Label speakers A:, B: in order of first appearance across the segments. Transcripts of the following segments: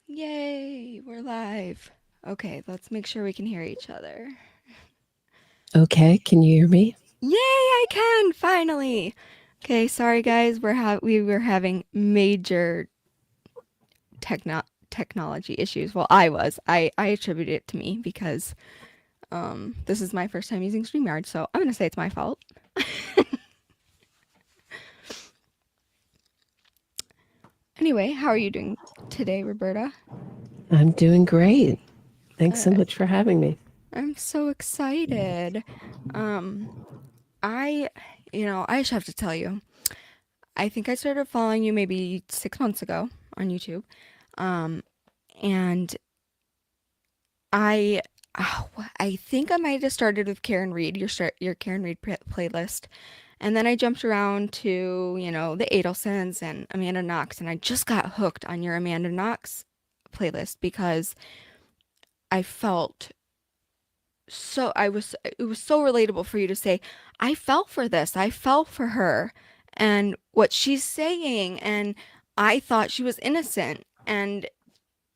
A: Yay, we're live. Okay, let's make sure we can hear each other.
B: Okay, can you hear me?
A: Yay, I can finally. Okay, sorry guys, we were having major technology issues. Well, I attribute it to me because this is my first time using StreamYard, so I'm gonna say it's my fault. Anyway, how are you doing today, Roberta?
B: I'm doing great. Thanks so
A: Good.
B: much for having me.
A: I'm so excited. Um, I, I just have to tell you, I think I started following you maybe 6 months ago on YouTube. Um, and I, oh, I think I might have started with Karen Reed, your Karen Reed playlist. And then I jumped around to, the Adelsons and Amanda Knox. And I just got hooked on your Amanda Knox playlist because I felt it was so relatable for you to say, I fell for this. I fell for her and what she's saying. And I thought she was innocent and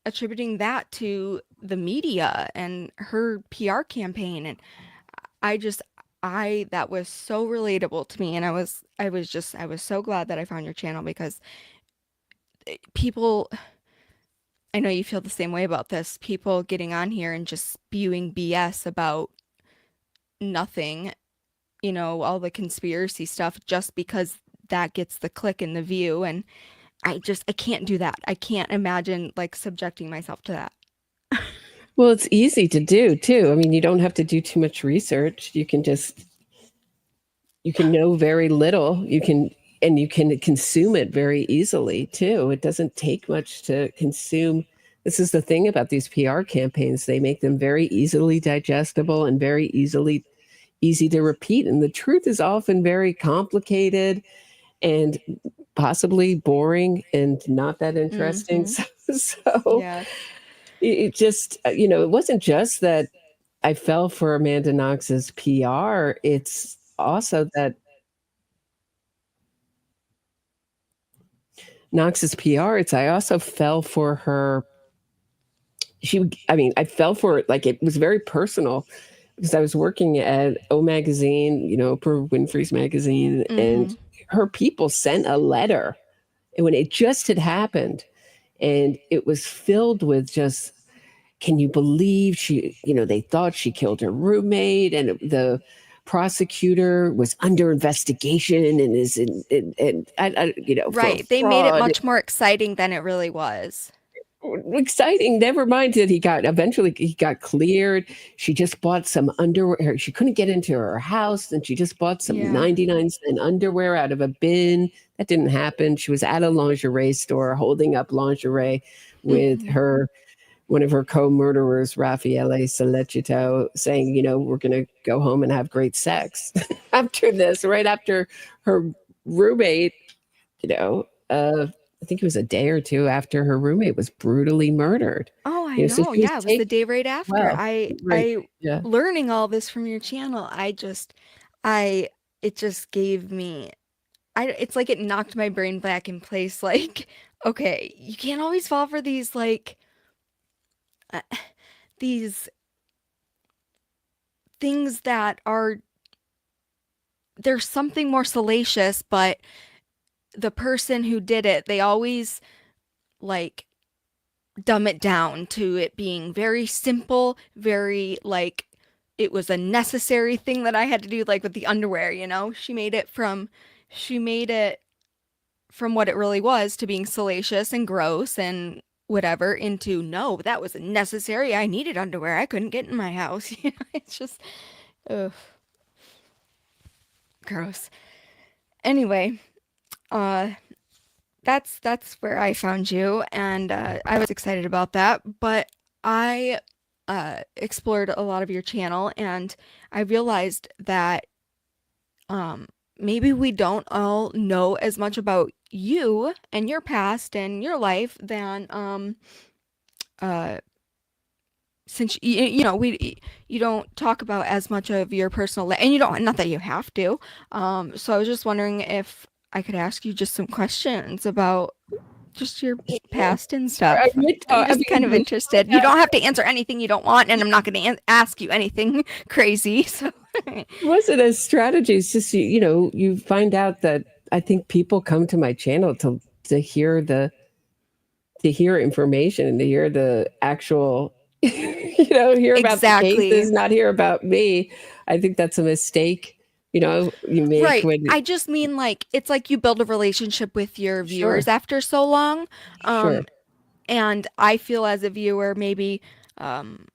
A: attributing that to the media and her PR campaign. And I just, that was so relatable to me. And I was so glad that I found your channel because people, I know you feel the same way about this, people getting on here and just spewing BS about nothing, all the conspiracy stuff just because that gets the click and the view. And I can't do that. I can't imagine like subjecting myself to that.
B: Well, it's easy to do too. I mean, you don't have to do too much research. You can know very little. And you can consume it very easily too. It doesn't take much to consume. This is the thing about these PR campaigns. They make them very easily digestible and very easy to repeat. And the truth is often very complicated and possibly boring and not that interesting.
A: Mm-hmm.
B: So
A: Yes.
B: it just, it wasn't just that I fell for Amanda Knox's PR. It's also that Knox's PR, it's I also fell for her. I fell for it like it was very personal because I was working at O Magazine, Oprah Winfrey's magazine,
A: Mm-hmm.
B: and her people sent a letter. And when it just had happened, and it was filled with just, can you believe they thought she killed her roommate, and the prosecutor was under investigation and is for
A: Right. They made it
B: fraud.
A: much more exciting than it really was.
B: Exciting. Never mind that eventually he got cleared. She just bought some underwear. She couldn't get into her house, and she just bought some
A: Yeah.
B: 99-cent underwear out of a bin. That didn't happen. She was at a lingerie store holding up lingerie with
A: Mm-hmm.
B: her one of her co-murderers, Raffaele Sollecito, saying, we're going to go home and have great sex after this, right after her roommate, you know, I think it was a day or two after her roommate was brutally murdered.
A: Oh, I
B: So
A: know.
B: she was
A: Yeah, it was the
B: taken
A: day right after.
B: well, right.
A: I
B: Yeah.
A: learning all this from your channel. I it just gave me it's like it knocked my brain back in place like okay, you can't always fall for these like uh, these things that are there's something more salacious, but the person who did it, they always like dumb it down to it being very simple, very like it was a necessary thing that I had to do, like with the underwear, she made it from what it really was to being salacious and gross and whatever into no, that was necessary. I needed underwear. I couldn't get in my house. It's just, ugh, gross. Anyway, uh, that's where I found you, and I was excited about that. But I explored a lot of your channel, and I realized that maybe we don't all know as much about you and your past and your life than uh, since we you don't talk about as much of your personal life, and you don't, not that you have to. So I was just wondering if I could ask you just some questions about just your past and
B: I
A: stuff.
B: would
A: I'm
B: talk, I
A: just kind
B: mean,
A: of
B: we
A: interested. You don't have to answer anything you don't want, and I'm not going to ask you anything crazy. So,
B: it wasn't a strategy. It's just you find out that I think people come to my channel to hear to hear information and to hear the actual hear about the
A: exactly.
B: cases, not hear about me. I think that's a mistake, you make
A: Right.
B: when
A: I just mean like it's like you build a relationship with your viewers
B: sure,
A: after so long.
B: sure.
A: And I feel as a viewer, um,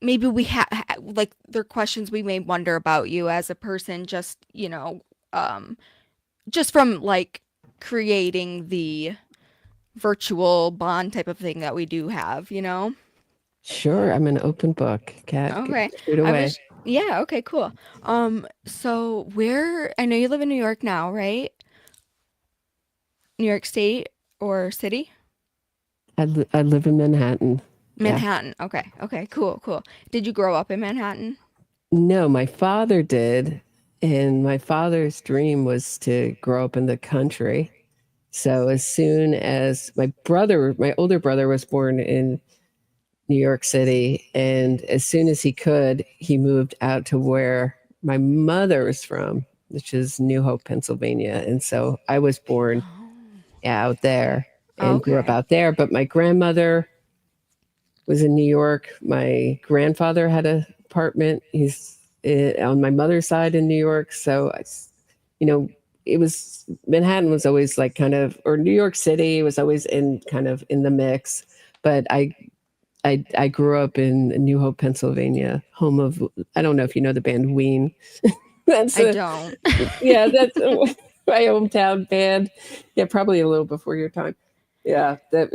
A: maybe we have like there are questions we may wonder about you as a person, just um, just from like creating the virtual bond type of thing that we do have.
B: Sure, I'm an open book. Cat,
A: Okay.
B: shoot
A: I
B: away.
A: was yeah, okay, cool. So where I know you live in New York now, right? New York State or city?
B: I live in Manhattan. Yeah.
A: Manhattan. Okay. Okay, cool, cool. Did you grow up in Manhattan?
B: No, my father did. And my father's dream was to grow up in the country. So as soon as my older brother was born in New York City, and as soon as he could, he moved out to where my mother is from, which is New Hope, Pennsylvania. And so I was born
A: Oh.
B: out there and grew up
A: Okay.
B: out there. But my grandmother was in New York. My grandfather had an apartment. He's on my mother's side in New York. So, you know, it was Manhattan was always like kind of, or New York City was always in kind of in the mix. But I grew up in New Hope, Pennsylvania, home of I don't know if you know the band Ween. That's
A: I
B: a
A: don't.
B: yeah, that's my hometown band. Yeah, probably a little before your time. Yeah, that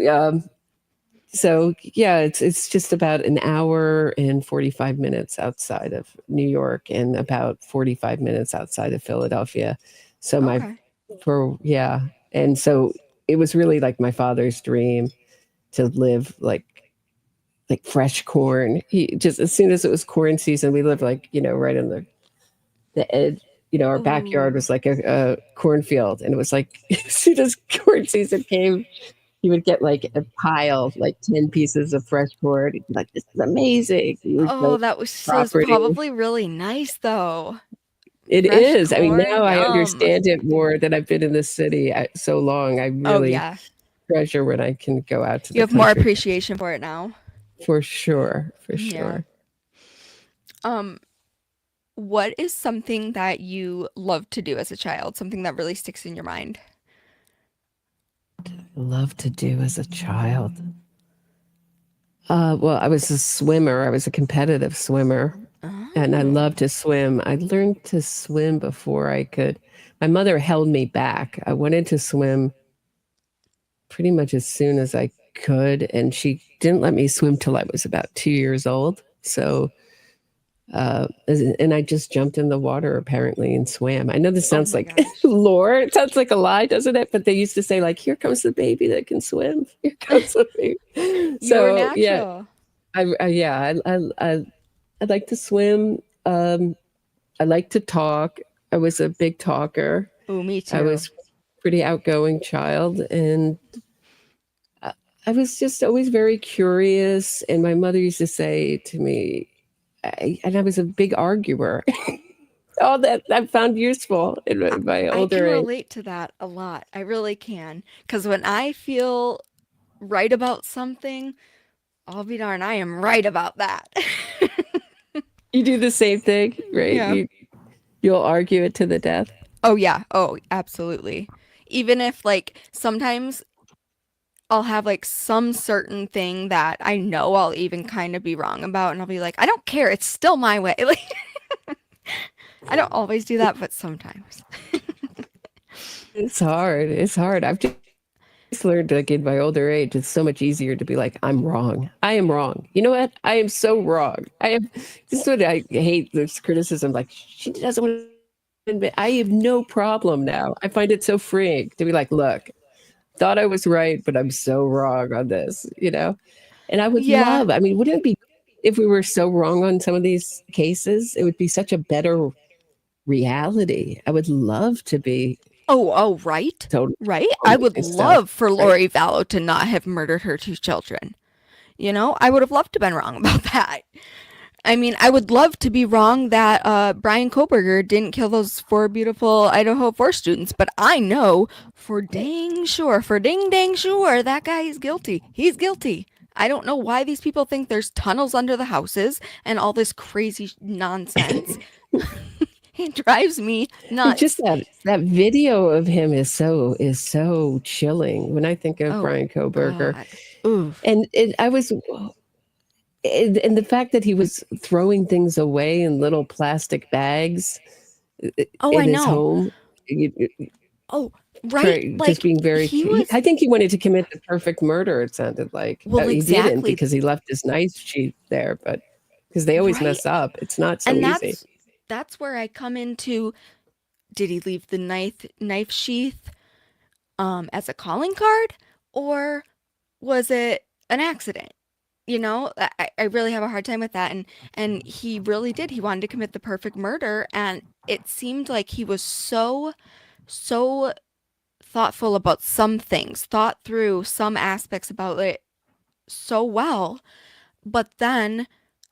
B: so yeah, it's just about an hour and 45 minutes outside of New York and about 45 minutes outside of Philadelphia. So my
A: Okay.
B: for yeah, and so it was really like my father's dream to live like fresh corn. He just as soon as it was corn season, we lived like right in the edge. Our backyard
A: Ooh.
B: was like a cornfield, and it was like as soon as corn season came, he would get like a pile, like 10 pieces of fresh corn. He'd be like, "This is amazing." He would go
A: Oh,
B: to
A: that
B: the
A: was so it's
B: property.
A: probably really nice though.
B: It
A: Fresh
B: is. I mean,
A: corn,
B: now I
A: yum.
B: understand it more that I've been in the city so long. I
A: Oh
B: really
A: yeah.
B: treasure when I can go out to
A: You
B: the
A: have more
B: country
A: appreciation for it now.
B: for sure, for
A: Yeah.
B: sure.
A: Um, what is something that you loved to do as a child? Something that really sticks in your mind?
B: Love to do as a child. Well, I was a swimmer. I was a competitive swimmer, and I
A: Oh.
B: loved to swim. I learned to swim before I could. My mother held me back. I wanted to swim pretty much as soon as I could, and she didn't let me swim till I was about 2 years old. So, and I just jumped in the water apparently and swam. I know this
A: Oh
B: sounds
A: my
B: like
A: gosh.
B: lore. It sounds like a lie, doesn't it? But they used to say like, "Here comes the baby that can swim. Here comes the baby."
A: You were
B: So yeah,
A: natural.
B: yeah, I like to swim. I like to talk. I was a big talker.
A: Oh, me
B: I
A: too.
B: was pretty outgoing child, and I I was just always very curious. And my mother used to say to me, and I was a big arguer. All that I found useful in
A: I,
B: my
A: I can
B: older age.
A: relate to that a lot. I really can. Because when I feel right about something, I'll be darned, I am right about that.
B: You do the same thing, right?
A: Yeah.
B: You'll argue it to the death.
A: Oh, yeah. Oh, absolutely. Even if, like, sometimes I'll have, like, some certain thing that I know I'll even kind of be wrong about, and I'll be like, I don't care. It's still my way. Like, I don't always do that, but sometimes.
B: It's hard. It's hard. I've just learned like in my older age, it's so much easier to be like, I'm wrong. I am wrong. You know what? I am so wrong. I am this is what I hate this criticism. Like she doesn't want to admit I have no problem now. I find it so freeing to be like, look, thought I was right, but I'm so wrong on this. And I would
A: Yeah.
B: love, I mean, wouldn't it be if we were so wrong on some of these cases? It would be such a better reality. I would love to be.
A: Oh, right.
B: Totally,
A: Right. I
B: totally
A: would
B: stuff,
A: love for
B: right?
A: Lori Vallow to not have murdered her two children. I would have loved to have been wrong about that. I mean, I would love to be wrong that Brian Koberger didn't kill those four beautiful Idaho 4 students, but I know for ding dang sure, that guy is guilty. He's guilty. I don't know why these people think there's tunnels under the houses and all this crazy nonsense. It drives me
B: And just
A: nuts.
B: that video of him is so chilling when I think of
A: Oh,
B: Brian Koberger.
A: God. Oof.
B: And I was and the fact that he was throwing things away in little plastic bags
A: Oh, I
B: in his
A: know.
B: home,
A: Oh, right?
B: just
A: Like,
B: being very
A: he was.
B: I think he wanted to commit the perfect murder, it sounded like.
A: Well,
B: He didn't
A: exactly.
B: because he left his knife sheath there, but because they always
A: Right.
B: mess up. It's not so
A: And
B: easy.
A: that's where I come into, did he leave the knife sheath as a calling card, or was it an accident? I really have a hard time with that, and he really did. He wanted to commit the perfect murder, and it seemed like he was so thoughtful about some things, thought through some aspects about it so well, but then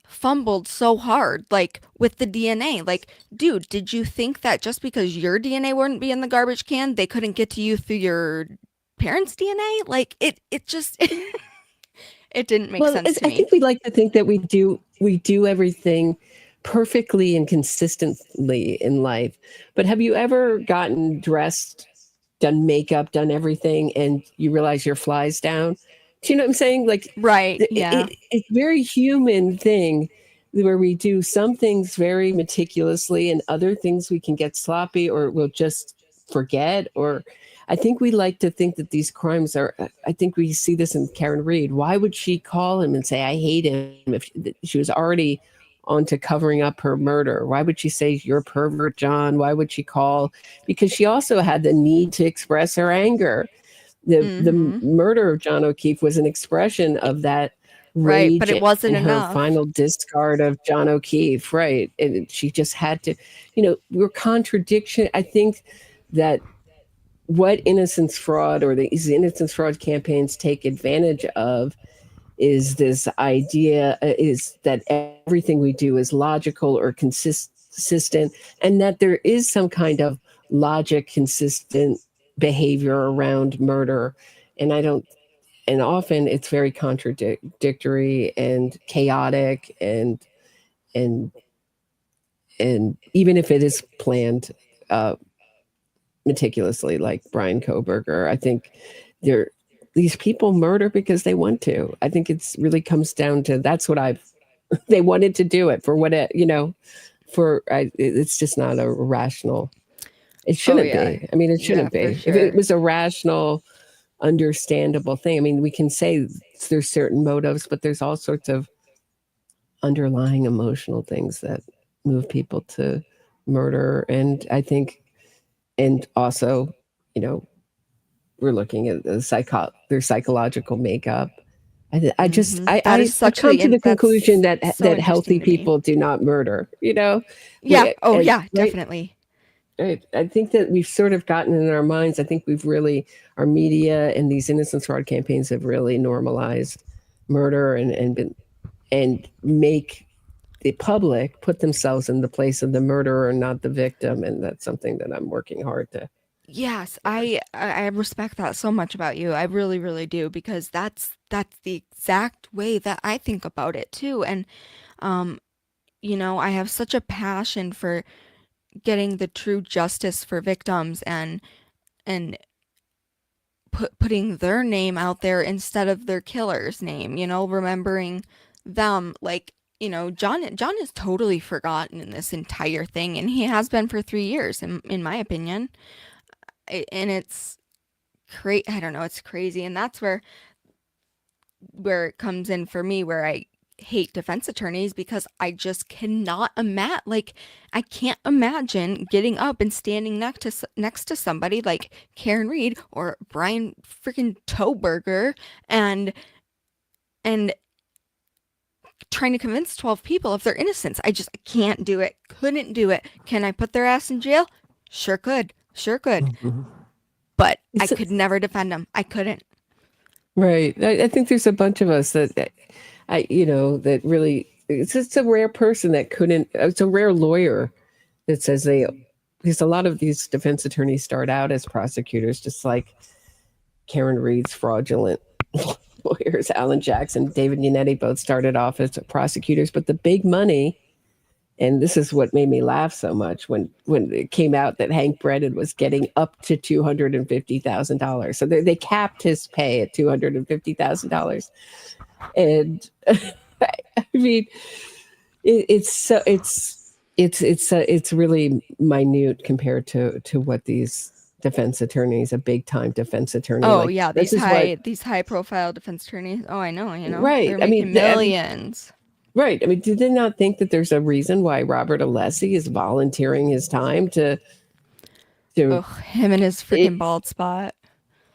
A: fumbled so hard, like with the DNA. Like, dude, did you think that just because your DNA wouldn't be in the garbage can, they couldn't get to you through your parents' DNA? Like, it just it didn't make
B: Well,
A: sense to
B: I
A: me.
B: think we like to think that we do everything perfectly and consistently in life. But have you ever gotten dressed, done makeup, done everything, and you realize your flies down? Do you know what I'm saying? Like
A: Right, yeah.
B: it's a very human thing where we do some things very meticulously and other things we can get sloppy or we'll just forget or I think we like to think that these crimes are I think we see this in Karen Reed. Why would she call him and say I hate him if she was already on to covering up her murder? Why would she say you're a pervert, John? Why would she call? Because she also had the need to express her anger. The
A: Mm-hmm.
B: murder of John O'Keefe was an expression of that
A: Right, but
B: rage
A: it wasn't
B: and her
A: enough.
B: final discard of John O'Keefe, right? And she just had to, we're contradiction. I think that what innocence fraud or these innocence fraud campaigns take advantage of is this idea is that everything we do is logical or consistent and that there is some kind of logic consistent behavior around murder and I don't and often it's very contradictory and chaotic and and even if it is planned uh, meticulously like Brian Koberger, I think there these people murder because they want to. I think it's really comes down to that's what I've they wanted to do it for what it for it's just not a rational. It
A: Oh
B: shouldn't
A: yeah.
B: be. I mean, it
A: Yeah,
B: shouldn't
A: for
B: be. If it
A: sure.
B: was a rational understandable thing. I mean, we can say there's certain motives, but there's all sorts of underlying emotional things that move people to murder. And I think, and also, you know, we're looking at their psychological makeup. I just,
A: Mm-hmm. That is
B: I've
A: such
B: come
A: a
B: to the
A: and
B: conclusion
A: that's
B: that
A: so
B: that healthy
A: interesting to me.
B: people do not murder.
A: Yeah. Oh
B: And
A: yeah,
B: right.
A: definitely.
B: Right. I think that we've sort of gotten in our minds. I think we've really, our media and these innocence fraud campaigns have really normalized murder and make the public put themselves in the place of the murderer, not the victim. And that's something that I'm working hard to.
A: Yes, I respect that so much about you. I really really do, because that's the exact way that I think about it too. And um I have such a passion for getting the true justice for victims, and putting their name out there instead of their killer's name, remembering them. Like, John is totally forgotten in this entire thing, and he has been for 3 years in my opinion. And it's I don't know, it's crazy. And that's where it comes in for me, where I hate defense attorneys, because I just cannot imagine, like, I can't imagine getting up and standing next to somebody like Karen Reed or Brian freaking Toberger, and and trying to convince 12 people of their innocence. I can't do it. Couldn't do it. Can I put their ass in jail? Sure could. Sure could,
B: Mhm.
A: but I
B: It's,
A: could never defend him. I couldn't.
B: right. I think there's a bunch of us that that really, it's just a rare person that couldn't, it's a rare lawyer that says they, because a lot of these defense attorneys start out as prosecutors, just like Karen Reed's fraudulent lawyers, Alan Jackson, David Yannetti both started off as prosecutors, but the big money, and this is what made me laugh so much when it came out that Hank Brennan was getting up to $250,000. So they capped his pay at $250,000, and I mean, it's so it's really minute compared to what these defense attorneys, a big time defense attorney
A: Oh
B: like
A: yeah,
B: this is what.
A: these high profile defense attorneys. Oh, I know,
B: Right.
A: they're making millions.
B: Right. I mean, do they not think that there's a reason why Robert Alessi is volunteering his time to
A: Ugh, him and his freaking
B: it,
A: bald spot.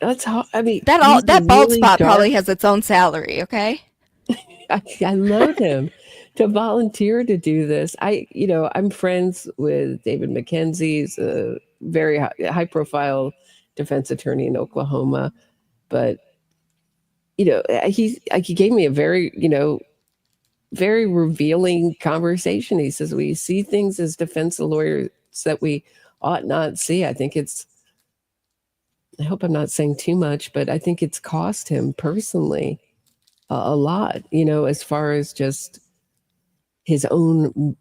B: that's how, I mean,
A: That all
B: he's a
A: that bald
B: really
A: spot
B: dark.
A: probably has its own salary. Okay.
B: I love him to volunteer to do this. I'm friends with David McKenzie. He's a very high profile defense attorney in Oklahoma. But, he gave me a very, very revealing conversation. He says, we see things as defense lawyers that we ought not see. I hope I'm not saying too much, but I think it's cost him personally a lot, as far as just his own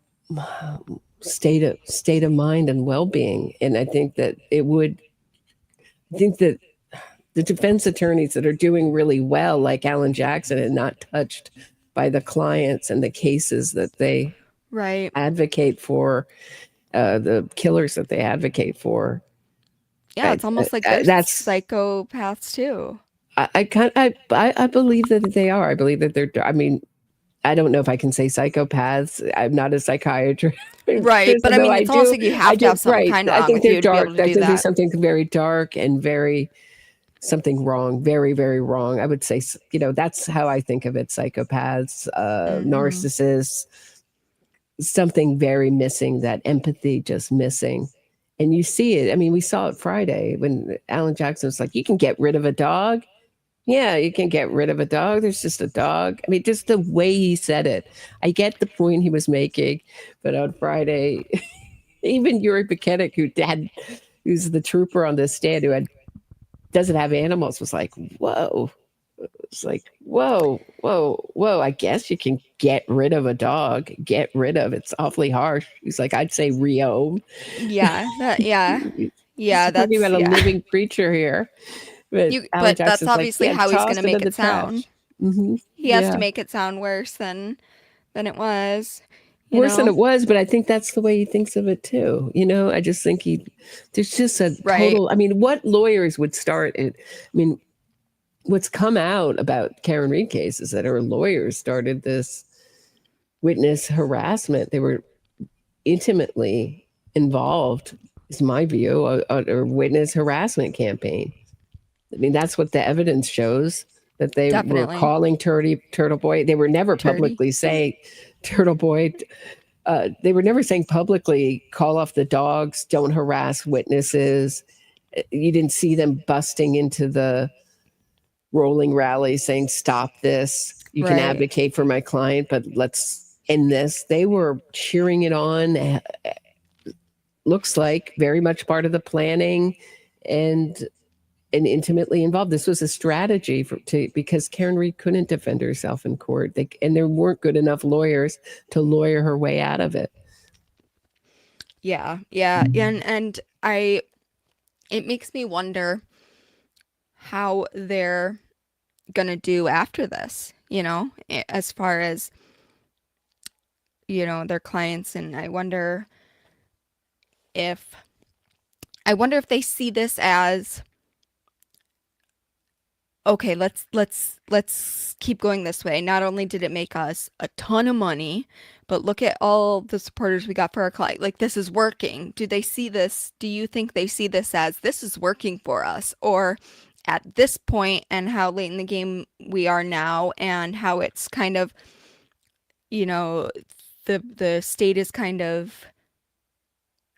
B: state of mind and well-being. And I think that the defense attorneys that are doing really well, like Alan Jackson, and not touched by the clients and the cases that they
A: Right.
B: advocate for, the killers that they advocate for.
A: Yeah, it's almost like they're
B: That's
A: psychopaths too.
B: I believe that they are. I believe that they're. I mean, I don't know if I can say psychopaths. I'm not a psychiatrist,
A: Right, but I
B: though
A: mean,
B: I
A: it's almost
B: do.
A: like you
B: I
A: have to
B: do.
A: have something
B: Right.
A: kind of
B: I
A: wrong
B: think
A: with
B: they're
A: you to be
B: dark.
A: able to
B: I
A: do
B: think there's
A: that.
B: something very dark and very something wrong, very, very wrong. I would say, that's how I think of it. Psychopaths,
A: Mm-hmm.
B: narcissists, something very missing, that empathy just missing. And you see it. I mean, we saw it Friday when Alan Jackson was like, you can get rid of a dog. Yeah, you can get rid of a dog. There's just a dog. I mean, just the way he said it. I get the point he was making, but on Friday, even Yuri Buchanan, who's the trooper on the stand, doesn't have animals, was like, whoa. It's like, whoa, whoa, whoa. I guess you can get rid of a dog. Get rid of it's awfully harsh. He's like, I'd say rehome.
A: Yeah,
B: He's
A: yeah.
B: talking
A: That's
B: about a
A: yeah.
B: living creature here. But Alan
A: But that's
B: Jackson's like,
A: obviously
B: yeah,
A: how he's
B: toss
A: gonna
B: it
A: make
B: in the
A: it sound.
B: trash. Hmm.
A: He has to
B: Yeah.
A: make it sound worse than it was. You
B: Worse than
A: know.
B: it was, but I think that's the way he thinks of it too. I just think there's just a
A: Right.
B: total, I mean, what lawyers would start it? I mean, what's come out about Karen Reed case is that her lawyers started this witness harassment. They were intimately involved, is my view, a witness harassment campaign. I mean, that's what the evidence shows, that they were
A: Definitely.
B: calling Turtle Boy. They were never
A: Turdy.
B: publicly saying Turtle Boy. They were never saying publicly, call off the dogs, don't harass witnesses. You didn't see them busting into the rolling rally saying, stop this. You can
A: Right.
B: advocate for my client, but let's end this. They were cheering it on. Looks like very much part of the planning, and intimately involved. This was a strategy because Karen Reed couldn't defend herself in court, and there weren't good enough lawyers to lawyer her way out of it.
A: Yeah. Yeah. And I it makes me wonder how they're gonna do after this, as far as, their clients. And if I wonder if they see this as, okay, let's keep going this way. Not only did it make us a ton of money, but look at all the supporters we got for our client. Like, this is working. Do they see this? Do you think they see this as this is working for us? Or at this point and how late in the game we are now and how it's kind of, you know, the state is kind of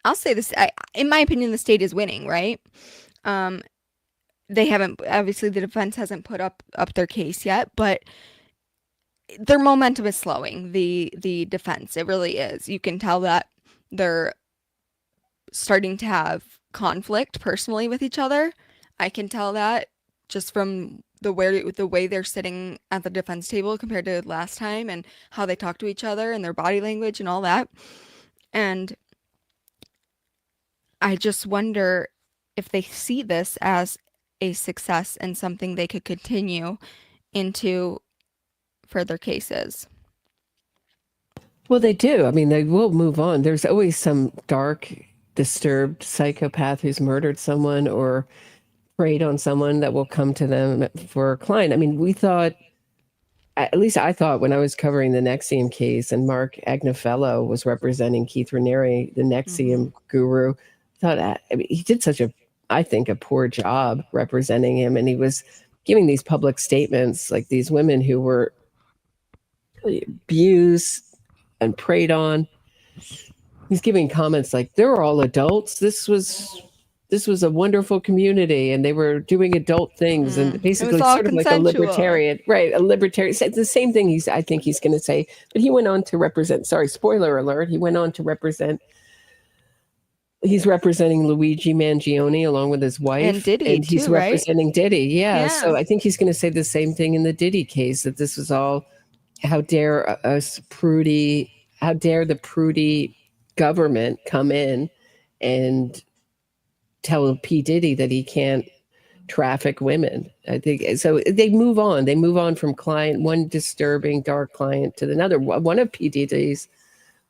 A: I'll say this. In my opinion, the state is winning, right? Um, they haven't, obviously the defense hasn't put up their case yet, but their momentum is slowing. The defense, it really is. You can tell that they're starting to have conflict personally with each other. I can tell that just from the way they're sitting at the defense table compared to last time, and how they talk to each other and their body language and all that. And I just wonder if they see this as a success and something they could continue into further cases.
B: Well, they do. I mean, they will move on. There's always some dark, disturbed psychopath who's murdered someone or preyed on someone that will come to them for a client. I mean, we thought, at least I thought when I was covering the Nexium case and Mark Agnofello was representing Keith Raniere, the
A: Hmm.
B: Nexium guru, I mean, he did such a, I think, a poor job representing him. And he was giving these public statements like these women who were abused and preyed on. He's giving comments like they were all adults. This was a wonderful community and they were doing adult things and
A: It was
B: basically
A: all
B: sort of like a
A: consensual.
B: libertarian, right? A libertarian. Said the same thing I think he's going to say, but he went on to represent, sorry, spoiler alert, he went on to represent, he's representing Luigi Mangione along with his
A: And
B: wife,
A: Diddy
B: and he's
A: too, right?
B: representing Diddy. Yeah.
A: Yeah.
B: So I think he's going to say the same thing in the Diddy case, that this was all, how dare us prudy, how dare the prudy government come in and tell P. Diddy that he can't traffic women. I think so. They move on. They move on from client, one disturbing dark client to another. One of P. Diddy's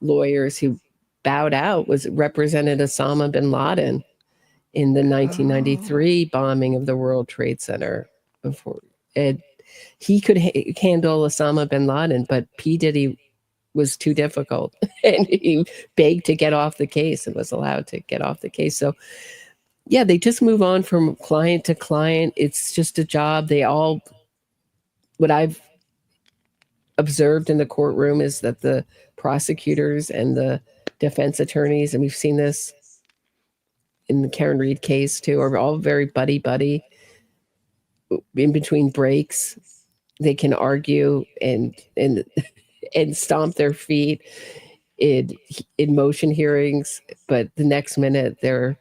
B: lawyers who bowed out was represented Osama bin Laden in the
A: Oh.
B: 1993 bombing of the World Trade Center. Before, and he could handle Osama bin Laden, but P. Diddy was too difficult, and he begged to get off the case and was allowed to get off the case. So yeah, they just move on from client to client. It's just a job. They all, what I've observed in the courtroom is that the prosecutors and the defense attorneys, and we've seen this in the Karen Reed case too, are all very buddy buddy. In between breaks, they can argue and stomp their feet in in motion hearings, but the next minute they're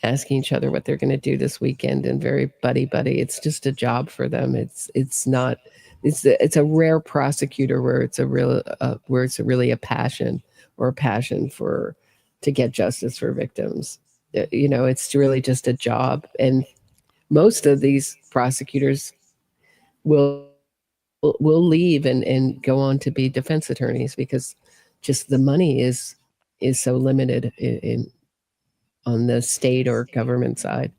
B: asking each other what they're going to do this weekend and very buddy buddy. It's just a job for them. It's not, it's a rare prosecutor where it's a real where it's really a passion, or a passion for to get justice for victims. You know, it's really just a job. And most of these prosecutors will leave and go on to be defense attorneys because just the money is so limited in on the state or government side.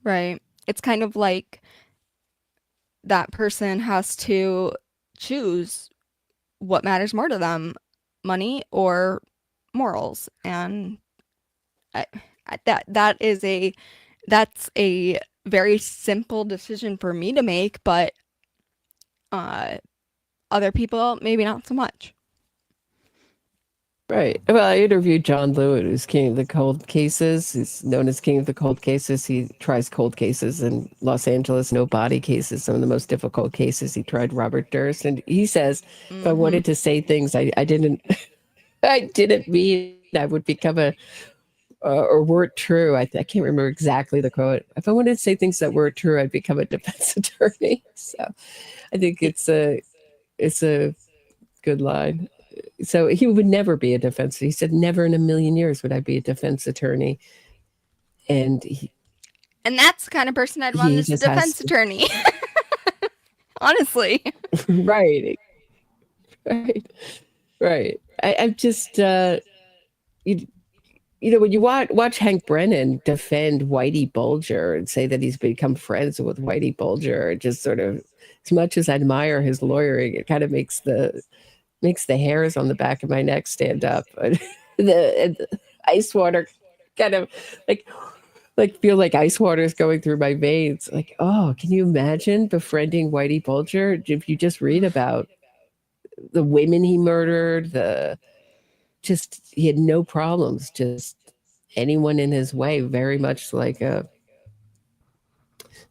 A: Right. It's kind of like that person has to choose what matters more to them, money or morals. And I, that's a very simple decision for me to make, but uh, other people maybe not so much.
B: Right. Well, I interviewed John Lewitt, who's king of the cold cases. He's known as king of the cold cases. He tries cold cases in Los Angeles, no body cases, some of the most difficult cases. He tried Robert Durst, and he says, if I
A: Hmm.
B: wanted to say things I didn't, I didn't mean, I would become a or weren't true. I can't remember exactly the quote. If I wanted to say things that weren't true, I'd become a defense attorney. So I think it's a good line. So he would never be a defense. He said, never in a million years would I be a defense attorney. And
A: And that's the kind of person I'd want
B: he
A: as a
B: just has
A: defense
B: to,
A: attorney. Honestly.
B: right, right, right. I'm just, you, you know, when you watch Hank Brennan defend Whitey Bulger and say that he's become friends with Whitey Bulger, it just sort of, as much as I admire his lawyering, it kind of makes the hairs on the back of my neck stand up. The ice water kind of like feel like ice water is going through my veins. Like, oh, can you imagine befriending Whitey Bulger? If you just read about the women he murdered, the just he had no problems, just anyone in his way, very much like a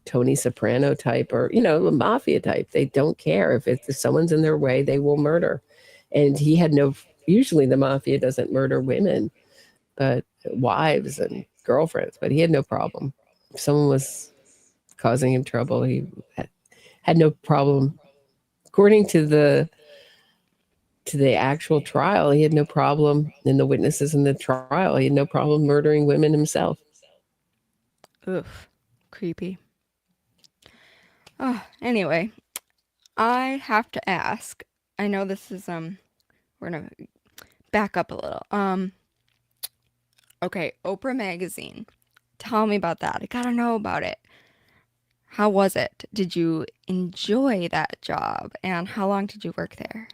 B: Tony Soprano type, or a mafia type. They don't care if someone's in their way, they will murder. And he had no. Usually, the mafia doesn't murder women, but wives and girlfriends. But he had no problem. If someone was causing him trouble, he had no problem. According to the actual trial, he had no problem, and the witnesses in the trial, he had no problem murdering women himself.
A: Oof. Creepy. Oh, anyway, I have to ask. I know this is we're gonna back up a little. Okay, Oprah magazine. Tell me about that. I gotta know about it. How was it? Did you enjoy that job? And how long did you work there?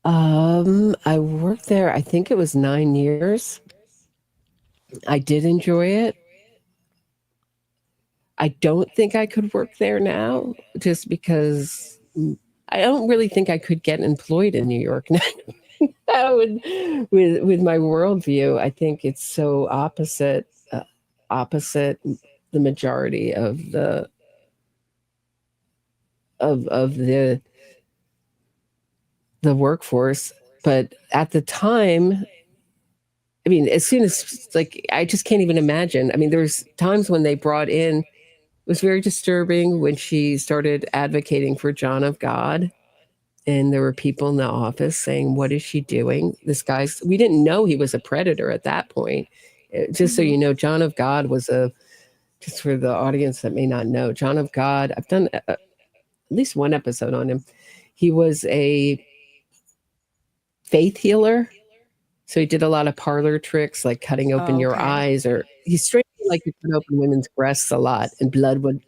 B: I worked there, I think it was 9 years. I did enjoy it. I don't think I could work there now just because I don't really think I could get employed in New York now. That would, with my worldview, I think it's so opposite the majority of the workforce. But at the time, I mean, as soon as, like, I just can't even imagine. I mean, there's times when they brought in, it was very disturbing when she started advocating for John of God. And there were people in the office saying, "What is she doing? This guy's," we didn't know he was a predator at that point. Just so
A: Mm-hmm.
B: you know, John of God was just for the audience that may not know, John of God, I've done at least one episode on him. He was a faith healer. So he did a lot of parlor tricks, like cutting open
A: Oh,
B: your
A: okay.
B: eyes, or he straight like to cut open women's breasts a lot, and blood would,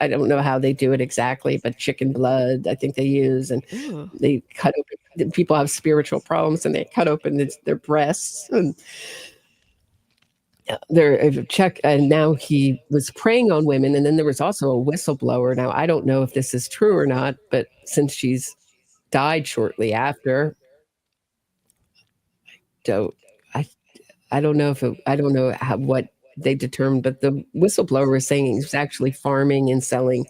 B: I don't know how they do it exactly, but chicken blood, I think they use, and
A: Ooh.
B: they cut open. People have spiritual problems, and they cut open their breasts, and they're check. And now he was preying on women, and then there was also a whistleblower. Now I don't know if this is true or not, but since she's died shortly after, don't I I don't know if I don't know what they determined, but the whistleblower was saying he was actually farming and selling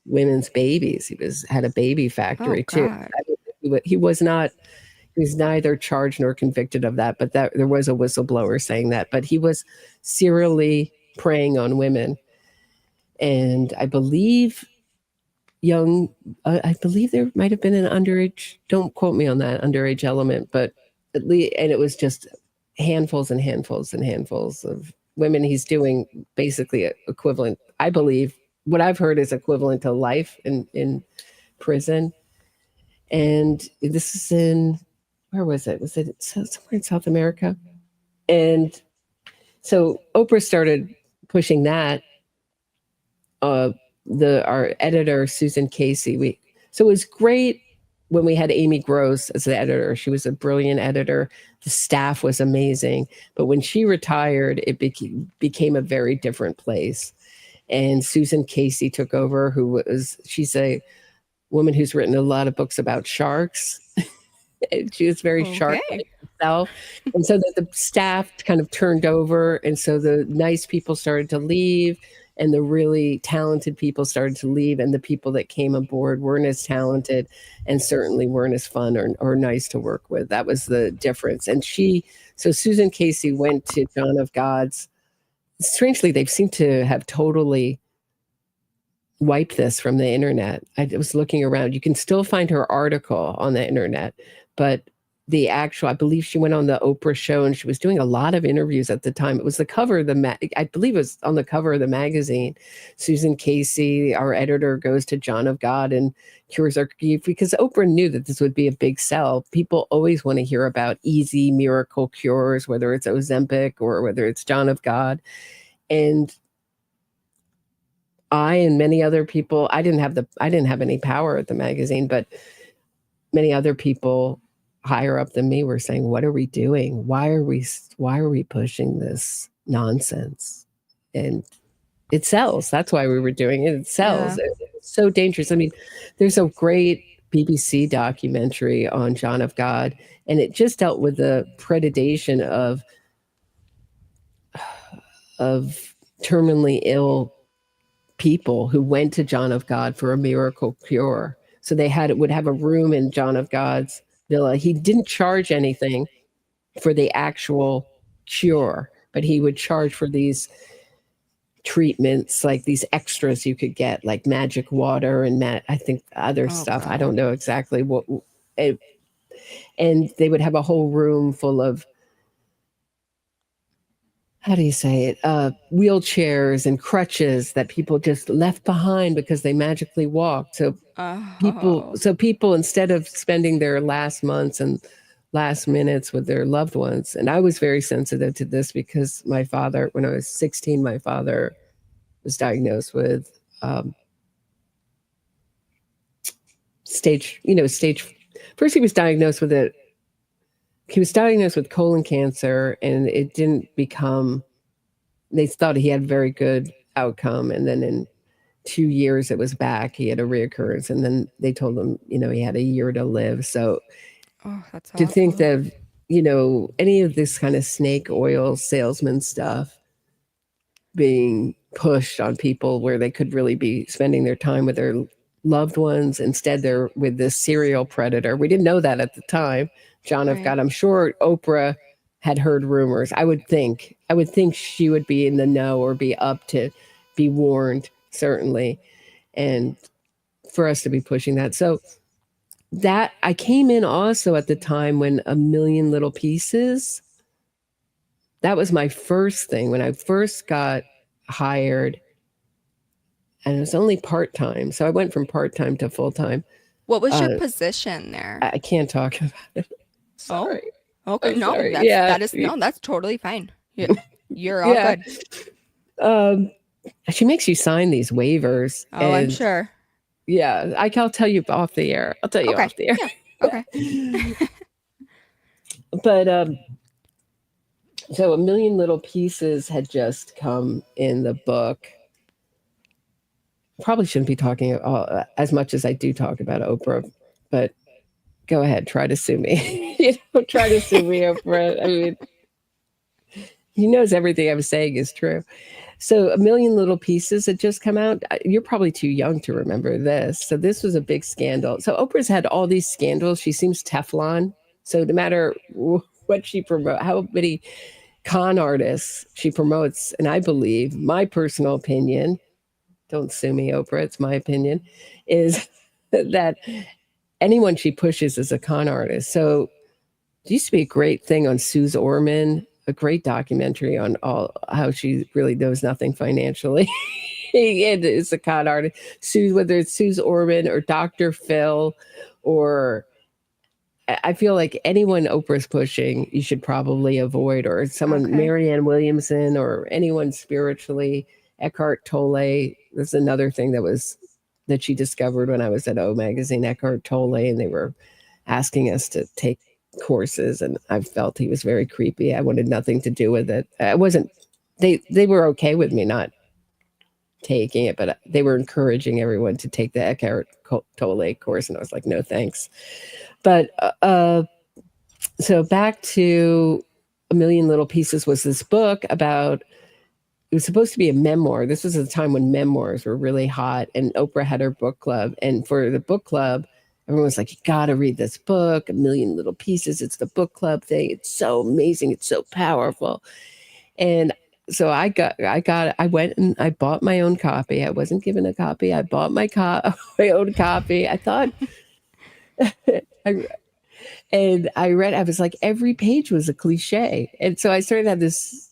B: women's babies. Had a baby
A: Oh,
B: factory too.
A: God.
B: He was not. He was neither charged nor convicted of that, but that there was a whistleblower saying that. But he was serially preying on women, and young. I believe there might have been an underage. Don't quote me on that underage element, but at least, and it was just handfuls and handfuls and handfuls of women. He's doing basically equivalent. I believe what I've heard is equivalent to life in prison. And this is in, where was it? Was it somewhere in South America? And so Oprah started pushing that. uh, our editor Susan Casey. So it was great when we had Amy Gross as the editor. She was a brilliant editor. The staff was amazing. But when she retired, it became a very different place. And Susan Casey took over. She's a woman who's written a lot of books about sharks. She was very
A: Okay.
B: shark-like herself, and so that the staff kind of turned over, and so the nice people started to leave, and the really talented people started to leave, and the people that came aboard weren't as talented, and certainly weren't as fun or nice to work with. That was the difference. And so Susan Casey went to John of God's. Strangely, they seem to have totally wipe this from the internet. I was looking around. You can still find her article on the internet, but I believe she went on the Oprah show and she was doing a lot of interviews at the time. It was the cover of I believe it was on the cover of the magazine. Susan Casey, our editor, goes to John of God and cures our grief, because Oprah knew that this would be a big sell. People always want to hear about easy miracle cures, whether it's Ozempic or whether it's John of God. And I and many other people, I didn't have any power at the magazine, but many other people higher up than me were saying, "What are we doing? Why are we pushing this nonsense?" And it sells. That's why we were doing it. It sells.
A: Yeah.
B: It's so dangerous. I mean, there's a great BBC documentary on John of God, and it just dealt with the predation of terminally ill people who went to John of God for a miracle cure. So they would have a room in John of God's villa. He didn't charge anything for the actual cure, but he would charge for these treatments, like these extras you could get, like magic water and I think other
A: Oh
B: stuff. I
A: God.
B: don't know exactly what. It, and they would have a whole room full of, how do you say it, wheelchairs and crutches that people just left behind because they magically walked.
A: Oh.
B: So people, instead of spending their last months and last minutes with their loved ones, and I was very sensitive to this because my father, when I was 16, my father was diagnosed with stage. First, he was diagnosed with it. He was diagnosed with colon cancer, and it didn't become. They thought he had very good outcome, and then in 2 years it was back. He had a reoccurrence, and then they told him, he had a year to live. So
A: Oh, that's
B: to think
A: awful.
B: that, any of this kind of snake oil salesman stuff being pushed on people where they could really be spending their time with their loved ones. Instead, they're with this serial predator. We didn't know that at the time. John of
A: Right.
B: God, I'm sure Oprah had heard rumors. I would think. She would be in the know or be up to be warned, certainly. And for us to be pushing that. So that I came in also at the time when A Million Little Pieces, that was my first thing when I first got hired, and it was only part-time. So I went from part-time to full-time.
A: What was your
B: Uh,
A: position there?
B: I can't talk about it.
A: Oh,
B: Sorry.
A: okay.
B: I'm
A: No,
B: sorry. Yeah.
A: that is no, that's totally fine. You're all
B: Yeah.
A: good.
B: Um, she makes you sign these waivers,
A: Oh, I'm
B: and
A: sure.
B: yeah, I'll tell you off the air. I'll tell you
A: Okay.
B: off the air.
A: Yeah. Okay.
B: But so A Million Little Pieces had just come in the book. Probably shouldn't be talking as much as I do talk about Oprah, but go ahead, try to sue me. Try to sue me, Oprah. I mean, he knows everything I'm saying is true. So A Million Little Pieces had just come out. You're probably too young to remember this. So this was a big scandal. So Oprah's had all these scandals. She seems Teflon. So no matter what she promotes, how many con artists she promotes, and I believe, my personal opinion, don't sue me, Oprah, it's my opinion, is that anyone she pushes is a con artist. So it used to be a great thing on Suze Orman, a great documentary on all how she really knows nothing financially. It is a con artist. Whether it's Suze Orman or Dr. Phil, or I feel like anyone Oprah's pushing, you should probably avoid, or someone,
A: Okay.
B: Marianne Williamson, or anyone spiritually. Eckhart Tolle was another thing that she discovered when I was at O Magazine, Eckhart Tolle, and they were asking us to take courses, and I felt he was very creepy. I wanted nothing to do with it. I wasn't. They were okay with me not taking it, but they were encouraging everyone to take the Eckhart Tolle course, and I was like, no thanks. But so back to A Million Little Pieces was this book about. It was supposed to be a memoir. This was a time when memoirs were really hot, and Oprah had her book club. And for the book club, everyone was like, you got to read this book, A Million Little Pieces. It's the book club thing. It's so amazing. It's so powerful. And so I went and I bought my own copy. I wasn't given a copy. I bought my own copy. I thought, I, and I read, I was like, every page was a cliche. And so I started to have this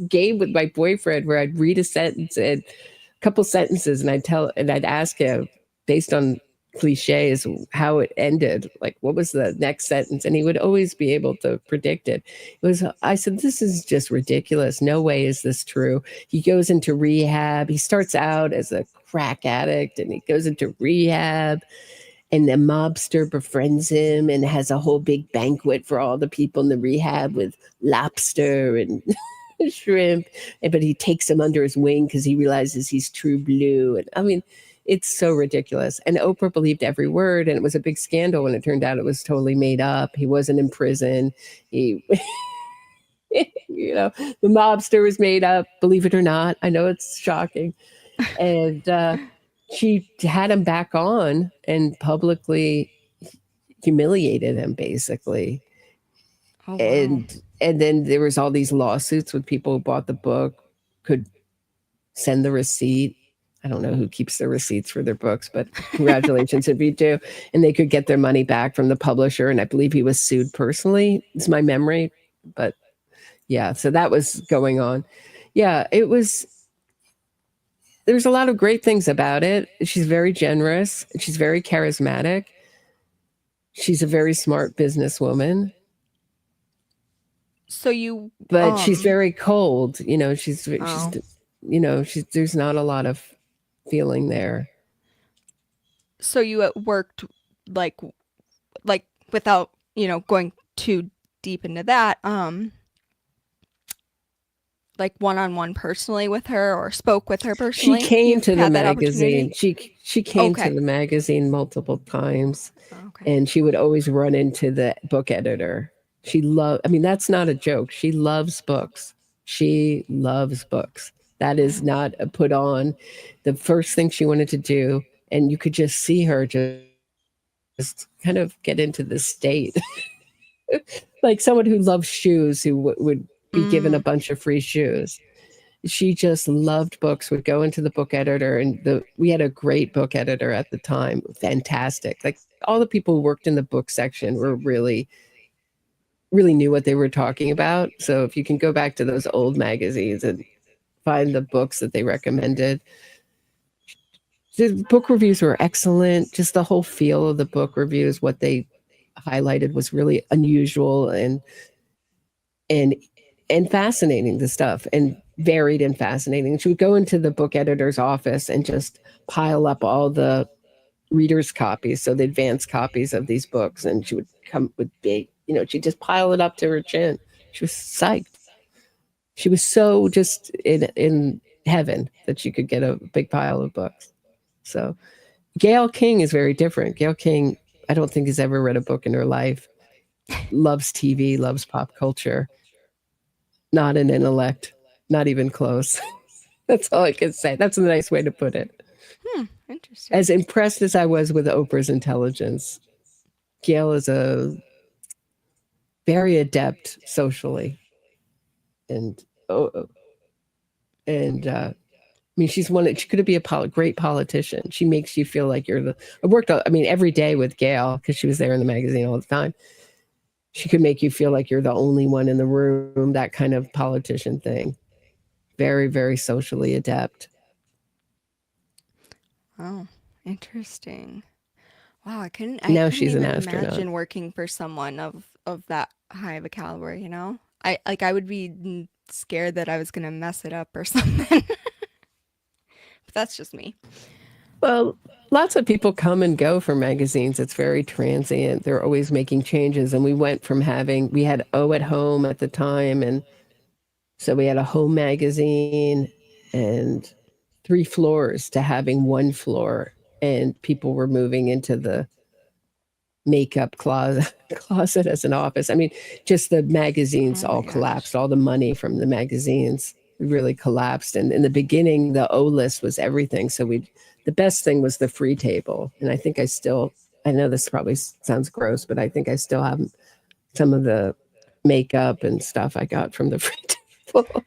B: game with my boyfriend where I'd read a sentence and a couple sentences, and I'd ask him based on cliches how it ended, like what was the next sentence, and he would always be able to predict it. I said, this is just ridiculous. No way is this true. He goes into rehab. He starts out as a crack addict, and he goes into rehab, and the mobster befriends him and has a whole big banquet for all the people in the rehab with lobster and shrimp. But he takes him under his wing because he realizes he's true blue. And I mean, It's so ridiculous. And Oprah believed every word, and it was a big scandal when it turned out it was totally made up. He wasn't in prison. He, the mobster was made up, believe it or not. I know it's shocking. And she had him back on and publicly humiliated him, basically.
A: Oh, wow.
B: And then there was all these lawsuits with people who bought the book, could send the receipt. I don't know who keeps the receipts for their books, but congratulations if you do. And they could get their money back from the publisher. And I believe he was sued personally. It's my memory. But yeah, so that was going on. Yeah, there's a lot of great things about it. She's very generous. She's very charismatic. She's a very smart businesswoman,
A: So you,
B: but she's very cold.
A: oh,
B: There's not a lot of feeling there.
A: so you worked like, like without, going too deep into that, like one-on-one personally with her or spoke with her
B: She
A: personally?
B: came
A: You've
B: to the
A: had that
B: magazine.
A: opportunity?
B: She came to
A: Okay.
B: the magazine multiple times,
A: Okay.
B: and she would always run into the book editor. I mean, that's not a joke. She loves books. She loves books. That is
A: Wow.
B: not a put on. The first thing she wanted to do, and you could just see her just kind of get into this state, like someone who loves shoes, who would be given a
A: Mm,
B: bunch of free shoes. She just loved books, would go into the book editor, and we had a great book editor at the time, fantastic. Like all the people who worked in the book section were really knew what they were talking about. So if you can go back to those old magazines and find the books that they recommended, the book reviews were excellent. Just the whole feel of the book reviews, what they highlighted was really unusual and and fascinating, the stuff, and varied and fascinating. She would go into the book editor's office and just pile up all the readers' copies, so the advanced copies of these books, and she would come with she'd just pile it up to her chin. She was psyched. She was so just in heaven that she could get a big pile of books. So Gail King is very different. Gail King, I don't think has ever read a book in her life. Loves TV, loves pop culture. Not an intellect, not even close. That's all I can say. That's a nice way to put it.
A: interesting.
B: As impressed as I was with Oprah's intelligence, Gail is a very adept socially, and I mean, she could be a great politician. She makes you feel like you're the. I worked, I mean, every day with Gail because she was there in the magazine all the time. She could make you feel like you're the only one in the room. That kind of politician thing. Very, very socially adept.
A: Oh, interesting. Wow, I
B: Now
A: couldn't
B: she's an
A: even
B: astronaut.
A: imagine working for someone of that high of a caliber, you know? I would be scared that I was gonna mess it up or something. But that's just me.
B: Well, lots of people come and go from magazines. It's very transient. They're always making changes. And we had O at Home at the time. And so we had a home magazine and 3 floors to having 1 floor. And people were moving into the makeup closet as an office. I mean, just the magazines
A: Oh my
B: all
A: gosh.
B: collapsed. All the money from the magazines really collapsed. And in the beginning, the O list was everything. So the best thing was the free table. And I know this probably sounds gross, but I think I still have some of the makeup and stuff I got from the free table.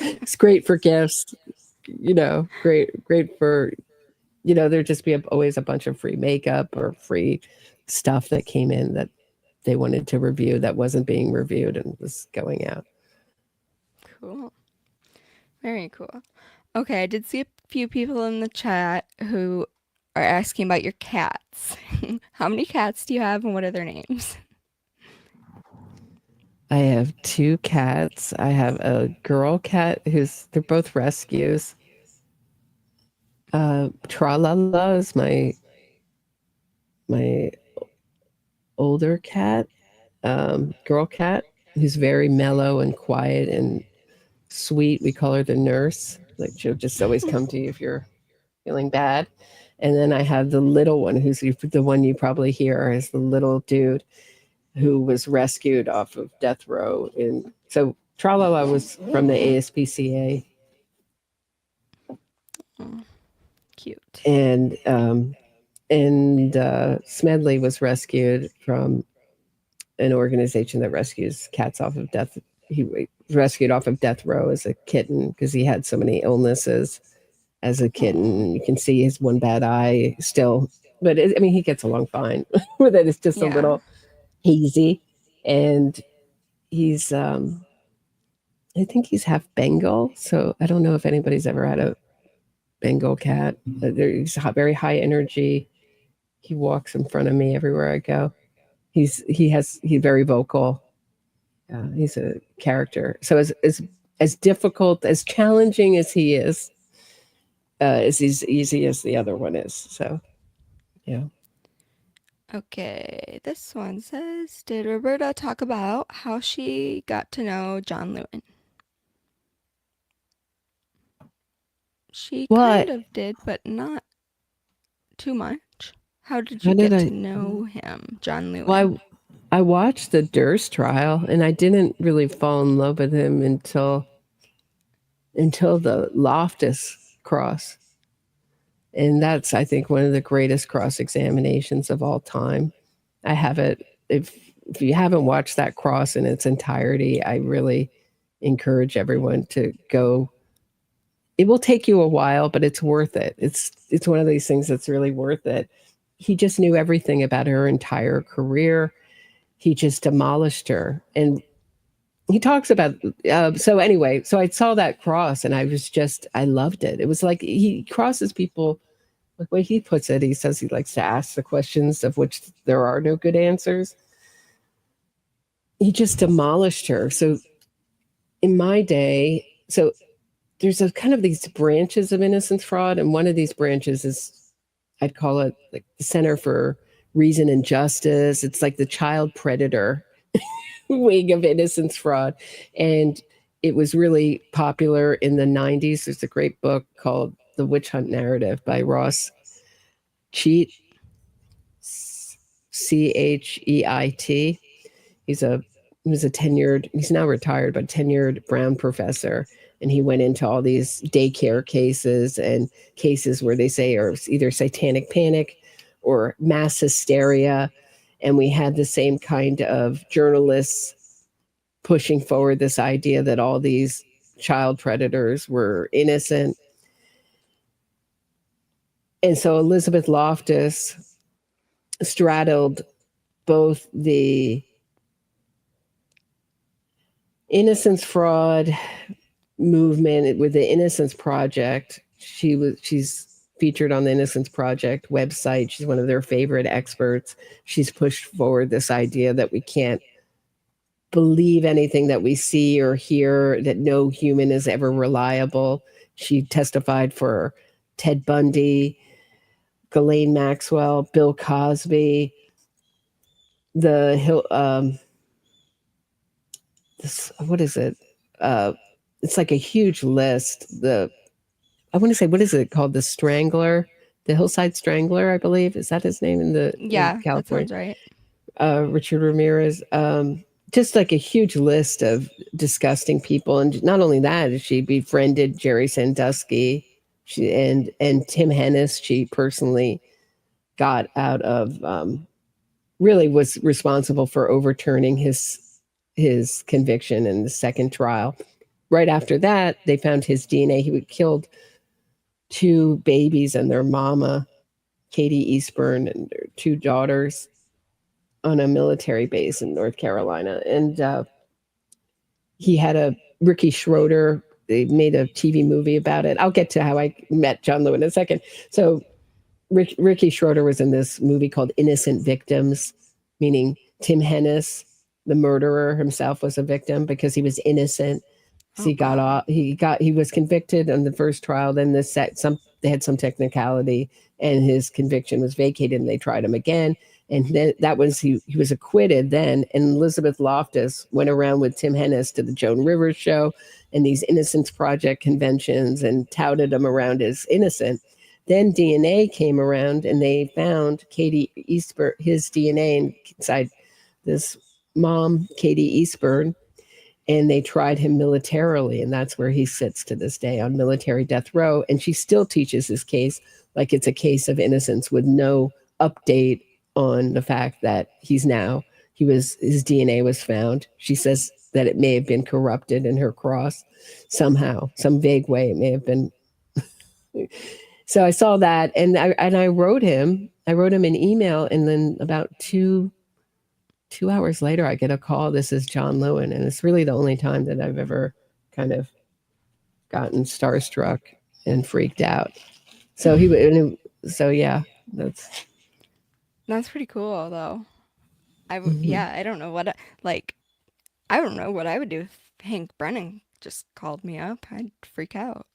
B: It's great for gifts, great for there'd just be always a bunch of free makeup or free stuff that came in that they wanted to review that wasn't being reviewed and was going out.
A: Cool. Very cool. Okay, I did see a few people in the chat who are asking about your cats. How many cats do you have and what are their names?
B: I have 2 cats. I have a girl cat they're both rescues. Tra La La is my older cat, girl cat, who's very mellow and quiet and sweet. We call her the nurse. Like she'll just always come to you if you're feeling bad. And then I have the little one, who's the one you probably hear is the little dude who was rescued off of death row. And so Tralala was from the ASPCA,
A: Oh, cute.
B: and Smedley was rescued from an organization that rescues cats off of death. He was rescued off of death row as a kitten because he had so many illnesses as a
A: Oh,
B: kitten. You can see his one bad eye still, but I mean, he gets along fine with it. It's just a
A: yeah.
B: little hazy, and he's I think he's half Bengal, so I don't know if anybody's ever had a Bengal cat. He's very high energy. He walks in front of me everywhere I go. He's very vocal. He's a character. So as difficult, as challenging as he is as easy as the other one is. So yeah.
A: Okay, this one says, did Roberta talk about how she got to know John Lewin? She
B: Well,
A: kind of did, but not too much. How did
B: how
A: you
B: did
A: get to
B: I?
A: know him, John Lewin?
B: Well, I watched the Durst trial, and I didn't really fall in love with him until the Loftus cross. And that's, I think, one of the greatest cross examinations of all time. I have it. If you haven't watched that cross in its entirety, I really encourage everyone to go. It will take you a while, but it's worth it. It's one of these things that's really worth it. He just knew everything about her entire career. He just demolished her, and he talks about so anyway, so I saw that cross, and I loved it. It was like he crosses people, the way he puts it. He says he likes to ask the questions of which there are no good answers. He just demolished her. So in my day, so there's a kind of these branches of innocence fraud, and one of these branches is, I'd call it like the Center for Reason and Justice. It's like the child predator wing of innocence fraud. And it was really popular in the 90s. There's a great book called The Witch Hunt Narrative by Ross Cheat, Cheit. He's a he was a tenured, he's now retired, but tenured Brown professor. And he went into all these daycare cases and cases where they say are either satanic panic or mass hysteria. And we had the same kind of journalists pushing forward this idea that all these child predators were innocent. And so Elizabeth Loftus straddled both the innocence fraud movement with the Innocence Project. She's featured on the Innocence Project website. She's one of their favorite experts. She's pushed forward this idea that we can't believe anything that we see or hear, that no human is ever reliable. She testified for Ted Bundy, Ghislaine Maxwell, Bill Cosby, the Hill. What is it? It's like a huge list. I want to say, what is it called? The Strangler, the Hillside Strangler, I believe. Is that his name in
A: Yeah, that
B: California?
A: sounds right.
B: Richard Ramirez. Just like a huge list of disgusting people, and not only that, she befriended Jerry Sandusky. And Tim Hennis. She personally got out of. Really was responsible for overturning his conviction in the second trial. Right after that, they found his DNA. He had killed two babies and their mama, Katie Eastburn, and their two daughters on a military base in North Carolina. And he had a Ricky Schroeder. They made a TV movie about it. I'll get to how I met John Lewin in a second. So Ricky Schroeder was in this movie called Innocent Victims, meaning Tim Hennis, the murderer himself, was a victim because he was innocent. So
A: Oh,
B: he got
A: wow.
B: off. He was convicted on the first trial. Then they had some technicality, and his conviction was vacated, and they tried him again. And then he was acquitted then. And Elizabeth Loftus went around with Tim Hennis to the Joan Rivers show and these Innocence Project conventions and touted him around as innocent. Then DNA came around and they found Katie Eastburn, his DNA inside this mom, Katie Eastburn, and they tried him militarily. And that's where he sits to this day on military death row. And she still teaches his case like it's a case of innocence with no update on the fact that his DNA was found. She says that it may have been corrupted in her cross somehow, some vague way. It may have been. So I saw that, and I wrote him. I wrote him an email, and then about two hours later, I get a call. This is John Lewin, and it's really the only time that I've ever kind of gotten starstruck and freaked out. So so yeah, that's
A: That's pretty cool, though.
B: mhm.
A: Yeah, I don't know like, I don't know what I would do if Hank Brennan just called me up. I'd freak out.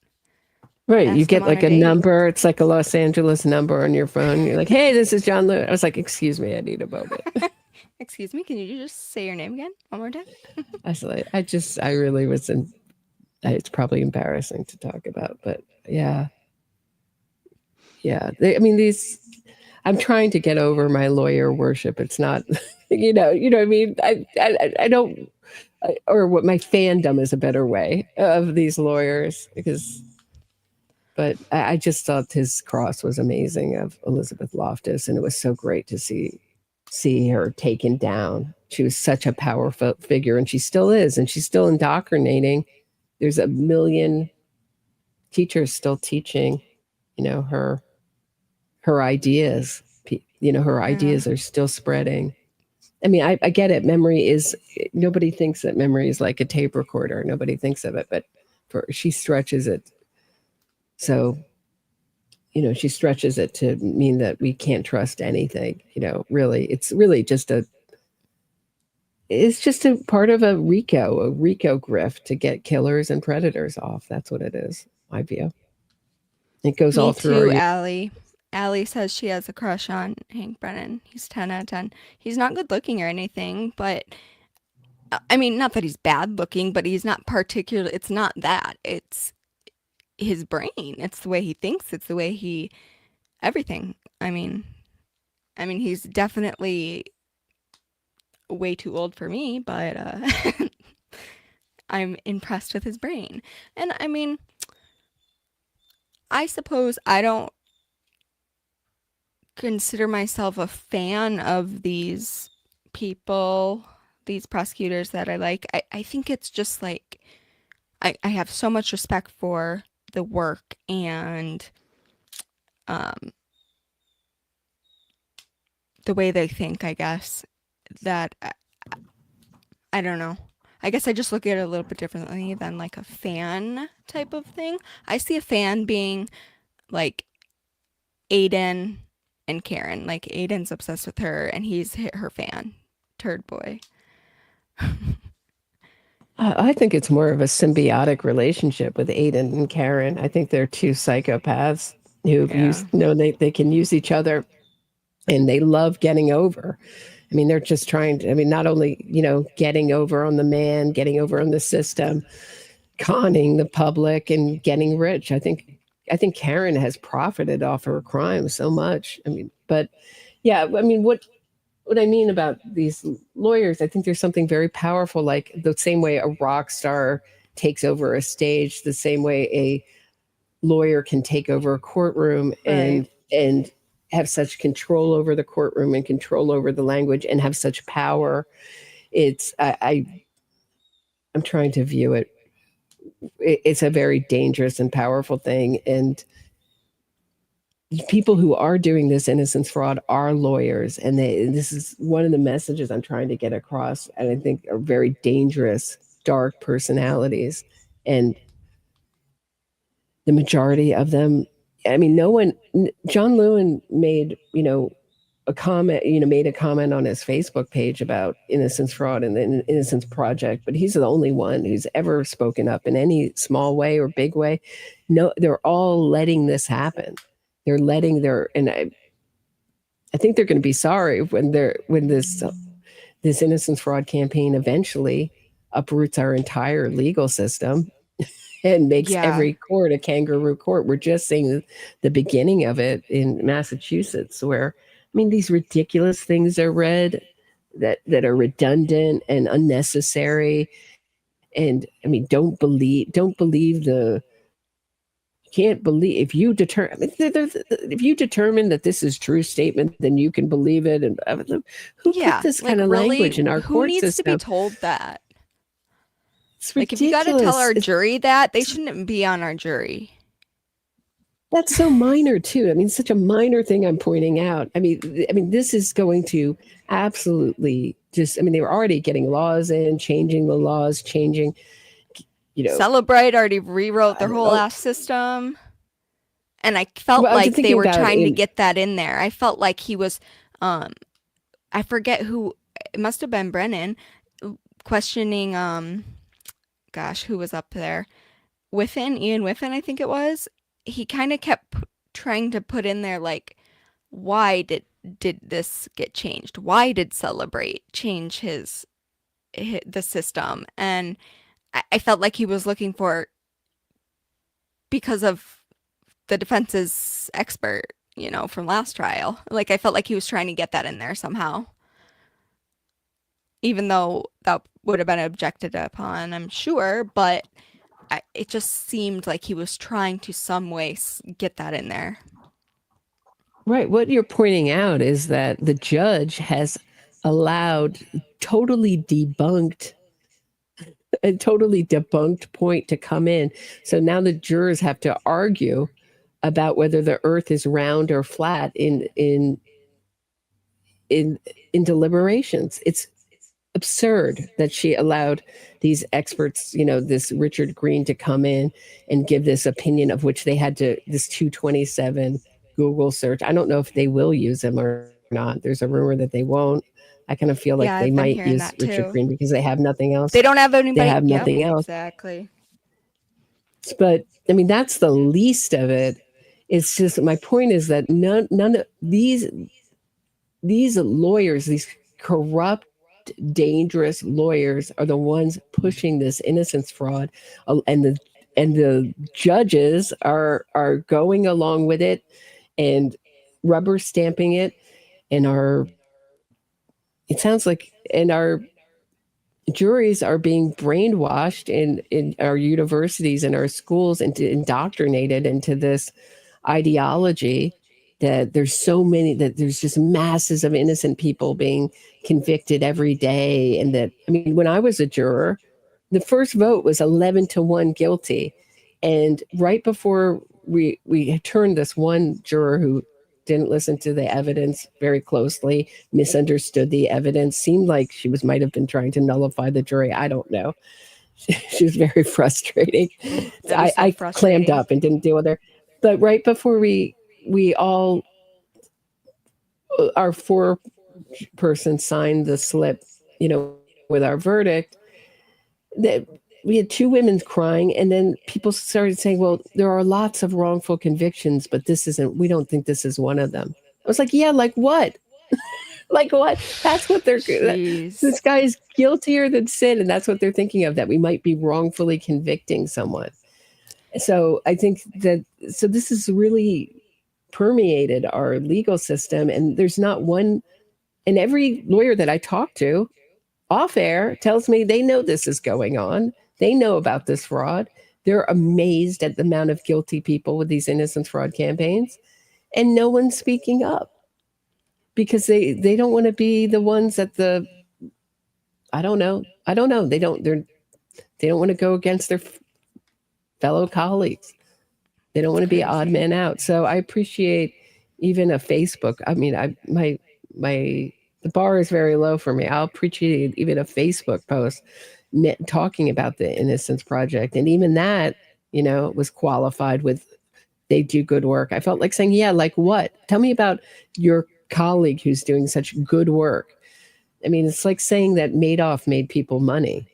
B: Right. You
A: Asked him
B: get
A: on
B: like
A: a
B: a
A: date.
B: number. It's like a Los Angeles number on your phone. You're like, "Hey, this is John Lewin." I was like, "Excuse me, I need a moment."
A: Excuse me, can you just say your name again one more time?
B: I was like, I really was in. It's probably embarrassing to talk about, but yeah, yeah. I mean, these. I'm trying to get over my lawyer worship. It's not, you know what I mean. I don't, or what my fandom is a better way of these lawyers because. But I just thought his cross was amazing of Elizabeth Loftus, and it was so great to see her taken down. She was such a powerful figure, and she still is, and she's still indoctrinating. There's a million teachers still teaching, her ideas. Her
A: Yeah.
B: ideas are still spreading. I mean, I get it. Memory is nobody thinks that memory is like a tape recorder. Nobody thinks of it, but she stretches it. So she stretches it to mean that we can't trust anything. Really, it's just a part of a RICO grift to get killers and predators off. That's what it is. My view. It goes
A: Me
B: all through our.
A: too, Allie. Allie says she has a crush on Hank Brennan. He's 10 out of 10. He's not good looking or anything, but I mean, not that he's bad looking, but he's not particular. It's not that. It's his brain. It's the way he thinks. It's the way he everything. I mean, he's definitely way too old for me, but I'm impressed with his brain. And I mean, I suppose I don't consider myself a fan of these people, these prosecutors that I like. I think it's just like I have so much respect for the work and um, the way they think, I guess, that I don't know. I guess I just look at it a little bit differently than like a fan type of thing. I see a fan being like Aiden and Karen. Like Aiden's obsessed with her and he's her fan. Turd boy.
B: I think it's more of a symbiotic relationship with Aiden and Karen. I think they're two psychopaths who
A: Yeah.
B: they can use each other and they love getting over. I mean, they're just trying to, I mean, not only, getting over on the man, getting over on the system, conning the public and getting rich. I think Karen has profited off her crime so much. I mean, but yeah, I mean, what I mean about these lawyers, I think there's something very powerful, like the same way a rock star takes over a stage, the same way a lawyer can take over a courtroom
A: Right.
B: and have such control over the courtroom and control over the language and have such power. It's I'm trying to view it. It's a very dangerous and powerful thing, and people who are doing this innocence fraud are lawyers, and this is one of the messages I'm trying to get across, and I think are very dangerous, dark personalities, and the majority of them. I mean, no one. John Lewin made a comment, made a comment on his Facebook page about innocence fraud and the Innocence Project, but he's the only one who's ever spoken up in any small way or big way. No, they're all letting this happen. They're letting and I think they're going to be sorry when this innocence fraud campaign eventually uproots our entire legal system. and makes
A: Yeah.
B: every court a kangaroo court. We're just seeing the beginning of it in Massachusetts, where I mean these ridiculous things are read that are redundant and unnecessary. And I mean, don't believe can't believe if you determine I mean, if you determine that this is true statement, then you can believe it. And who put
A: Yeah.
B: this kind
A: Like,
B: of language
A: really?
B: in our
A: Who
B: court
A: needs to be
B: system?
A: told that?
B: It's
A: Like, if you got to tell
B: ridiculous.
A: our jury that, they shouldn't be on our jury.
B: That's so minor too. I mean, such a minor thing I'm pointing out. I mean, this is going to absolutely just. I mean, they were already getting laws in, changing the laws, changing. You know,
A: Celebrate already rewrote
B: I
A: their
B: don't
A: whole
B: know.
A: ass system. And I felt
B: Well, I was
A: like they
B: thinking
A: were
B: about
A: trying to
B: in
A: get that in there. I felt like he was, um, I forget who, it must have been Brennan, questioning, gosh, who was up there? Ian Whiffen, I think it was. He kind of kept trying to put in there, like, why did this get changed? Why did Celebrate change the system? And I felt like he was looking for, because of the defense's expert, from last trial. Like, I felt like he was trying to get that in there somehow, even though that would have been objected upon, I'm sure, but it just seemed like he was trying to some way get that in there.
B: right, what you're pointing out is that the judge has allowed totally debunked a totally debunked point to come in. So now the jurors have to argue about whether the Earth is round or flat in in deliberations. It's absurd that she allowed these experts, this Richard Green, to come in and give this opinion of which they had to this 227 Google search. I don't know if they will use them or not. There's a rumor that they won't. I kind of feel like they
A: Yeah,
B: might
A: I've been
B: use
A: hearing
B: Richard
A: that
B: Green
A: too.
B: because they have nothing else.
A: They don't have
B: They have
A: anybody.
B: nothing
A: Yep,
B: else.
A: exactly.
B: But I mean, that's the least of it. It's just my point is that none of these lawyers, these corrupt, dangerous lawyers, are the ones pushing this innocence fraud, and the judges are going along with it and rubber stamping it, and are it sounds like and our juries are being brainwashed in our universities and our schools and indoctrinated into this ideology that there's so many that there's just masses of innocent people being convicted every day. And that, I mean, when I was a juror, the first vote was 11 to 1 guilty. And right before we turned this one juror who didn't listen to the evidence very closely, misunderstood the evidence, seemed like she was might have been trying to nullify the jury. I don't know. She was very frustrating.
A: Oh,
B: So
A: that is so
B: I clammed
A: frustrating.
B: up and didn't deal with her. But right before we all our four-person signed the slip, with our verdict, that we had two women crying, and then people started saying, well, there are lots of wrongful convictions, but we don't think this is one of them. I was like, yeah, like what? Like what? That's what this
A: Jeez.
B: guy is guiltier than sin, and that's what they're thinking of, that we might be wrongfully convicting someone. So I think that, so this has really permeated our legal system, and there's not one, and every lawyer that I talk to off air tells me they know this is going on. They know about this fraud. They're amazed at the amount of guilty people with these innocence fraud campaigns, and no one's speaking up because they don't want to be the ones that I don't know. They don't want to go against their fellow colleagues. They don't
A: It's
B: want to be odd
A: crazy.
B: men out. So I appreciate even a Facebook. I mean, my the bar is very low for me. I'll appreciate even a Facebook post talking about the Innocence Project, and even that, was qualified with they do good work. I felt like saying, yeah, like what? Tell me about your colleague who's doing such good work. I mean, it's like saying that Madoff made people money.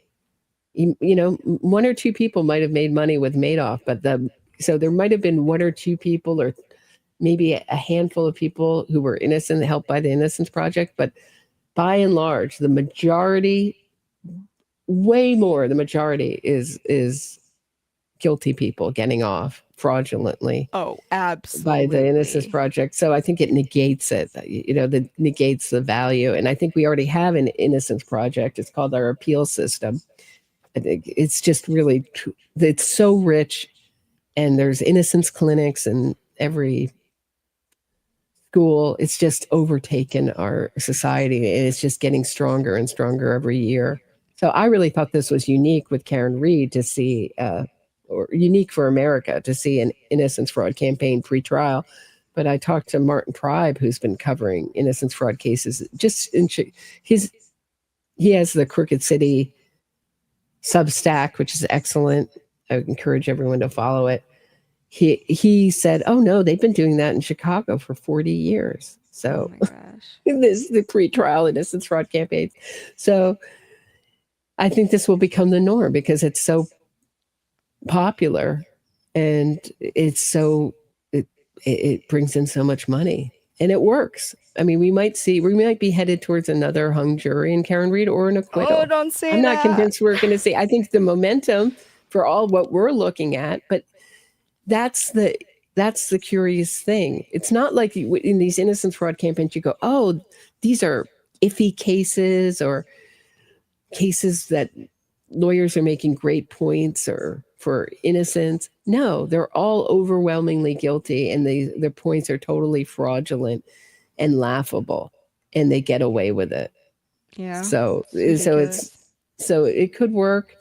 B: One or two people might have made money with Madoff, but so there might have been one or two people, or maybe a handful of people who were innocent, helped by the Innocence Project. But by and large, the majority, way more, the majority is guilty people getting off fraudulently
A: Oh,
B: by the Innocence
A: absolutely.
B: Project. So I think it negates it, that negates the value. And I think we already have an Innocence Project. It's called our appeal system. I think it's just really, it's so rich. And there's innocence clinics in every school. It's just overtaken our society, and it's just getting stronger and stronger every year. So I really thought this was unique with Karen Reed to see, or unique for America to see an innocence fraud campaign pre-trial. But I talked to Martin Pribe, who's been covering innocence fraud cases. His he has the Crooked City Substack, which is excellent. I would encourage everyone to follow it. He said, "Oh no, they've been doing that in Chicago for 40 years."
A: Oh
B: So
A: my gosh.
B: this is the pre-trial innocence fraud campaigns. So I think this will become the norm because it's so popular and it it brings in so much money and it works. I mean, we might be headed towards another hung jury in Karen Reed or an
A: Oh,
B: acquittal.
A: don't
B: I'm
A: say
B: not
A: that.
B: convinced we're going to see. I think the momentum for all what we're looking at, but that's the that's the curious thing. It's not like in these innocence fraud campaigns you go, oh, these are iffy cases or cases that lawyers are making great points or for innocence. No, they're all overwhelmingly guilty, and their points are totally fraudulent and laughable, and they get away with it.
A: Yeah,
B: So
A: it's
B: so it's
A: ridiculous.
B: so it could work.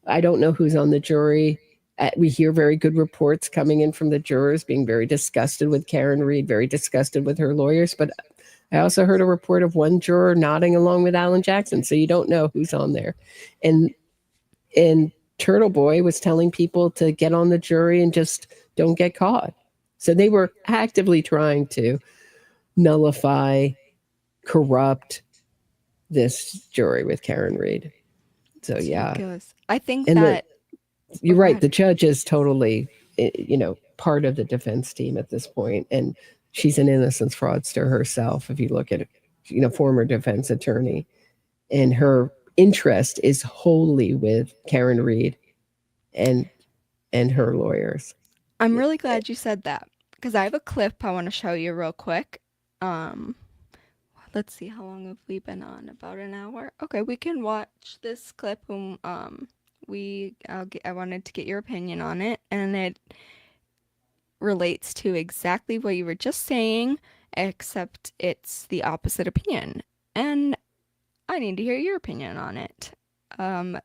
B: I don't know who's on the jury. We hear very good reports coming in from the jurors being very disgusted with Karen Reed, very disgusted with her lawyers. But I also heard a report of one juror nodding along with Alan Jackson. So you don't know who's on there. And and Turtle Boy was telling people to get on the jury and just don't get caught. So they were actively trying to nullify, corrupt this jury with Karen Reed. So
A: It's
B: yeah,
A: ridiculous. I think
B: and
A: that. Oh,
B: you're
A: go
B: right.
A: ahead.
B: The judge is totally, part of the defense team at this point, and she's an innocence fraudster herself. If you look at, former defense attorney, and her interest is wholly with Karen Reed and her lawyers.
A: I'm really glad you said that because I have a clip I want to show you real quick. Um, let's see, how long have we been on? About an hour. Okay, we can watch this clip. I wanted to get your opinion on it, and it relates to exactly what you were just saying, except it's the opposite opinion. And I need to hear your opinion on it. Um,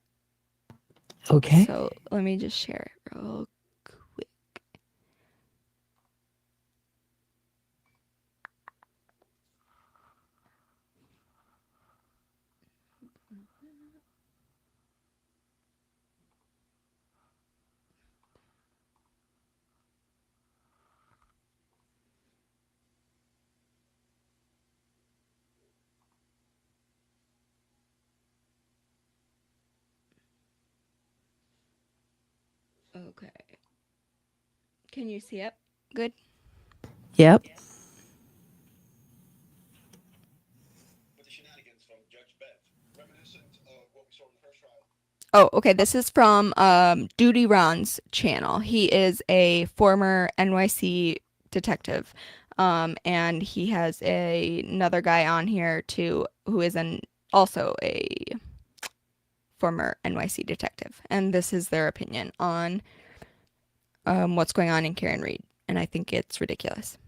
B: Okay.
A: so let me just share it real quick. Okay. Can you see it? Good.
B: Yep.
A: Oh, okay. This is from Duty Ron's channel. He is a former NYC detective. And he has another guy on here too who is also a former NYC detective. And this is their opinion on what's going on in Karen Reed. And I think it's ridiculous.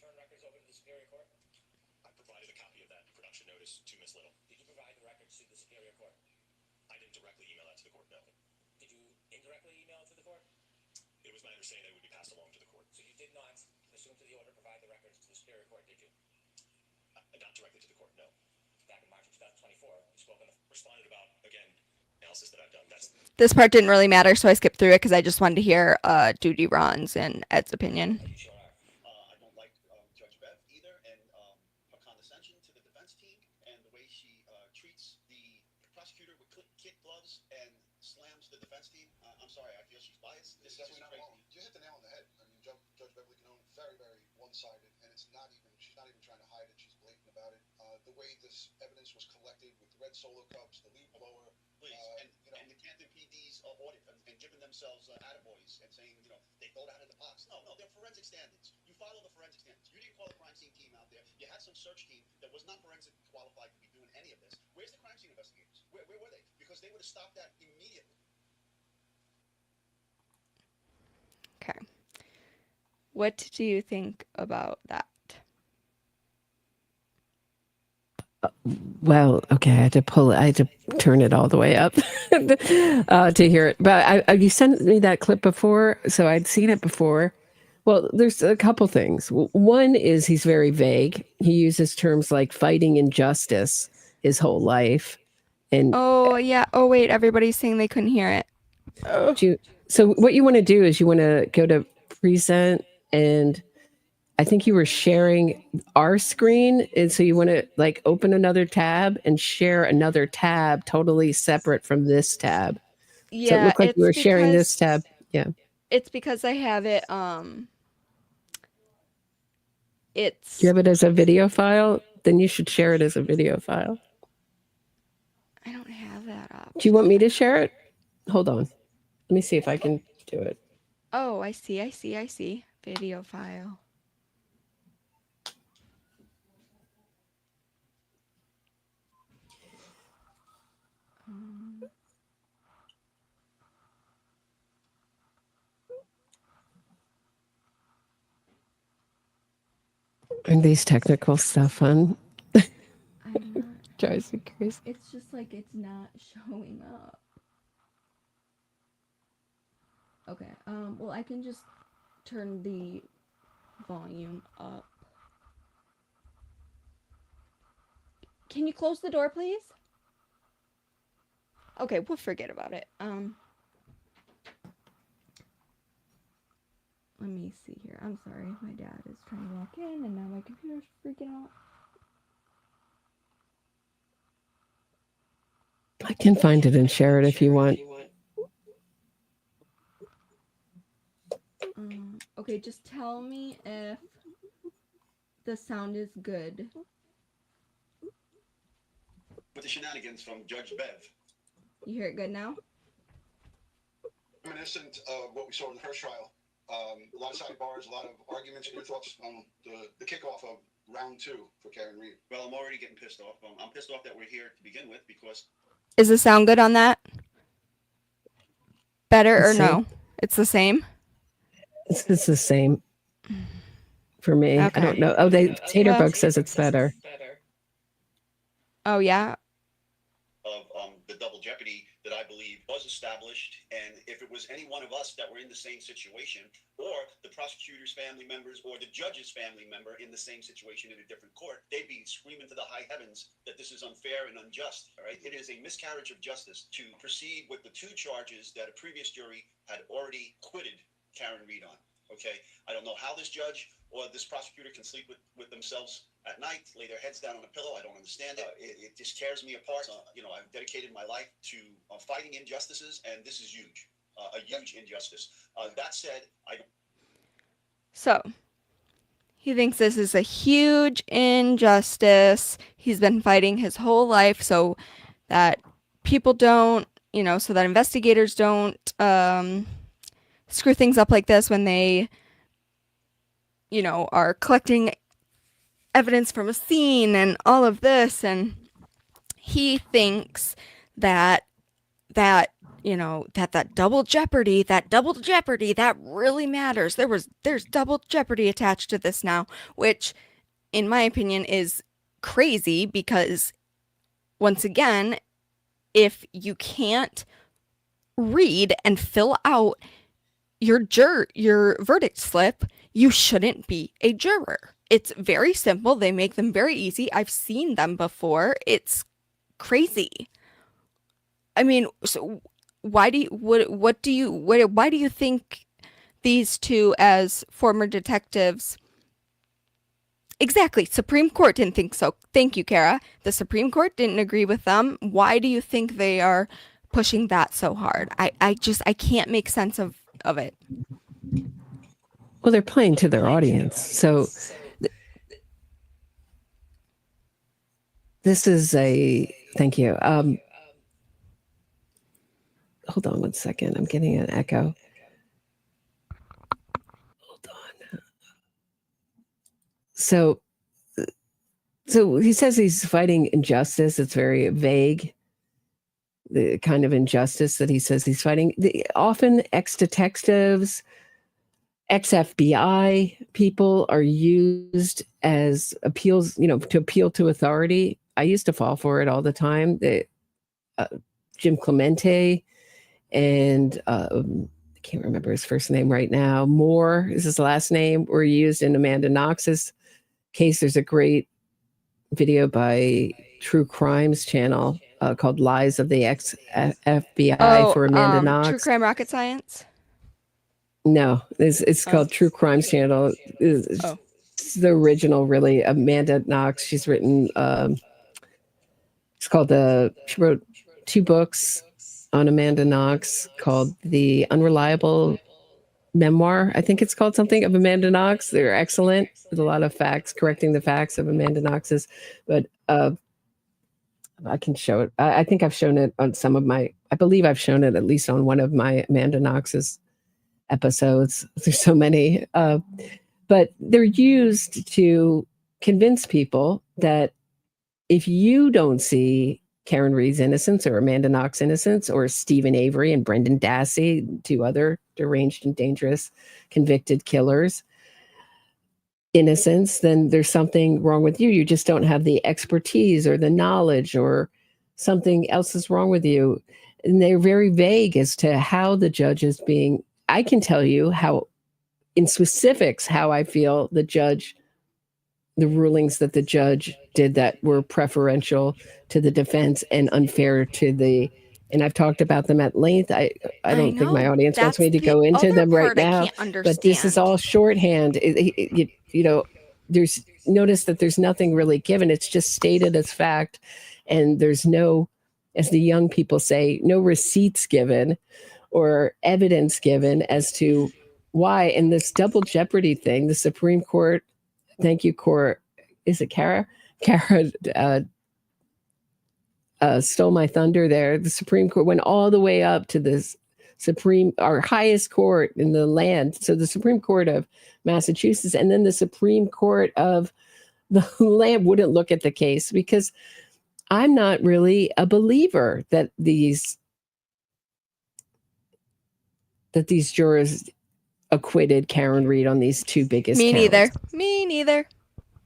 C: I provided a copy of that production notice to Ms. Little. Did you provide the records to the Superior Court? I didn't directly email that to the court, no. Did you indirectly email it to the court? It was my understanding that it would be passed along to the court. So you did not, pursuant to the order, provide the records to the Superior Court, did you? Not directly to the court, no. Back in March of 2024, you spoke on the responded about, again, analysis that I've done. That's
A: This part didn't really matter, so I skipped through it because I just wanted to hear Duty Ron's and Ed's opinion.
C: you sure are. I don't like Judge Bev either, and her condescension to the defense team, and the way she treats the prosecutor with kid gloves and slams the defense team. I'm sorry, I feel she's biased. This is
D: Definitely not
C: crazy.
D: wrong. You hit the nail on the head. I mean, Judge Beverly Canone, very, very one-sided, and it's not even. She's not even trying to hide it. She's blatant about it. The way this evidence was collected with the red solo cups, the lead blower.
C: Please, and you know, and the Canton PD's audit and giving themselves attaboys and saying, you know, they vote out of the box. No, they're forensic standards. You follow the forensic standards. You didn't call a crime scene team out there. You had some search team that was not forensic qualified to be doing any of this. Where's the crime scene investigators? Where were they? Because they would have stopped that immediately.
A: Okay. What do you think about that?
B: Well, okay, I had to pull it. I had to turn it all the way up to hear it. But you sent me that clip before, so I'd seen it before. Well, there's a couple things. One is he's very vague. He uses terms like fighting injustice his whole life. And
A: Oh, yeah. Oh, wait. Everybody's saying they couldn't hear it. Oh.
B: so what you want to do is you want to go to present, and I think you were sharing our screen. And so you want to like open another tab and share another tab totally separate from this tab. So it
A: Yeah,
B: looked like you
A: it's
B: were sharing this
A: because
B: tab. Yeah.
A: it's because I have it.
B: Do
A: It's
B: you have it as a video file? Then you should share it as a video file.
A: I don't have that up.
B: Do you want me to share it? Hold on. Let me see if I can do it.
A: Oh, I see. Video file.
B: And these technical stuff on
A: I'm not.
B: drives me crazy.
A: It's just like it's not showing up. Okay. Well, I can just turn the volume up. Can you close the door, please? Okay, we'll forget about it. Let me see here. I'm sorry. My dad is trying to walk in and now my computer's freaking out.
B: I can find it and share it if you want.
A: Okay, just tell me if the sound is good.
C: With the shenanigans from Judge Bev.
A: You hear it good now?
D: Reminiscent of what we saw in the first trial. A lot of sidebars, a lot of arguments. Your thoughts on the kickoff of round 2 for Karen Reed?
C: Well, I'm already getting pissed off. I'm pissed off that we're here to begin with because
A: Is the sound good on that? Better or
B: It's
A: no? It's the same?
B: It's the same for me.
A: Okay.
B: I don't know. Oh, Taterbug says it's better.
A: Oh, yeah?
C: of the double jeopardy that I believe was established. And if it was any one of us that were in the same situation, or the prosecutor's family members or the judge's family member in the same situation in a different court, they'd be screaming to the high heavens that this is unfair and unjust. All right. It is a miscarriage of justice to proceed with the 2 charges that a previous jury had already acquitted Karen Reed on. Okay. I don't know how this judge or this prosecutor can sleep with themselves at night, lay their heads down on a pillow. I don't understand it. It just tears me apart. I've dedicated my life to fighting injustices, and this is huge, a huge injustice. That said,
A: So, he thinks this is a huge injustice. He's been fighting his whole life so that people don't, so that investigators don't screw things up like this when they, are collecting evidence from a scene and all of this. And he thinks that that double jeopardy, that really matters. There's double jeopardy attached to this now, which in my opinion is crazy because once again, if you can't read and fill out your verdict slip, you shouldn't be a juror. It's very simple. They make them very easy. I've seen them before. It's crazy. I mean, so why do you think these two as former detectives? Exactly. Supreme Court didn't think so. Thank you, Kara. The Supreme Court didn't agree with them. Why do you think they are pushing that so hard? I can't make sense of it.
B: Well, they're playing to their audience. So this is a thank you. Hold on one second. I'm getting an echo. Hold on. So he says he's fighting injustice. It's very vague. The kind of injustice that he says he's fighting. Often ex-detectives, ex-FBI people are used as appeals, to appeal to authority. I used to fall for it all the time. Jim Clemente and I can't remember his first name right now. Moore is his last name. Were used in Amanda Knox's case. There's a great video by True Crimes channel called "Lies of the Ex FBI" for Amanda Knox.
A: True Crime Rocket Science.
B: No, it's called True Crimes channel. It's the original, really. Amanda Knox. She's written. It's called She wrote 2 books on Amanda Knox called The Unreliable Memoir. I think it's called something of Amanda Knox. They're excellent with a lot of facts, correcting the facts of Amanda Knox's. But I can show it. I think I've shown it on some of my. I believe I've shown it at least on one of my Amanda Knox's episodes. There's so many, but they're used to convince people that if you don't see Karen Reed's innocence or Amanda Knox's innocence or Stephen Avery and Brendan Dassey, 2 other deranged and dangerous convicted killers, innocence, then there's something wrong with you. You just don't have the expertise or the knowledge or something else is wrong with you. And they're very vague as to how the judge is being. I can tell you how, in specifics, how I feel the rulings that the judge did that were preferential to the defense and unfair to and I've talked about them at length. I don't think my audience wants me to go into them right now, but this is all shorthand. There's notice that there's nothing really given. It's just stated as fact. And there's no, as the young people say, no receipts given or evidence given as to why. And this double jeopardy thing, the Supreme Court, thank you, Cora. Is it Kara? Kara stole my thunder there. The Supreme Court went all the way up to this our highest court in the land. So the Supreme Court of Massachusetts, and then the Supreme Court of the land wouldn't look at the case because I'm not really a believer that these jurors acquitted Karen Reed on these 2 biggest counts.
A: Me neither.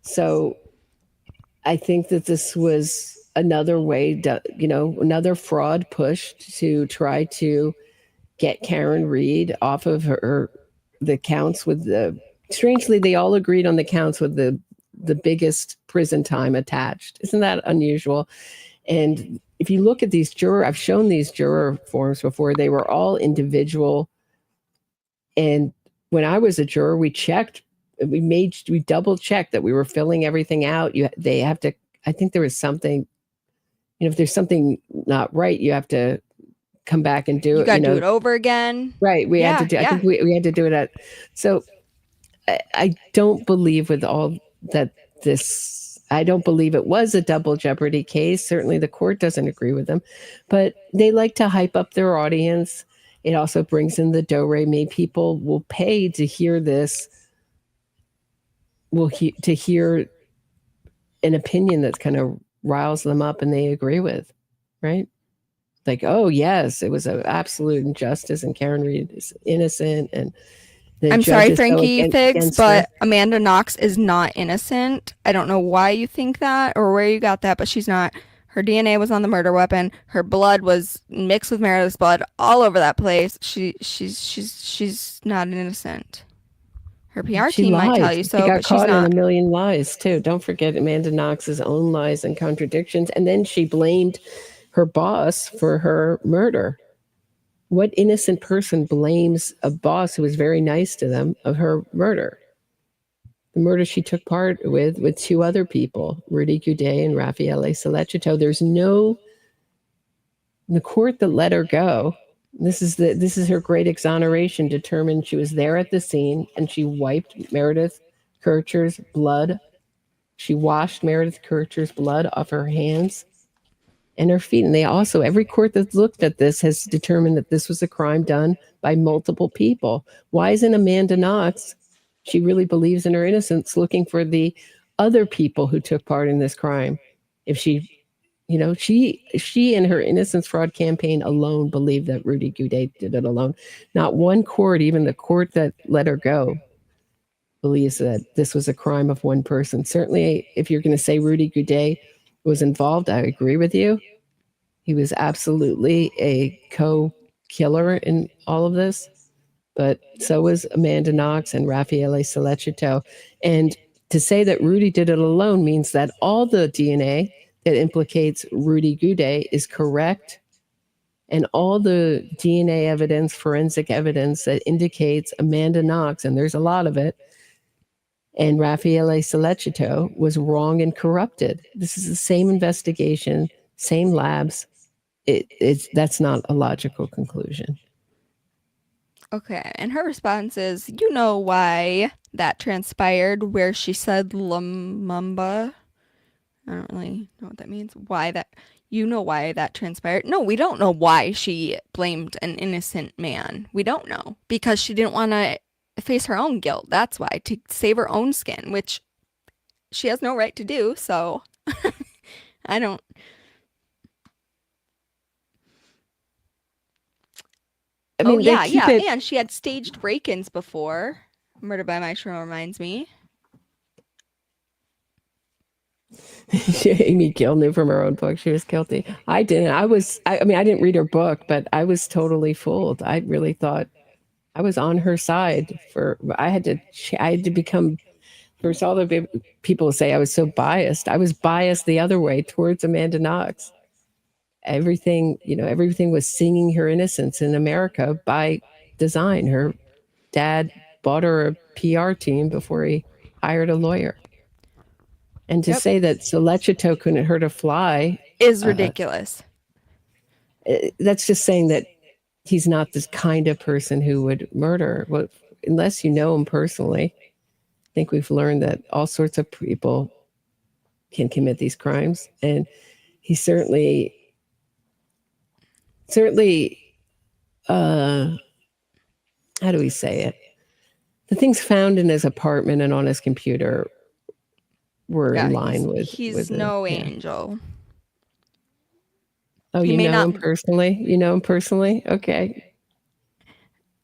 B: So I think that this was another way, another fraud push to try to get Karen Reed off of the counts with strangely, they all agreed on the counts with the biggest prison time attached. Isn't that unusual? And if you look at these I've shown these juror forms before, they were all individual. And when I was a juror, we double checked that we were filling everything out. They have to, I think there was something, if there's something not right, you have to come back and do it.
A: You got to do it over again.
B: Right. We had to do, I think we had to do it so I don't believe with all that I don't believe it was a double jeopardy case. Certainly the court doesn't agree with them, but they like to hype up their audience. It also brings in the do-re-mi. People will pay to hear this, to hear an opinion that kind of riles them up and they agree with, right? like, oh yes, it was an absolute injustice, and Karen Reed is innocent, and the
A: I'm sorry,
B: judges go
A: Frankie Figs,
B: against her.
A: but Amanda Knox is not innocent. I don't know why you think that or where you got that, but she's not. Her DNA was on the murder weapon. Her blood was mixed with Meredith's blood all over that place. She's not innocent. Her PR
B: She
A: team might tell
B: lied.
A: you
B: She
A: so,
B: got
A: but she's
B: caught in a
A: not.
B: million lies too. Don't forget Amanda Knox's own lies and contradictions, and then she blamed her boss for her murder. What innocent person blames a boss who was very nice to them of her murder? The murder she took part with two other people, Rudy Goudet and Raffaele Solecito. There's no the court that let her go. This is her great exoneration. Determined she was there at the scene, and she wiped Meredith Kircher's blood. She washed Meredith Kircher's blood off her hands and her feet. And they also, every court that's looked at this has determined that this was a crime done by multiple people. Why isn't Amanda Knox, she really believes in her innocence, looking for the other people who took part in this crime? If she, she and her innocence fraud campaign alone believed that Rudy Goudet did it alone. Not one court, even the court that let her go, believes that this was a crime of one person. Certainly, if you're going to say Rudy Goudet was involved, I agree with you. He was absolutely a co-killer in all of this, but so was Amanda Knox and Raffaele Solecito. And to say that Rudy did it alone means that all the DNA that implicates Rudy Goudet is correct, and all the DNA evidence, forensic evidence that indicates Amanda Knox, and there's a lot of it, and Raffaele Solecito was wrong and corrupted. This is the same investigation, same labs. That's not a logical conclusion.
A: Okay, and her response is, you know why that transpired, where she said Lumumba. I don't really know what that means. Why that, you know why that transpired. No, we don't know why she blamed an innocent man. We don't know. Because she didn't want to face her own guilt. That's why, to save her own skin, which she has no right to do, so I don't.
B: I
A: Oh,
B: mean, they
A: yeah,
B: keep
A: yeah,
B: it.
A: and she had staged break-ins before. Murder by Maestro reminds me.
B: Amy Gill knew from her own book she was guilty. I didn't. I mean, I didn't read her book, but I was totally fooled. I really thought I was on her side. I had to become. First, all the people say I was so biased. I was biased the other way towards Amanda Knox. Everything was singing her innocence in America by design. Her dad bought her a PR team before he hired a lawyer. And to
A: Yep.
B: say that Solecito couldn't hurt a fly,
A: Is ridiculous.
B: that's just saying that he's not this kind of person who would murder. Well, unless you know him personally, I think we've learned that all sorts of people can commit these crimes. And he certainly, how do we say it? The things found in his apartment and on his computer were in
A: Yeah,
B: line
A: he's
B: with the,
A: no
B: yeah.
A: angel.
B: Oh,
A: He
B: you
A: may
B: know
A: not.
B: him personally? You know him personally? Okay.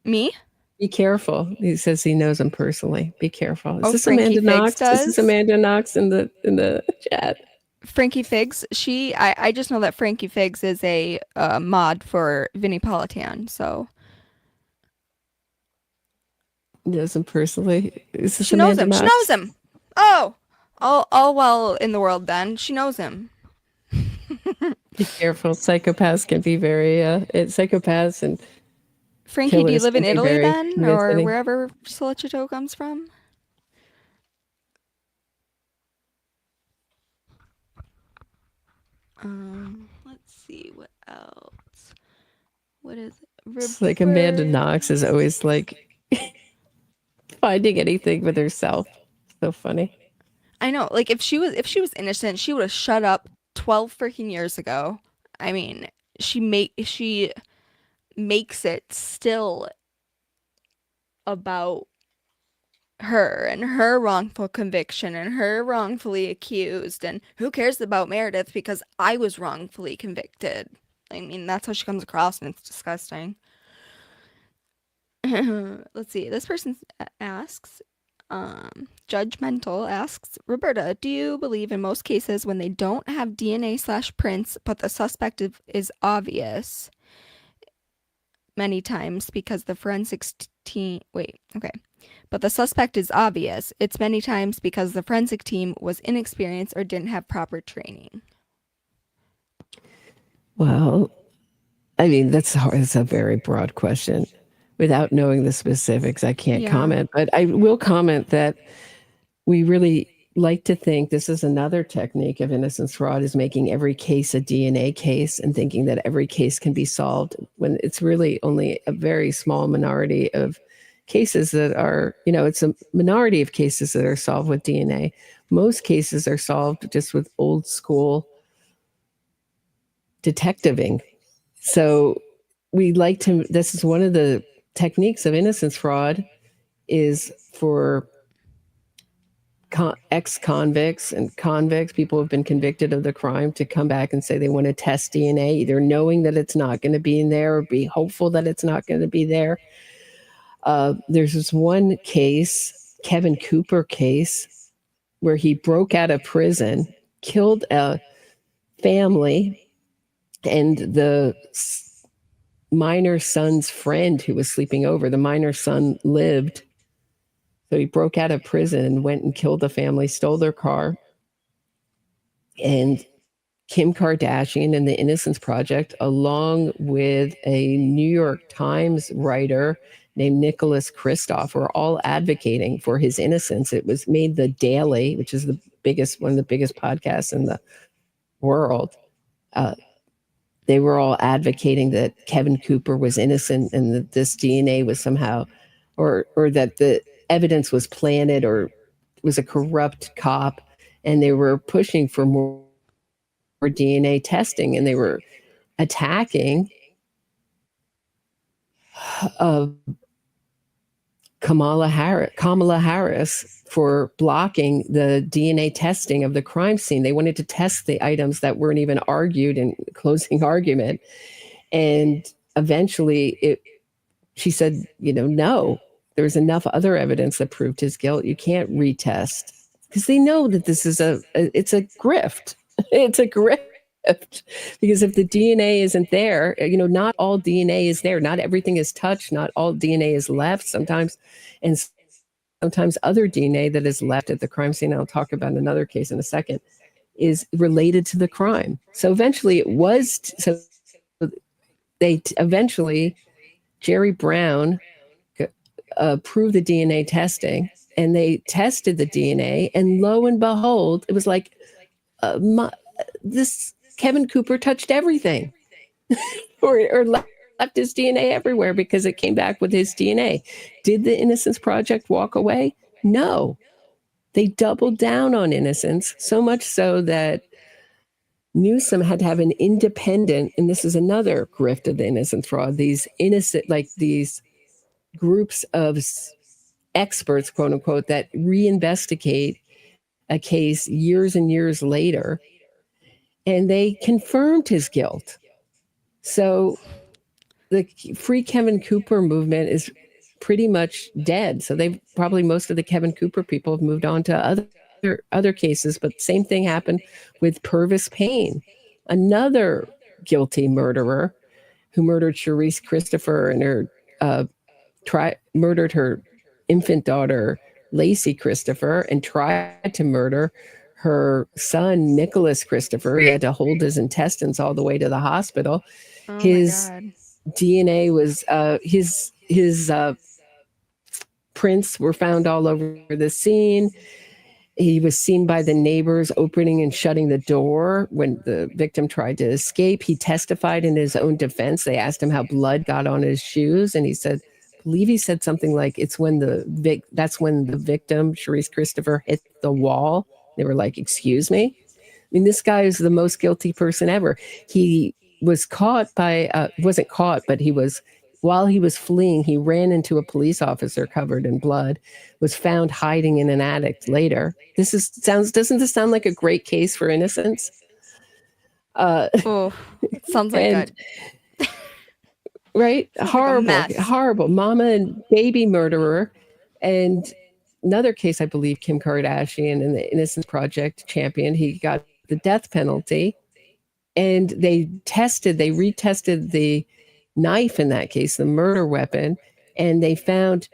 A: Me?
B: Be careful. He says he knows him personally. Be careful. Is
A: Oh,
B: this
A: Frankie
B: Amanda
A: Figs
B: Knox? This is
A: does.
B: Amanda Knox in the chat.
A: Frankie Figs. I just know that Frankie Figs is a mod for Vinnie Politan. So
B: Knows him personally. Is this
A: she knows
B: Amanda
A: him. She knows
B: Knox?
A: him. Oh, all well in the world. Then she knows him.
B: Be careful. Psychopaths can be very psychopaths and
A: Frankie, do you
B: killers
A: live
B: can
A: in
B: be
A: Italy
B: very
A: then, or
B: convincing.
A: wherever Solicito comes from? Let's see what else. What is it?
B: It's like Amanda Knox is always like finding anything with herself. So funny.
A: I know. Like if she was innocent, she would have shut up 12 freaking years ago. I mean, she makes it still about her and her wrongful conviction and her wrongfully accused, and who cares about Meredith because I was wrongfully convicted. I mean, that's how she comes across, and it's disgusting. Let's see. This person asks, judgmental asks, Roberta, do you believe in most cases when they don't have DNA slash prints, but the suspect is obvious many times because the forensics team, wait, okay. But the suspect is obvious. It's many times because the forensic team was inexperienced or didn't have proper training.
B: Well, I mean, that's hard. It's a very broad question. Without knowing the specifics, I can't
A: Yeah.
B: comment. But I will comment that we really like to think this is another technique of innocence fraud is making every case a DNA case and thinking that every case can be solved when it's really only a very small minority of cases that are, it's a minority of cases that are solved with DNA. Most cases are solved just with old school detectiving. So this is one of the techniques of innocence fraud is for ex-convicts and convicts, people who have been convicted of the crime, to come back and say they want to test DNA, either knowing that it's not going to be in there or be hopeful that it's not going to be there. There's this one case, Kevin Cooper case, where he broke out of prison, killed a family, and the minor son's friend who was sleeping over, the minor son lived. So he broke out of prison and went and killed the family, stole their car. And Kim Kardashian and the Innocence Project, along with a New York Times writer named Nicholas Kristof, were all advocating for his innocence. It was made The Daily, which is one of the biggest podcasts in the world. They were all advocating that Kevin Cooper was innocent and that this DNA was somehow, or that the evidence was planted or was a corrupt cop. And they were pushing for more DNA testing, and they were attacking Kamala Harris for blocking the DNA testing of the crime scene. They wanted to test the items that weren't even argued in closing argument. And eventually she said, no, there's enough other evidence that proved his guilt. You can't retest, because they know that this is it's a grift. It's a grift. Because if the DNA isn't there, not all DNA is there. Not everything is touched. Not all DNA is left sometimes. And sometimes other DNA that is left at the crime scene, I'll talk about another case in a second, is related to the crime. So eventually Jerry Brown approved the DNA testing, and they tested the DNA, and lo and behold, it was like this Kevin Cooper touched everything or left his DNA everywhere because it came back with his DNA. Did the Innocence Project walk away? No. They doubled down on innocence, so much so that Newsom had to have an independent, and this is another grift of the innocence fraud, these groups of experts, quote unquote, that reinvestigate a case years and years later, and they confirmed his guilt. So the Free Kevin Cooper movement is pretty much dead. So most of the Kevin Cooper people have moved on to other cases, but same thing happened with Purvis Payne, another guilty murderer who murdered Charisse Christopher and murdered her infant daughter, Lacey Christopher, and tried to murder her son, Nicholas Christopher. He had to hold his intestines all the way to the hospital.
A: Oh
B: His
A: my God.
B: DNA was his prints were found all over the scene. He was seen by the neighbors opening and shutting the door when the victim tried to escape. He testified in his own defense. They asked him how blood got on his shoes, and he said, I believe he said something like, that's when the victim, Charisse Christopher, hit the wall. They were like, excuse me? I mean, this guy is the most guilty person ever. He was wasn't caught, but while he was fleeing, he ran into a police officer covered in blood, was found hiding in an attic later. Doesn't this sound like a great case for innocence? Uh,
A: Oh, it sounds like
B: and right,
A: a
B: horrible,
A: mess.
B: horrible mama and baby murderer. And another case, I believe, Kim Kardashian and the Innocence Project champion, he got the death penalty. And they retested the knife in that case, the murder weapon, and they found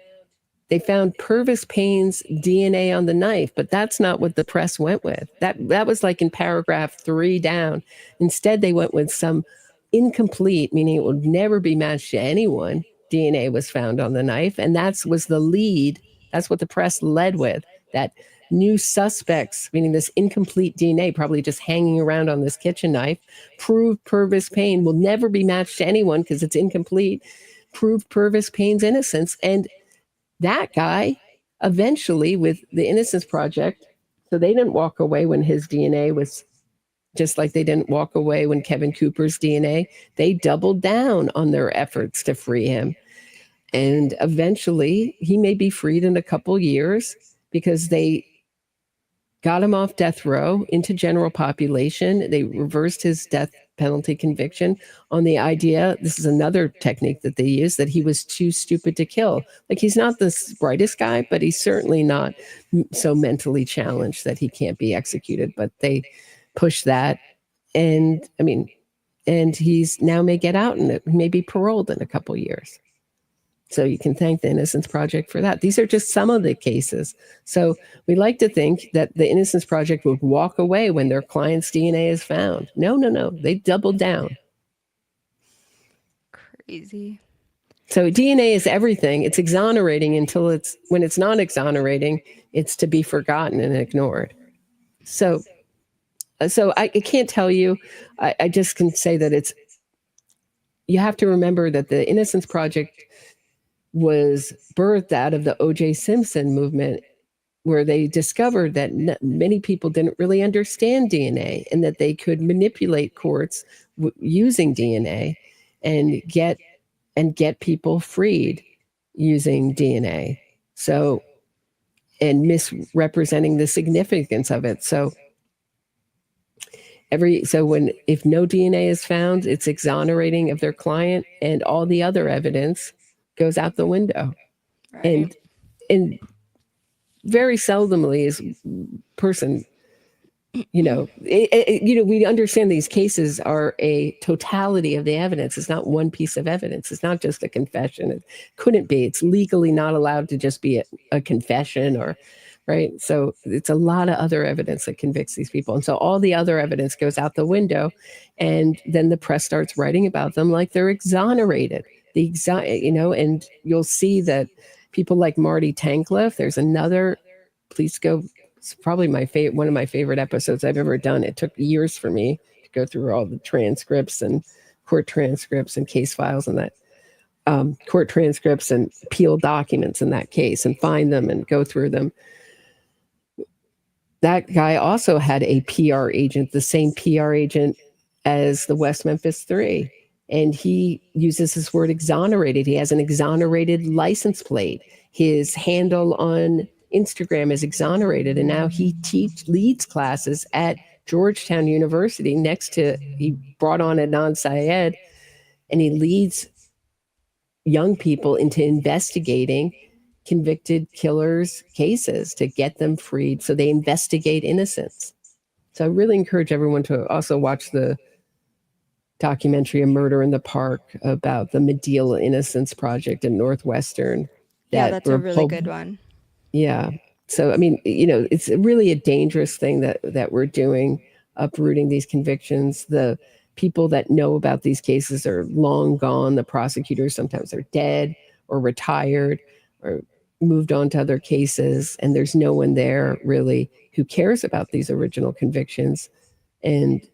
B: Purvis Payne's DNA on the knife, but that's not what the press went with. That was like in paragraph 3 down. Instead, they went with some incomplete, meaning it would never be matched to anyone. DNA was found on the knife, and that was the lead. That's what the press led with. That new suspects, meaning this incomplete DNA, probably just hanging around on this kitchen knife, proved Purvis Payne will never be matched to anyone because it's incomplete. Proved Purvis Payne's innocence, and that guy eventually with the Innocence Project, so they didn't walk away when his DNA was just like they didn't walk away when Kevin Cooper's DNA. They doubled down on their efforts to free him. And eventually he may be freed in a couple years because they got him off death row into general population. They reversed his death penalty conviction on the idea, this is another technique that they use, that he was too stupid to kill. Like, he's not the brightest guy, but he's certainly not so mentally challenged that he can't be executed. But they push that. And I mean, and he's now may get out and may be paroled in a couple years. So you can thank the Innocence Project for that. These are just some of the cases. So we like to think that the Innocence Project would walk away when their client's DNA is found. No, no, no. They doubled down.
A: Crazy.
B: So DNA is everything. It's exonerating until when it's not exonerating, it's to be forgotten and ignored. So I can't tell you. I just can say that you have to remember that the Innocence Project was birthed out of the O.J. Simpson movement, where they discovered that many people didn't really understand DNA and that they could manipulate courts using DNA and get people freed using DNA. So, and misrepresenting the significance of it. So if no DNA is found, it's exonerating of their client, and all the other evidence goes out the window.
A: Right.
B: And very seldomly is person, we understand these cases are a totality of the evidence. It's not one piece of evidence. It's not just a confession. It couldn't be. It's legally not allowed to just be a confession, or right. So it's a lot of other evidence that convicts these people. And so all the other evidence goes out the window, and then the press starts writing about them like they're exonerated. And you'll see that people like Marty Tankleff, there's another, please go, it's probably one of my favorite episodes I've ever done. It took years for me to go through all the transcripts and court transcripts and case files and that court transcripts and appeal documents in that case and find them and go through them. That guy also had a PR agent, the same PR agent as the West Memphis Three. And he uses this word exonerated. He has an exonerated license plate. His handle on Instagram is exonerated. And now he leads classes at Georgetown University he brought on Adnan Syed, and he leads young people into investigating convicted killers' cases to get them freed. So they investigate innocence. So I really encourage everyone to also watch the documentary, A Murder in the Park, about the Medial Innocence Project in Northwestern.
A: Yeah, that's a really good one.
B: Yeah. So, I mean, it's really a dangerous thing that we're doing, uprooting these convictions. The people that know about these cases are long gone. The prosecutors sometimes are dead or retired or moved on to other cases. And there's no one there really who cares about these original convictions. And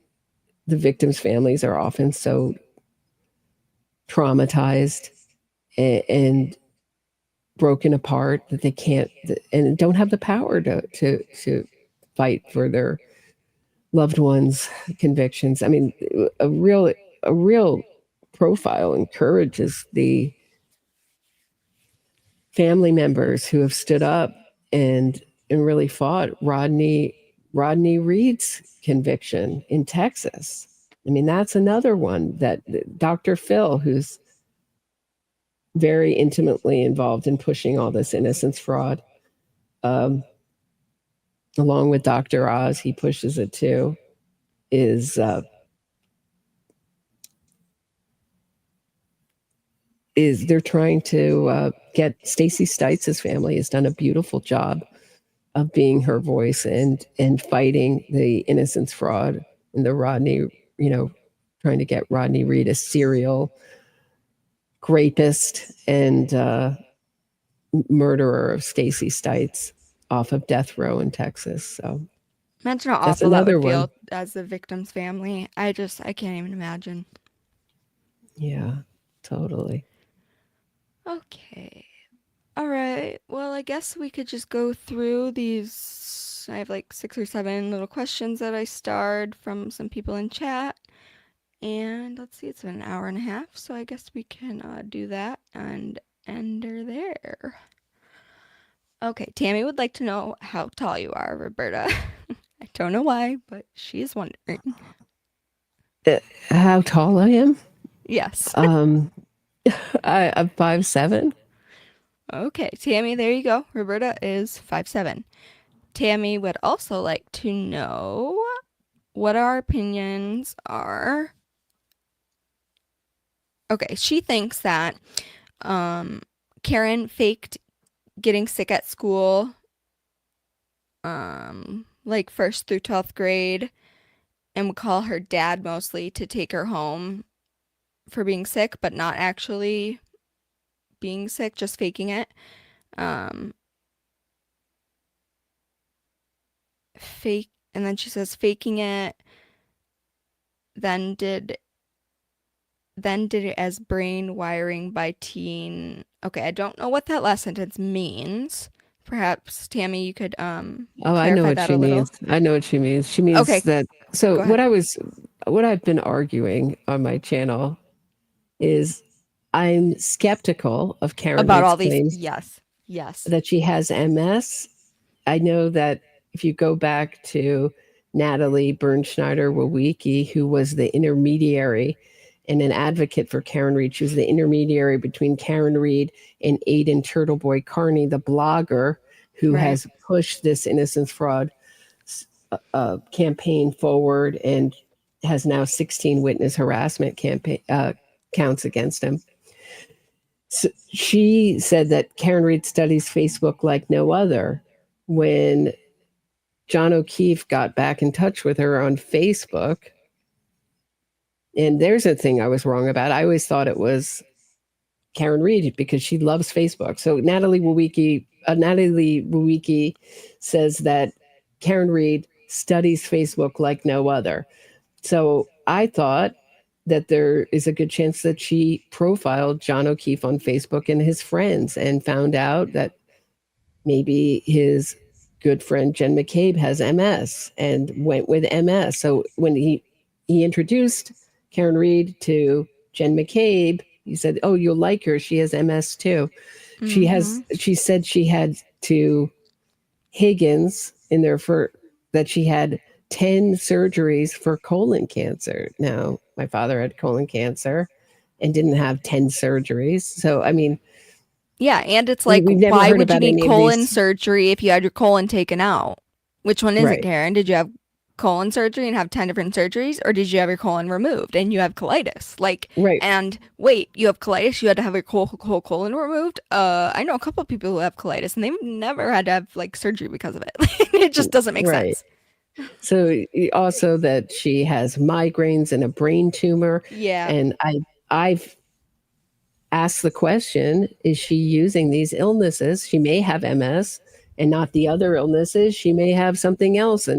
B: the victims' families are often so traumatized and broken apart that they can't and don't have the power to fight for their loved ones' convictions. I mean, a real profile encourages the family members who have stood up and really fought Rodney Reed's conviction in Texas. I mean, that's another one that Dr. Phil, who's very intimately involved in pushing all this innocence fraud, um, along with Dr. Oz, he pushes it too, is they're trying to get Stacey Stites' family has done a beautiful job of being her voice and fighting the innocence fraud and the Rodney, you know, trying to get Rodney Reed, a serial rapist and murderer of Stacey Stites, off of death row in Texas. So
A: Imagine how
B: that's
A: awful that would
B: another one.
A: feel as the victim's family. I can't even imagine.
B: Yeah, totally.
A: Okay. All right. Well, I guess we could just go through these. I have like 6 or 7 little questions that I starred from some people in chat. And let's see, it's been an hour and a half, so I guess we can do that and end her there. Okay, Tammy would like to know how tall you are, Roberta. I don't know why, but she is wondering.
B: How tall I am?
A: Yes.
B: Um, I'm 5'7".
A: Okay, Tammy, there you go. Roberta is 5'7". Tammy would also like to know what our opinions are. Okay, she thinks that Karen faked getting sick at school, like 1st through 12th grade, and would call her dad mostly to take her home for being sick, but not actually being sick, just faking it. Um, and then she says faking it, then did it as brain wiring by teen. Okay, I don't know what that last sentence means. Perhaps Tammy, you could
B: Oh, I know
A: clarify
B: what
A: that a
B: she means.
A: little.
B: I know what she means. She means
A: Okay,
B: that. So
A: go ahead.
B: what I've been arguing on my channel is I'm skeptical of Karen
A: About
B: Reed's
A: all these,
B: claims
A: yes, yes,
B: that she has MS. I know that if you go back to Natalie Bernschneider Wawicki, who was the intermediary and an advocate for Karen Reed, she was the intermediary between Karen Reed and Aiden Turtleboy Carney, the blogger who
A: right.
B: has pushed this innocence fraud campaign forward and has now 16 witness harassment campaign counts against him. So she said that Karen Reed studies Facebook like no other. When John O'Keefe got back in touch with her on Facebook, and there's a thing I was wrong about. I always thought it was Karen Reed because she loves Facebook. So Natalie Wawicki says that Karen Reed studies Facebook like no other. So I thought that there is a good chance that she profiled John O'Keefe on Facebook and his friends and found out that maybe his good friend Jen McCabe has MS and went with MS. So when he introduced Karen Reed to Jen McCabe, he said, "Oh, you'll like her. She has MS too."
A: Mm-hmm.
B: She said she had to Higgins in there for that she had 10 surgeries for colon cancer. Now, my father had colon cancer and didn't have 10 surgeries. So, I mean,
A: Yeah, and it's like,
B: we've never
A: why
B: heard
A: would you
B: about
A: need
B: any of
A: colon
B: these.
A: surgery if you had your colon taken out? Which one is it,
B: Right,
A: Karen? Did you have colon surgery and have 10 different surgeries, or did you have your colon removed and you have colitis? Like,
B: right,
A: and wait, you have colitis, you had to have your whole colon removed? I know a couple of people who have colitis and they've never had to have like surgery because of it. It just doesn't make
B: right.
A: sense.
B: So also that she has migraines and a brain tumor.
A: Yeah.
B: And I've ask the question, is she using these illnesses? She may have MS and not the other illnesses. She may have something else.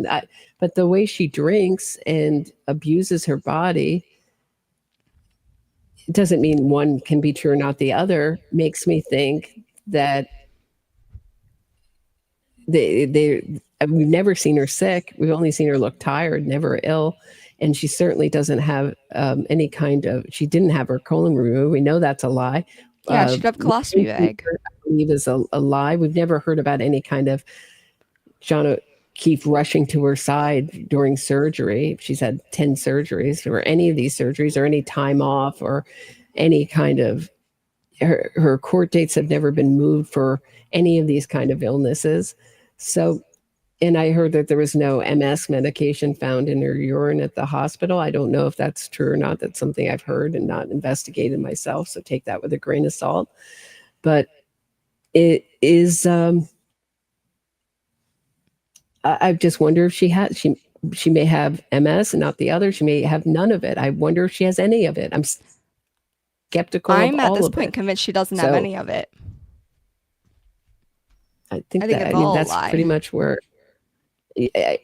B: But the way she drinks and abuses her body, it doesn't mean one can be true or not the other, makes me think that we've never seen her sick. We've only seen her look tired, never ill. And she certainly doesn't have any kind of, she didn't have her colon removed. We know that's a lie.
A: Yeah, she could have colostomy bag.
B: I believe is a lie. We've never heard about any kind of John keep rushing to her side during surgery. She's had 10 surgeries, or any of these surgeries, or any time off, or any kind of her court dates have never been moved for any of these kind of illnesses. So, and I heard that there was no MS medication found in her urine at the hospital. I don't know if that's true or not. That's something I've heard and not investigated myself. So take that with a grain of salt. But it is, I just wonder if she may have MS and not the other. She may have none of it. I wonder if she has any of it. I'm skeptical of
A: I'm at
B: all
A: this
B: of
A: point
B: it.
A: convinced she doesn't have
B: So
A: any of it.
B: I
A: I
B: think
A: think
B: that,
A: it's
B: I mean,
A: all a
B: that's pretty
A: lie.
B: much where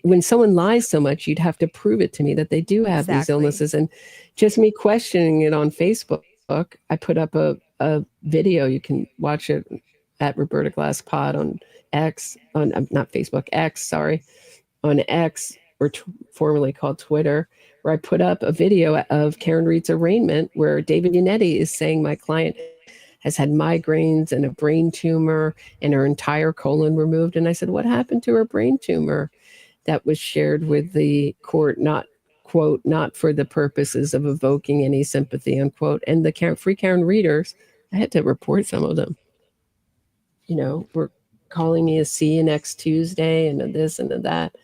B: when someone lies so much, you'd have to prove it to me that they do have these
A: Exactly.
B: illnesses. And just me questioning it on Facebook, I put up a video. You can watch it at Roberta Glass Pod on X, on not Facebook, X, sorry, on X, or formerly called Twitter, where I put up a video of Karen Reed's arraignment, where David Yannetti is saying my client has had migraines and a brain tumor and her entire colon removed. And I said, what happened to her brain tumor? That was shared with the court, not, quote, not for the purposes of evoking any sympathy, unquote. And the Free Karen readers, I had to report some of them, were calling me a see you next Tuesday and a this and a that.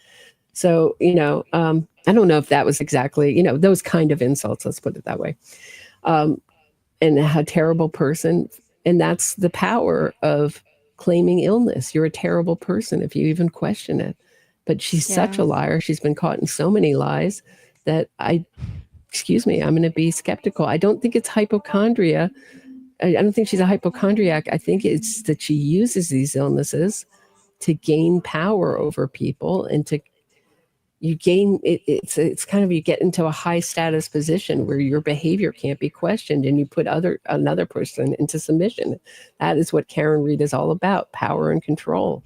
B: So, I don't know if that was exactly, those kind of insults, let's put it that way. And a terrible person. And that's the power of claiming illness. You're a terrible person if you even question it. But she's such
A: Yeah,
B: a liar. She's been caught in so many lies that excuse me, I'm going to be skeptical. I don't think it's hypochondria. I don't think she's a hypochondriac. I think it's that she uses these illnesses to gain power over people, and to you gain it's kind of, you get into a high status position where your behavior can't be questioned, and you put another person into submission. That is what Karen Reed is all about: power and control.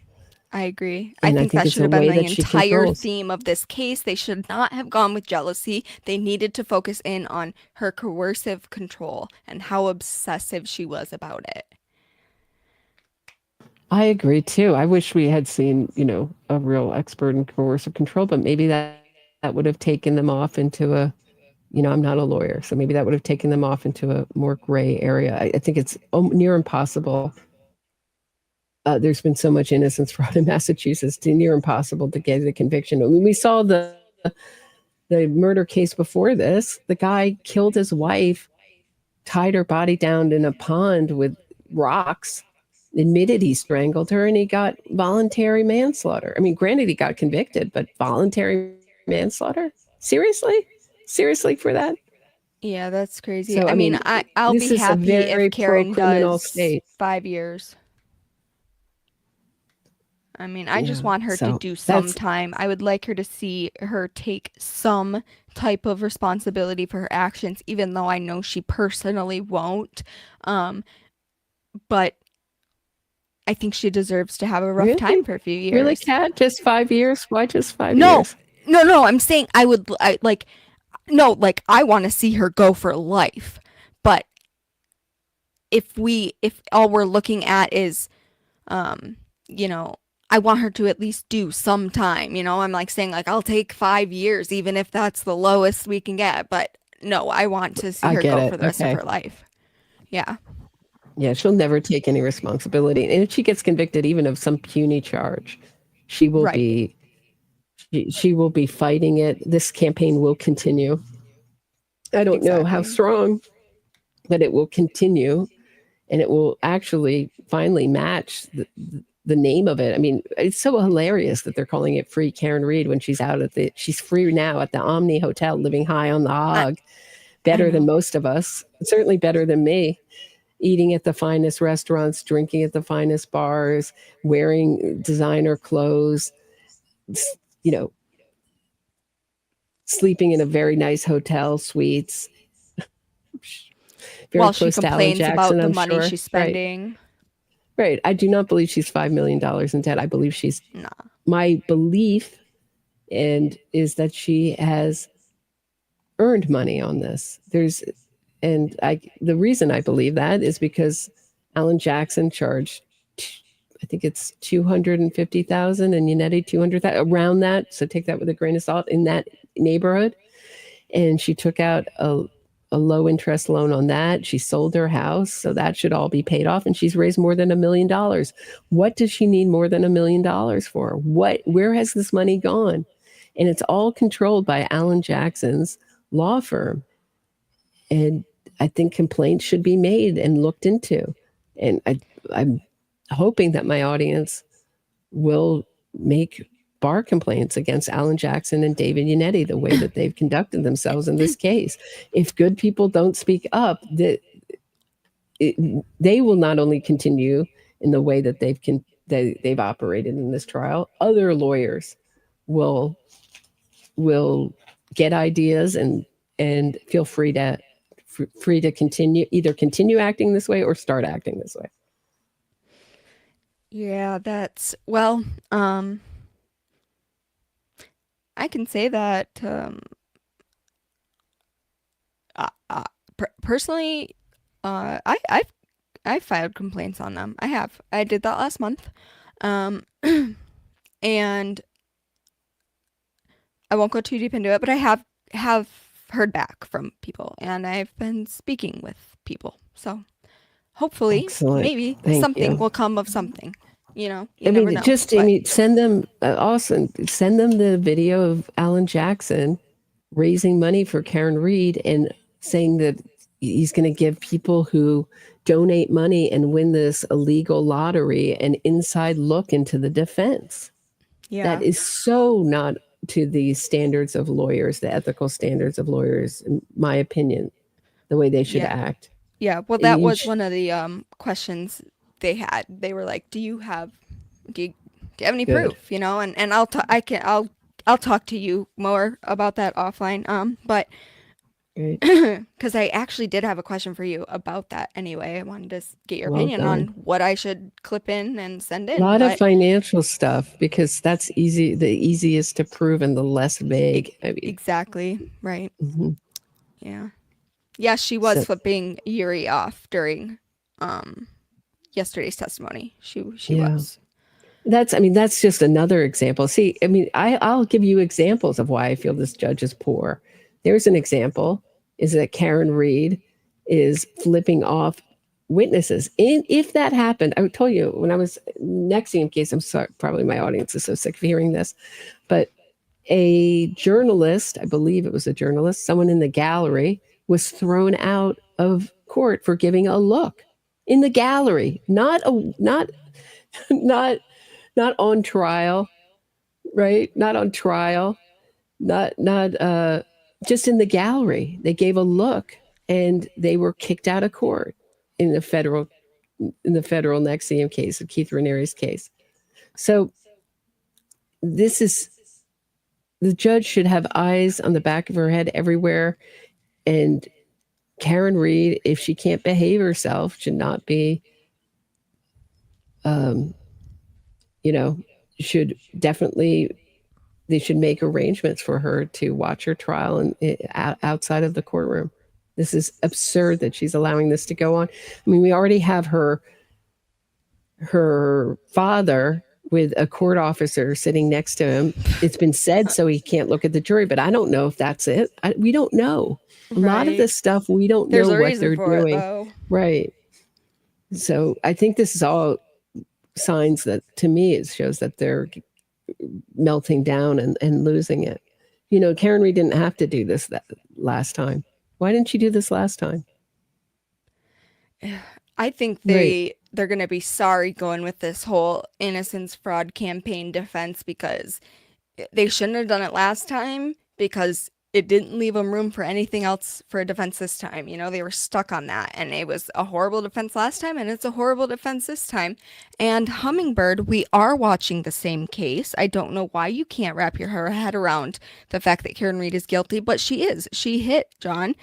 A: I agree. I
B: And I
A: think
B: think
A: that
B: it's
A: should
B: a
A: have been
B: way
A: the
B: that she
A: entire
B: controls.
A: theme of this case. They should not have gone with jealousy. They needed to focus in on her coercive control and how obsessive she was about it.
B: I agree too. I wish we had seen, a real expert in coercive control, but maybe that would have taken them off into I'm not a lawyer, so maybe that would have taken them off into a more gray area. I think it's near impossible. There's been so much innocence fraud in Massachusetts, it's near impossible to get a conviction. I mean, we saw the murder case before this. The guy killed his wife, tied her body down in a pond with rocks, admitted he strangled her, and he got voluntary manslaughter. I mean, granted, he got convicted, but voluntary manslaughter? Seriously? Seriously for that?
A: Yeah, that's crazy.
B: So,
A: I
B: I
A: mean,
B: mean,
A: I'll be
B: this is a
A: happy if
B: very pro
A: Karen
B: criminal
A: does
B: state.
A: 5 years. I mean, I just
B: Yeah.
A: want her to
B: So
A: do some
B: that's,
A: time. I would like her to see her take some type of responsibility for her actions, even though I know she personally won't. Um, but I think she deserves to have a rough time
B: really?
A: for a few
B: Really,
A: years.
B: Kat? Just 5 years? Why just five
A: No,
B: years?
A: no, I'm saying no, like I want to see her go for life. But if all we're looking at is, um, you know, I want her to at least do some time. I'm like saying like I'll take 5 years, even if that's the lowest we can get. But no, I want to see
B: I
A: her
B: get
A: go for
B: it.
A: the rest of
B: Okay.
A: her life. Yeah,
B: Yeah, she'll never take any responsibility. And if she gets convicted even of some puny charge, she will
A: right,
B: be she will be fighting it. This campaign will continue. I don't know how
A: exactly.
B: strong, but it will continue, and it will actually finally match the name of it. I mean, it's so hilarious that they're calling it Free Karen Reed when she's free now at the Omni Hotel, living high on the
A: I
B: hog,
A: I
B: better than
A: know.
B: most of us, certainly better than me, eating at the finest restaurants, drinking at the finest bars, wearing designer clothes, you know, sleeping in a very nice hotel suites, very
A: While she
B: close to Alan
A: complains
B: Jackson,
A: about the
B: I'm
A: money
B: sure.
A: she's
B: Right.
A: spending.
B: Right. I do not believe she's $5 million in debt. I believe
A: Nah.
B: my belief and is that she has earned money on this. The reason I believe that is because Alan Jackson charged I think it's 250,000 and Yannetti 200,000, around that. So take that with a grain of salt, in that neighborhood. And she took out a low interest loan on that. She sold her house, so that should all be paid off. And she's raised more than $1 million. What does she need more than $1 million for? Where has this money gone? And it's all controlled by Alan Jackson's law firm. And I think complaints should be made and looked into. And I'm hoping that my audience will make bar complaints against Alan Jackson and David Yannetti, the way that they've conducted themselves in this case. If good people don't speak up, they will not only continue in the way that they've operated in this trial, other lawyers will get ideas and feel free to continue acting this way or start acting this way.
A: Yeah, that's well, I can say that personally, I've filed complaints on them. I have. I did that last month, and I won't go too deep into it, but I have heard back from people, and I've been speaking with people. So hopefully,
B: Excellent.
A: maybe
B: Thank
A: something
B: you.
A: will come of something. You
B: I
A: never
B: mean,
A: know.
B: just, I mean, send them, send them the video of Alan Jackson raising money for Karen Reed and saying that he's going to give people who donate money and win this illegal lottery an inside look into the defense.
A: Yeah.
B: That is so not to the standards of lawyers, the ethical standards of lawyers, in my opinion, the way they should
A: Yeah.
B: act.
A: Yeah, well, that was one of the questions they had. They were like, "Do you have any
B: Good.
A: proof?" And I'll talk to you more about that offline. But
B: Great.
A: because I actually did have a question for you about that anyway. I wanted to get your
B: Well
A: opinion
B: done.
A: on what I should clip in and send
B: A
A: in.
B: lot of
A: But
B: financial stuff, because that's the easiest to prove and the less vague. I mean,
A: exactly right.
B: mhm.
A: Yeah. Yeah, she was
B: So,
A: flipping Yuri off during yesterday's testimony. She
B: yeah.
A: was.
B: That's just another example. See, I mean, I'll give you examples of why I feel this judge is poor. There's an example, is that Karen Reed is flipping off witnesses. And if that happened, I told you when I was Nexium case, I'm sorry, probably my audience is so sick of hearing this, but a journalist, I believe it was a journalist, someone in the gallery was thrown out of court for giving a look in the gallery, not not on trial, right? Not on trial, not just in the gallery. They gave a look and they were kicked out of court in the federal Nexium case, of Keith Ranieri's case. So the judge should have eyes on the back of her head everywhere. And Karen Reed, if she can't behave herself, should not be, should definitely, they should make arrangements for her to watch her trial and outside of the courtroom. This is absurd that she's allowing this to go on. I mean, we already have her father with a court officer sitting next to him. It's been said so he can't look at the jury, but I don't know if that's it. We don't know. A lot of this stuff, we don't
A: There's
B: know
A: a
B: what
A: reason
B: they're
A: for
B: doing.
A: it, though.
B: Right. So I think this is all signs that, to me, it shows that they're melting down and losing it. Karen Reed didn't have to do this that last time. Why didn't she do this last time?
A: I think
B: Right.
A: they're going to be sorry going with this whole innocence fraud campaign defense, because they shouldn't have done it last time, because it didn't leave them room for anything else for a defense this time. They were stuck on that, and it was a horrible defense last time, and it's a horrible defense this time. And Hummingbird, we are watching the same case. I don't know why you can't wrap your head around the fact that Karen Reed is guilty, but she is. She hit John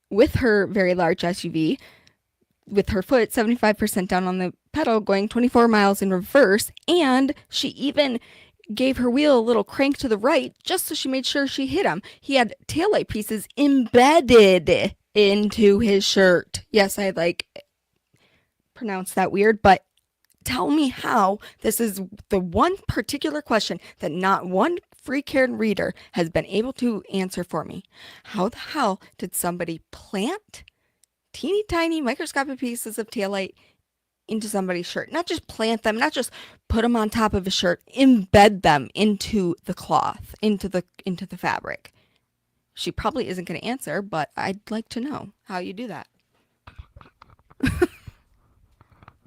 A: with her very large SUV, with her foot 75% down on the pedal, going 24 miles in reverse, and she even gave her wheel a little crank to the right just so she made sure she hit him. He had taillight pieces embedded into his shirt. Yes, I pronounced that weird, but tell me how this is the one particular question that not one free Karen reader has been able to answer for me. How the hell did somebody plant teeny tiny microscopic pieces of taillight into somebody's shirt? Not just plant them, not just put them on top of a shirt, embed them into the cloth, into the fabric. She probably isn't going to answer, but I'd like to know how you do that.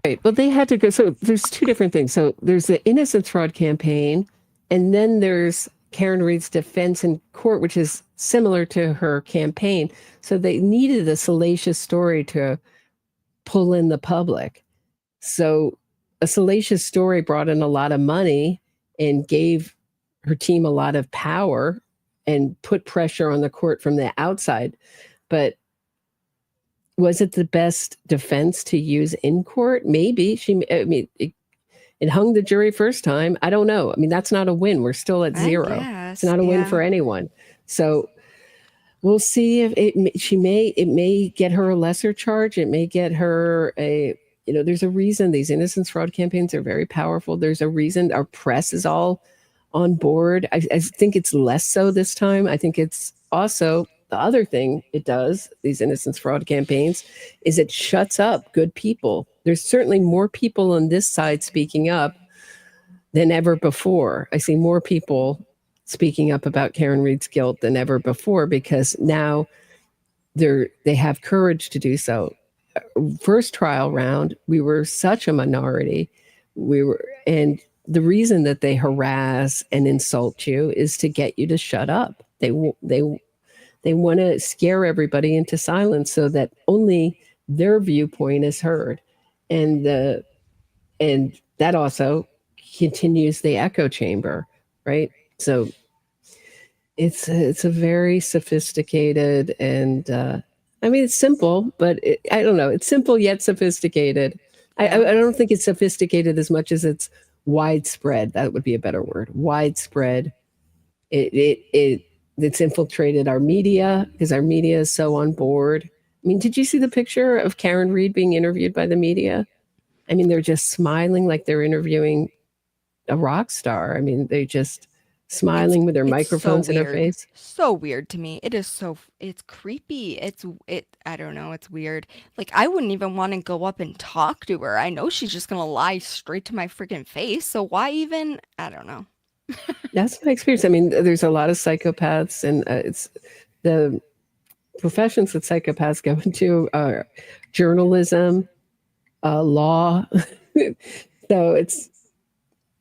B: Right. Well, they had to go. So there's two different things. So there's the innocence fraud campaign, and then there's Karen Reed's defense in court, which is similar to her campaign. So they needed a salacious story to pull in the public. So a salacious story brought in a lot of money and gave her team a lot of power and put pressure on the court from the outside. But was it the best defense to use in court? Maybe. I mean, it hung the jury first time. I don't know. I mean, that's not a win. We're still at
A: I
B: zero. It's
A: guess,
B: not a win
A: yeah.
B: for anyone. So we'll see if it may get her a lesser charge. It may get her there's a reason these innocence fraud campaigns are very powerful. There's a reason our press is all on board. I think it's less so this time. I think it's also the other thing it does, these innocence fraud campaigns, is it shuts up good people. There's certainly more people on this side speaking up than ever before. I see more people speaking up about Karen Reed's guilt than ever before because now they have courage to do so. First trial round, we were such a minority. And the reason that they harass and insult you is to get you to shut up. They want to scare everybody into silence so that only their viewpoint is heard, and that also continues the echo chamber, right? So it's a very sophisticated and I mean it's simple, but I don't know. It's simple yet sophisticated.
A: Yeah.
B: I don't think it's sophisticated as much as it's widespread. That would be a better word. Widespread. It's infiltrated our media because our media is so on board. I mean, did you see the picture of Karen Reed being interviewed by the media? I mean, they're just smiling like they're interviewing a rock star. I mean, they just
A: It's
B: smiling with their
A: it's so
B: microphones in their
A: weird.
B: face.
A: So weird to me. It's creepy. I don't know, it's weird. Like I wouldn't even want to go up and talk to her. I know she's just going to lie straight to my freaking face. So why even? I don't know.
B: That's my experience. I mean, there's a lot of psychopaths, and it's the professions that psychopaths go into are journalism, law. So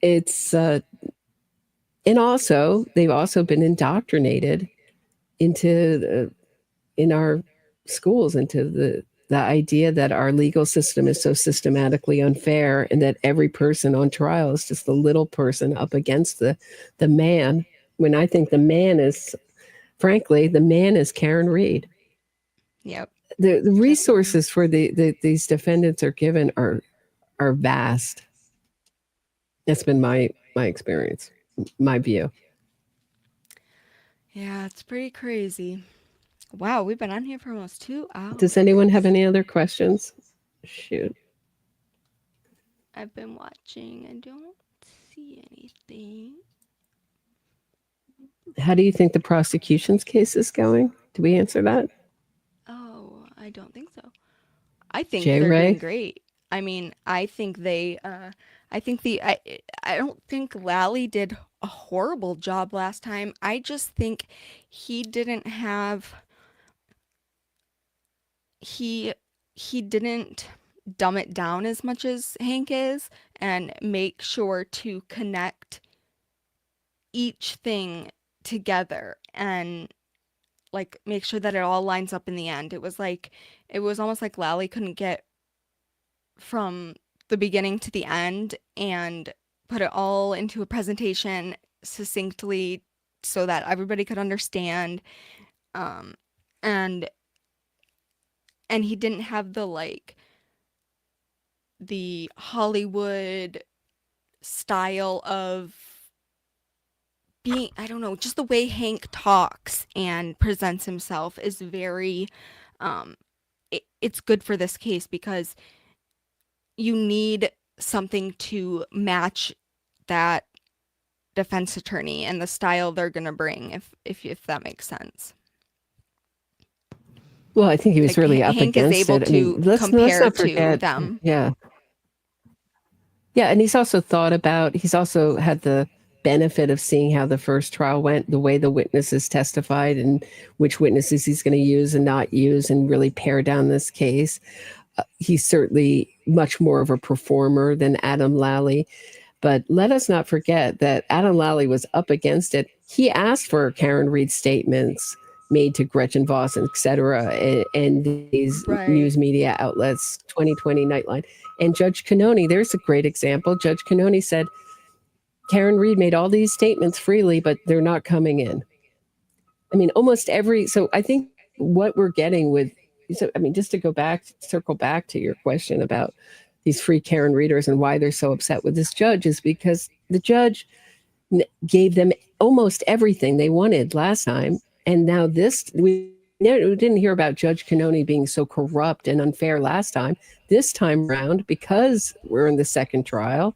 B: it's and also they've also been indoctrinated in our schools into the idea that our legal system is so systematically unfair and that every person on trial is just the little person up against the man, when I think the man is, frankly, the man is Karen Reed.
A: Yep,
B: The
A: definitely.
B: resources for these defendants are given are vast. That's been my experience, my view.
A: Yeah, it's pretty crazy. Wow, we've been on here for almost 2 hours.
B: Does anyone have any other questions? Shoot.
A: I've been watching. I don't see anything.
B: How do you think the prosecution's case is going? Do we answer that?
A: Oh, I don't think so. I think
B: J.
A: they're doing
B: Ray?
A: great. I mean, I don't think Lally did a horrible job last time. I just think he didn't have he he didn't dumb it down as much as Hank is and make sure to connect each thing together and like make sure that it all lines up in the end. It was almost like Lally couldn't get from the beginning to the end and put it all into a presentation succinctly so that everybody could understand. Um, and and he didn't have the Hollywood style of being, I don't know, just the way Hank talks and presents himself is very it's good for this case because you need something to match that defense attorney and the style they're gonna bring, if that makes sense.
B: Well, I think he was
A: Like
B: really up
A: Hank is
B: against
A: able
B: it. I mean,
A: to
B: let's
A: compare
B: not
A: to
B: forget.
A: them.
B: Yeah, yeah, and he's also thought about. He's also had the benefit of seeing how the first trial went, the way the witnesses testified, and which witnesses he's going to use and not use, and really pare down this case. He's certainly much more of a performer than Adam Lally. But let us not forget that Adam Lally was up against it. He asked for Karen Reed's statements made to Gretchen Voss, et cetera, and these
A: Right.
B: news media outlets, 2020 Nightline. And Judge Cannone, there's a great example. Judge Cannone said, Karen Reed made all these statements freely, but they're not coming in. I mean, almost every, so I think what we're getting with, so, I mean, just to go back, circle back to your question about these free Karen readers and why they're so upset with this judge is because the judge gave them almost everything they wanted last time. And now we didn't hear about Judge Cannone being so corrupt and unfair last time. This time around, because we're in the second trial,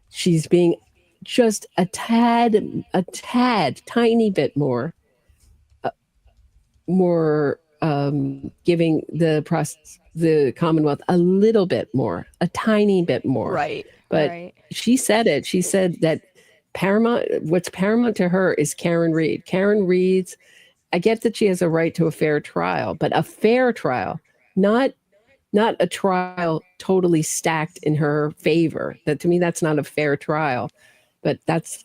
B: she's being just a tad, tiny bit more giving the Commonwealth a little bit more, a tiny bit more.
A: Right.
B: But
A: Right.
B: she said it. She said that what's paramount to her is Karen Reed. Karen Reed's, I get that she has a right to a fair trial, but a fair trial, not a trial totally stacked in her favor. That to me, that's not a fair trial. But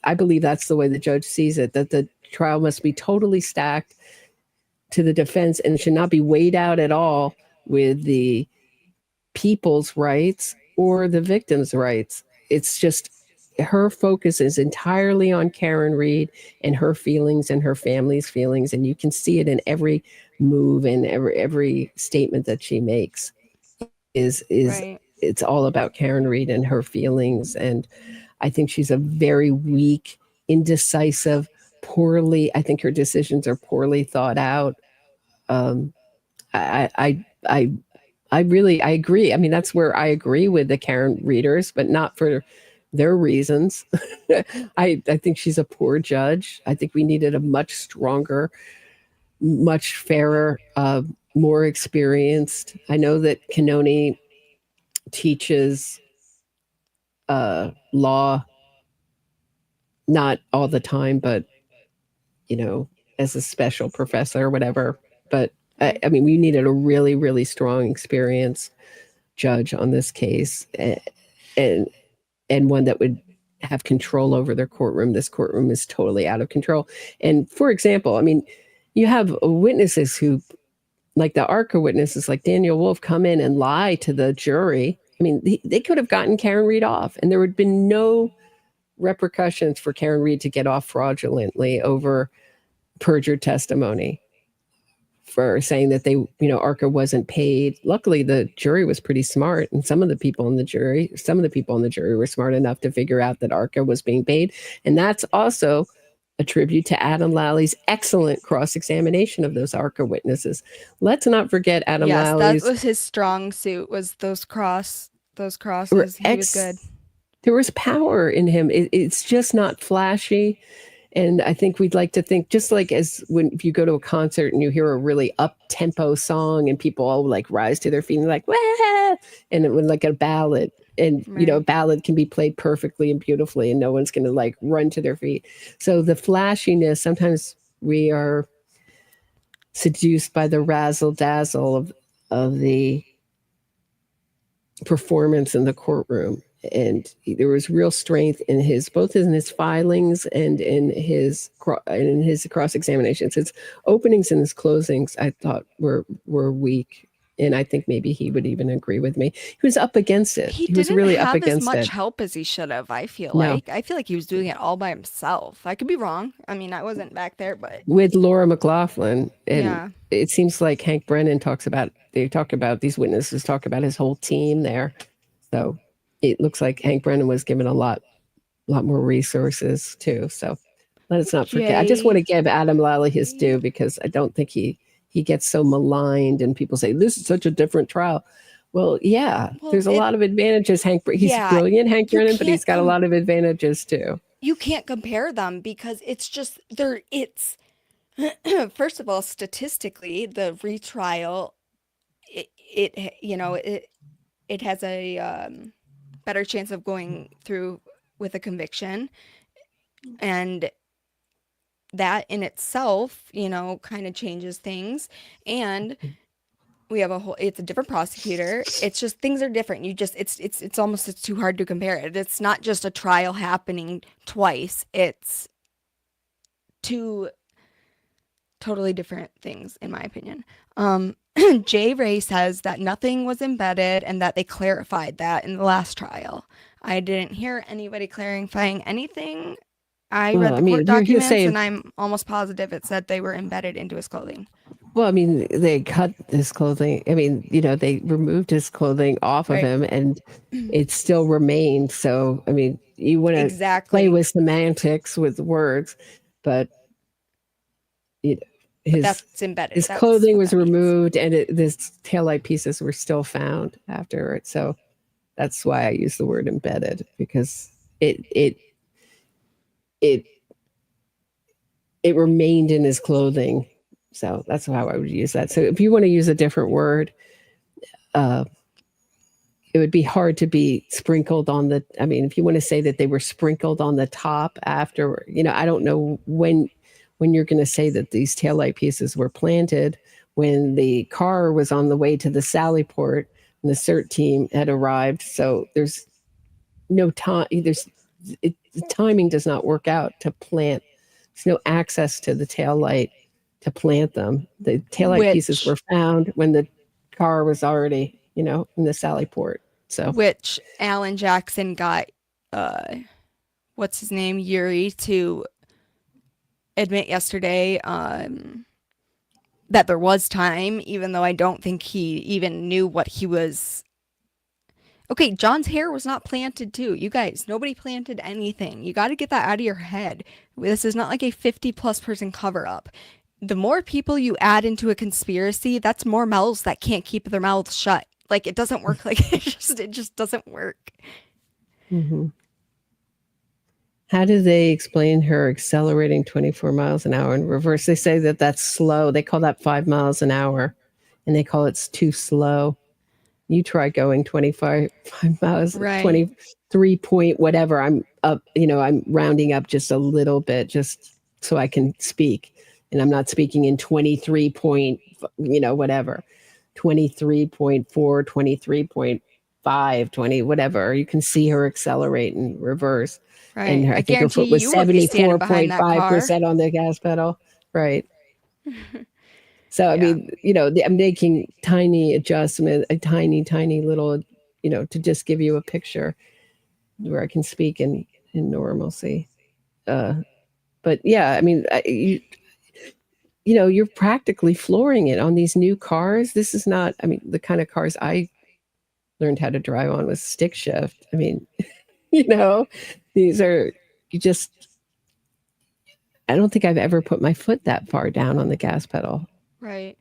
B: I believe that's the way the judge sees it, that the trial must be totally stacked to the defense and should not be weighed out at all with the people's rights or the victim's rights. It's just her focus is entirely on Karen Reed and her feelings and her family's feelings, and you can see it in every move and every statement that she makes. Is
A: Right.
B: It's all about Karen Reed and her feelings, and I think she's a very weak, indecisive, poorly. I think her decisions are poorly thought out. Um, I, I, I, I agree. I mean, that's where I agree with the Karen readers, but not for their reasons. I think she's a poor judge. I think we needed a much stronger, much fairer, more experienced. I know that Cannone teaches law, not all the time, but you know, as a special professor or whatever. But
A: Right.
B: I mean, we needed a really, really strong, experienced judge on this case, and one that would have control over their courtroom. This courtroom is totally out of control. And for example, I mean, you have witnesses who, like the ARCA witnesses, like Daniel Wolf, come in and lie to the jury. I mean, they could have gotten Karen Reed off, and there would have been no repercussions for Karen Reed to get off fraudulently over perjured testimony, for saying that ARCA wasn't paid. Luckily, the jury was pretty smart, and some of the people in the jury were smart enough to figure out that ARCA was being paid, and that's also a tribute to Adam Lally's excellent cross-examination of those ARCA witnesses. Let's not forget Adam
A: Yes, that
B: Lally's
A: was his strong suit, was those crosses. He was good.
B: there was power in him. It's just not flashy. And I think we'd like to think, just like as when if you go to a concert and you hear a really up tempo song and people all like rise to their feet and like, wah! And it would like a ballad. And a
A: Right.
B: ballad can be played perfectly and beautifully, and no one's going to like run to their feet. So the flashiness, sometimes we are seduced by the razzle dazzle of the performance in the courtroom. And there was real strength in both in his filings and in his cross examinations. His openings and his closings, I thought, were weak, and I think maybe he would even agree with me. He was up against it.
A: He
B: He was
A: didn't
B: really up
A: have as
B: against
A: much
B: it.
A: help as he should have, I feel
B: No,
A: like. I feel like he was doing it all by himself. I could be wrong. I mean, I wasn't back there, but
B: with Laura McLaughlin, and
A: yeah.
B: it seems like Hank Brennan these witnesses talk about his whole team there. So it looks like Hank Brennan was given a lot more resources too. So let us not forget. I just want to
A: Jay,
B: give Adam Lally his due, because I don't think he gets so maligned, and people say this is such a different trial. Well, yeah,
A: Well,
B: there's a lot of advantages. He's
A: yeah,
B: brilliant, Hank
A: you
B: Brennan, but
A: can't
B: he's got a
A: com
B: lot of advantages too.
A: you can't compare them because it's just it's first of all, statistically, the retrial it has a better chance of going through with a conviction, and that in itself, kind of changes things. And we have it's a different prosecutor. It's just things are different. You just it's almost it's too hard to compare it. It's not just a trial happening twice. It's two totally different things in my opinion. Jay Ray says that nothing was embedded and that they clarified that in the last trial. I didn't hear anybody clarifying anything. I
B: Well,
A: read
B: I
A: the court
B: mean, you're
A: documents and
B: saying,
A: I'm almost positive it said they were embedded into his clothing.
B: well, I mean, they cut his clothing. I mean, they removed his clothing off of
A: Right.
B: him, and it still remained. So, I mean, you want to play
A: Exactly.
B: with semantics with words, but you know,
A: But
B: his
A: that's embedded.
B: his
A: That's
B: clothing
A: what
B: was
A: that means.
B: removed, and his taillight pieces were still found after it. So that's why I use the word embedded, because it it it it remained in his clothing. So that's how I would use that. So if you want to use a different word, uh, it would be hard to be sprinkled on the. I mean, if you want to say that they were sprinkled on the top after, I don't know when you're going to say that these taillight pieces were planted when the car was on the way to the Sally port and the CERT team had arrived. So there's no time. The timing does not work out to plant. There's no access to the tail light to plant them. The taillight pieces
A: Which
B: were found when the car was already, in the Sally port. So,
A: which Alan Jackson got uh what's his name? Yuri to admit yesterday that there was time, even though I don't think he even knew what he was. Okay, John's hair was not planted too. You guys, nobody planted anything. You got to get that out of your head. This is not like a 50 plus person cover up. The more people you add into a conspiracy, that's more mouths that can't keep their mouths shut. Like it doesn't work like it just doesn't work.
B: mhm. How do they explain her accelerating 24 miles an hour in reverse? They say that that's slow. They call that 5 miles an hour, and they call it too slow. You try going 25 miles,
A: Right.
B: 23 point whatever. I'm up, I'm rounding up just a little bit just so I can speak. And I'm not speaking in 23 point, whatever, 23.4, 23.5, 20, whatever. You can see her accelerate and reverse. And
A: Right.
B: I
A: I
B: think her foot
A: guarantee
B: was
A: you wouldn't be standing behind that car.
B: 74.5% on the gas pedal. Right. So, I
A: Yeah.
B: mean, I'm making tiny adjustment, a tiny, tiny little, to just give you a picture where I can speak in normalcy. Uh, but yeah, I mean, you're practically flooring it on these new cars. This is not, I mean, the kind of cars I learned how to drive on was stick shift. I mean, you know, these are, you just, I don't think I've ever put my foot that far down on the gas pedal.
A: Right.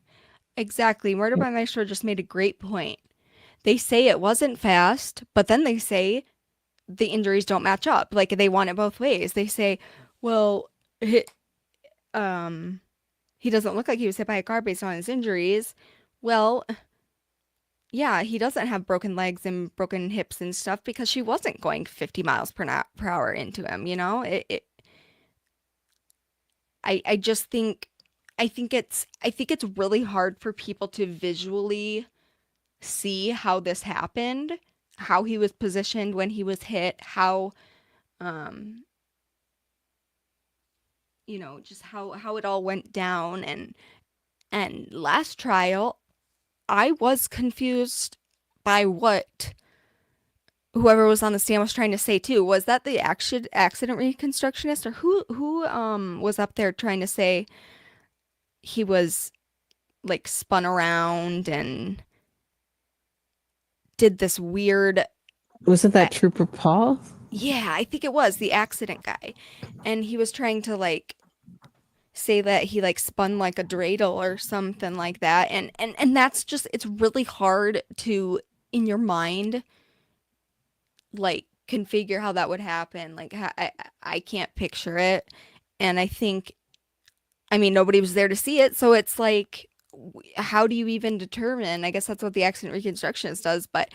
A: Exactly. Murder by Maestro just made a great point. They say it wasn't fast, but then they say the injuries don't match up. Like they want it both ways. They say, well, he, um, he doesn't look like he was hit by a car based on his injuries. Well, yeah, he doesn't have broken legs and broken hips and stuff because she wasn't going 50 miles per hour into him, I just think I think it's really hard for people to visually see how this happened, how he was positioned when he was hit, how um just how it all went down. And last trial I was confused by what whoever was on the stand was trying to say too. Was that the accident reconstructionist, or who was up there trying to say he was like spun around and did this weird
B: Wasn't
A: uh,
B: that Trooper Paul?
A: yeah, I think it was the accident guy. And he was trying to like say that he like spun like a dreidel or something like that. And that's just it's really hard to in your mind like can figure how that would happen. Like I can't picture it. And I think, I mean, nobody was there to see it, so it's like, how do you even determine? I guess that's what the accident reconstructionist does, but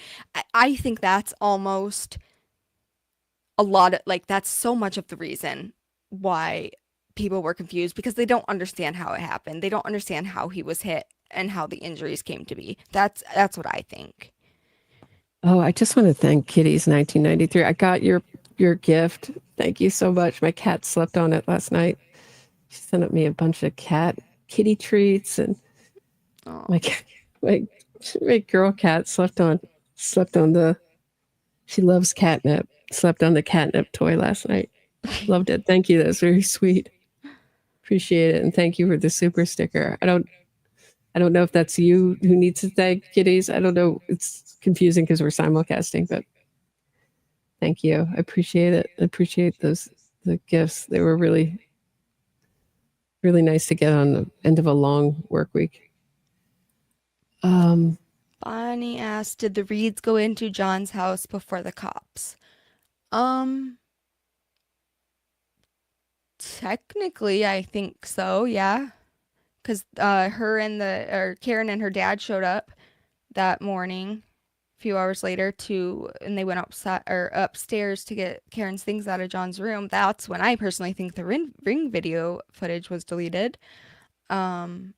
A: I think that's almost a lot of, like, that's so much of the reason why people were confused because they don't understand how it happened. They don't understand how he was hit and how the injuries came to be. That's what I think.
B: Oh, I just want to thank Kitty's 1993. I got your gift. Thank you so much. My cat slept on it last night. She sent me a bunch of kitty treats, and
A: Oh,
B: my cat, my my girl cat slept on the. She loves catnip. Slept on the catnip toy last night. Loved it. Thank you. That was very sweet. Appreciate it, and thank you for the super sticker. I don't know if that's you who needs to thank kitties. I don't know. It's confusing because we're simulcasting, but thank you. I appreciate it. I appreciate the gifts. They were really really nice to get on the end of a long work week. Um,
A: Bonnie asked, did the Reeds go into John's house before the cops? Um, Technically, I think so, yeah. Because her and or Karen and her dad showed up that morning, a few hours later, and they went upside or upstairs to get Karen's things out of John's room. That's when I personally think the ring video footage was deleted. Um,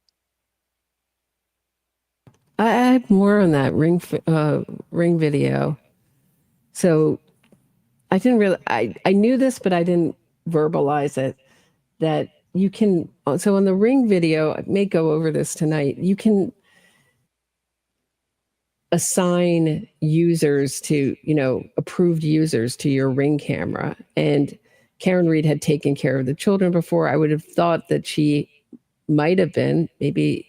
B: I have more on that ring video. So I didn't really. I knew this, but I didn't verbalize it. That you can. So on the ring video, I may go over this tonight. You can assign users to, approved users to your ring camera. And Karen Reed had taken care of the children before. I would have thought that she might have been, maybe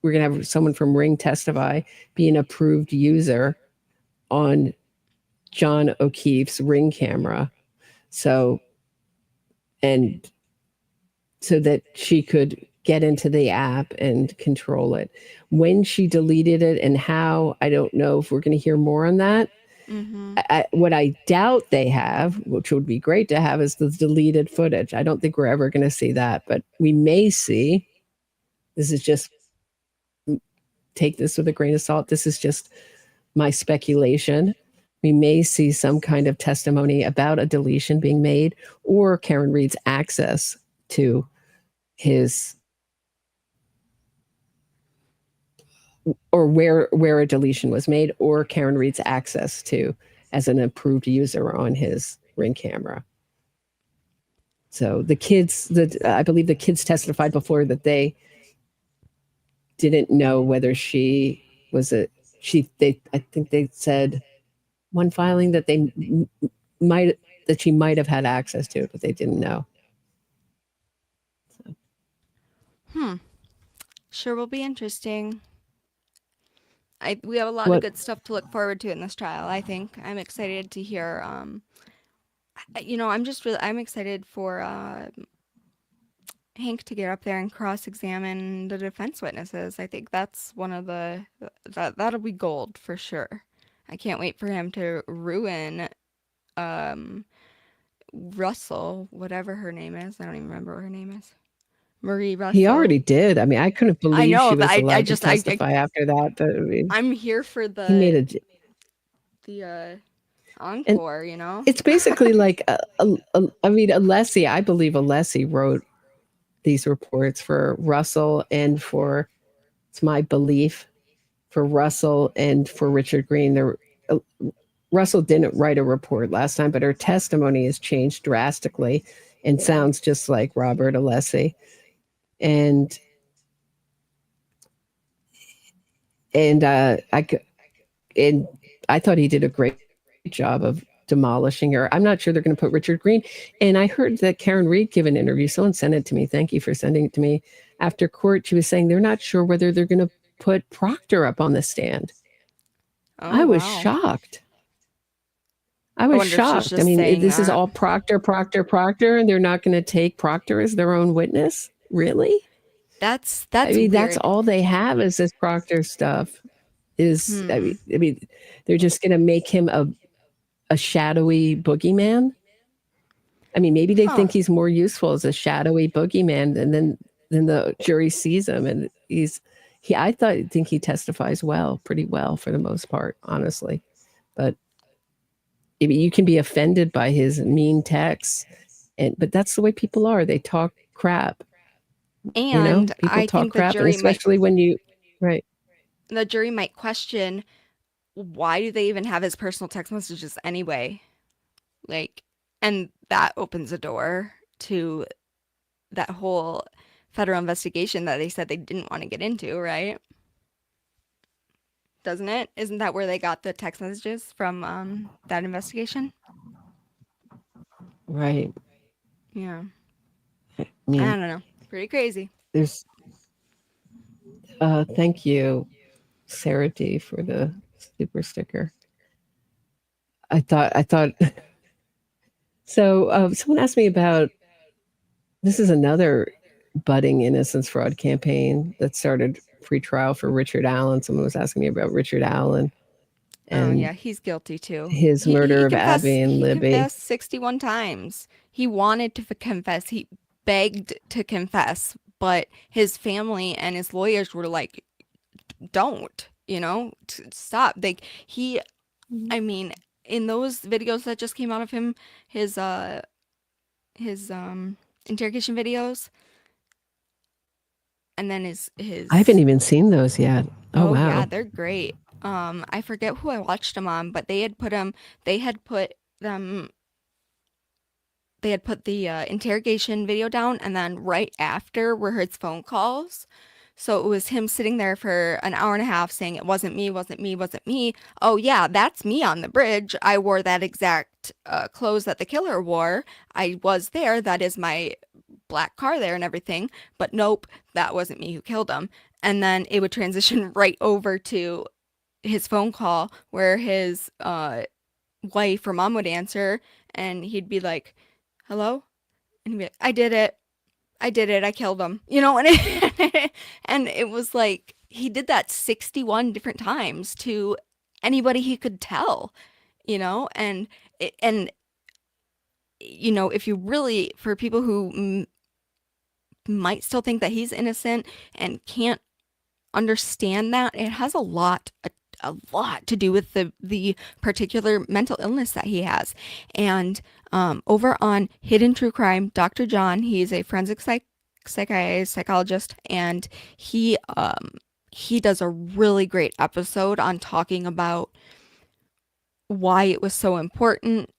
B: we're going to have someone from Ring testify, be an approved user on John O'Keefe's ring camera. So, and so that she could get into the app and control it. When she deleted it and how, I don't know if we're going to hear more on that.
A: mm-hmm.
B: What I doubt they have, which would be great to have, is the deleted footage. I don't think we're ever going to see that, but we may see. This is just, take this with a grain of salt. This is just my speculation. We may see some kind of testimony about a deletion being made, or Karen Reed's access to his, or where a deletion was made, or Karen Reed's access to as an approved user on his ring camera. So the kids, I believe the kids testified before that they didn't know whether she was I think they said one filing that might that she might have had access to it, but they didn't know.
A: Sure will be interesting. We have a lot of
B: What
A: good stuff to look forward to in this trial, I think. I'm excited to hear, I'm excited for Hank to get up there and cross-examine the defense witnesses. I think that's one of that'll be gold for sure. I can't wait for him to ruin um Russell, whatever her name is. I don't even remember what her name is. Marie
B: he
A: Russell.
B: already did. I mean, I couldn't
A: I
B: believe
A: know,
B: she
A: but
B: was
A: I
B: allowed to
A: just
B: testify after that. But I mean,
A: I'm here for
B: he made
A: the
B: and
A: encore, you know?
B: it's basically like I mean, Alessi. I believe Alessi wrote these reports for Russell and for, it's my belief, for Russell and for Richard Green. Uh, Russell didn't write a report last time, but her testimony has changed drastically and sounds just like Robert Alessi. And and and I thought he did a great job of demolishing her. I'm not sure they're going to put Richard Green. And I heard that Karen Reed gave an interview. Someone sent it to me. Thank you for sending it to me. After court, she was saying they're not sure whether they're going to put Proctor up on the stand.
A: Oh,
B: I was
A: wow.
B: shocked. I
A: I
B: was
A: wonder if she's
B: shocked. I
A: just
B: mean,
A: saying
B: this is
A: that.
B: all Proctor, Proctor, Proctor, and they're not going to take Proctor as their own witness? Really? I
A: That's
B: mean, that's
A: weird.
B: all they have is this Proctor stuff. is,
A: Hmm.
B: I mean, they're just going to make him a shadowy boogeyman. I mean, maybe they
A: Huh.
B: think he's more useful as a shadowy boogeyman, and then the jury sees him, and I think he testifies well, pretty well for the most part, honestly. But I mean, you can be offended by his mean texts, but that's the way people are. They talk crap,
A: And
B: People
A: I
B: talk
A: think the
B: crap, and
A: jury might
B: especially when you, right.
A: question, why do they even have his personal text messages anyway? Like, and that opens a door to that whole federal investigation that they said they didn't want to get into, right? Doesn't it? Isn't that where they got the text messages from that investigation?
B: Right.
A: Yeah.
B: I
A: I
B: mean,
A: don't know. Pretty crazy.
B: there's thank you, Sarah D, for the super sticker. I thought so. Someone asked me about this is another budding innocence fraud campaign that started free trial for Richard Allen. Someone was asking me about Richard Allen
A: Oh
B: and
A: yeah, he's guilty too.
B: his murder of Abby and
A: He
B: Libby.
A: confessed 61 times. He wanted to confess. He begged to confess, but his family and his lawyers were like, "Don't, stop." I mean, in those videos that just came out of him, his his interrogation videos, and then
B: I haven't
A: his
B: even seen those yet. Oh,
A: oh yeah,
B: wow.
A: they're great. I forget who I watched them on, but they had put them they had put the interrogation video down, and then right after were his phone calls. So it was him sitting there for an hour and a half saying, "It wasn't me, wasn't me, wasn't me. Oh, yeah, that's me on the bridge. I wore that exact clothes that the killer wore. I was there. That is my black car there and everything. But nope, that wasn't me who killed him." And then it would transition right over to his phone call where his wife or mom would answer, and he'd be like, "Hello?" And he'd be like, "I did it. I did it. I killed him." And it was like he did that 61 different times to anybody he could tell, and and if you really, for people who might still think that he's innocent and can't understand that, it has a lot to do with the particular mental illness that he has. And over on Hidden True Crime, Dr. John, he's a forensic psychologist, and he does a really great episode on talking about why it was so important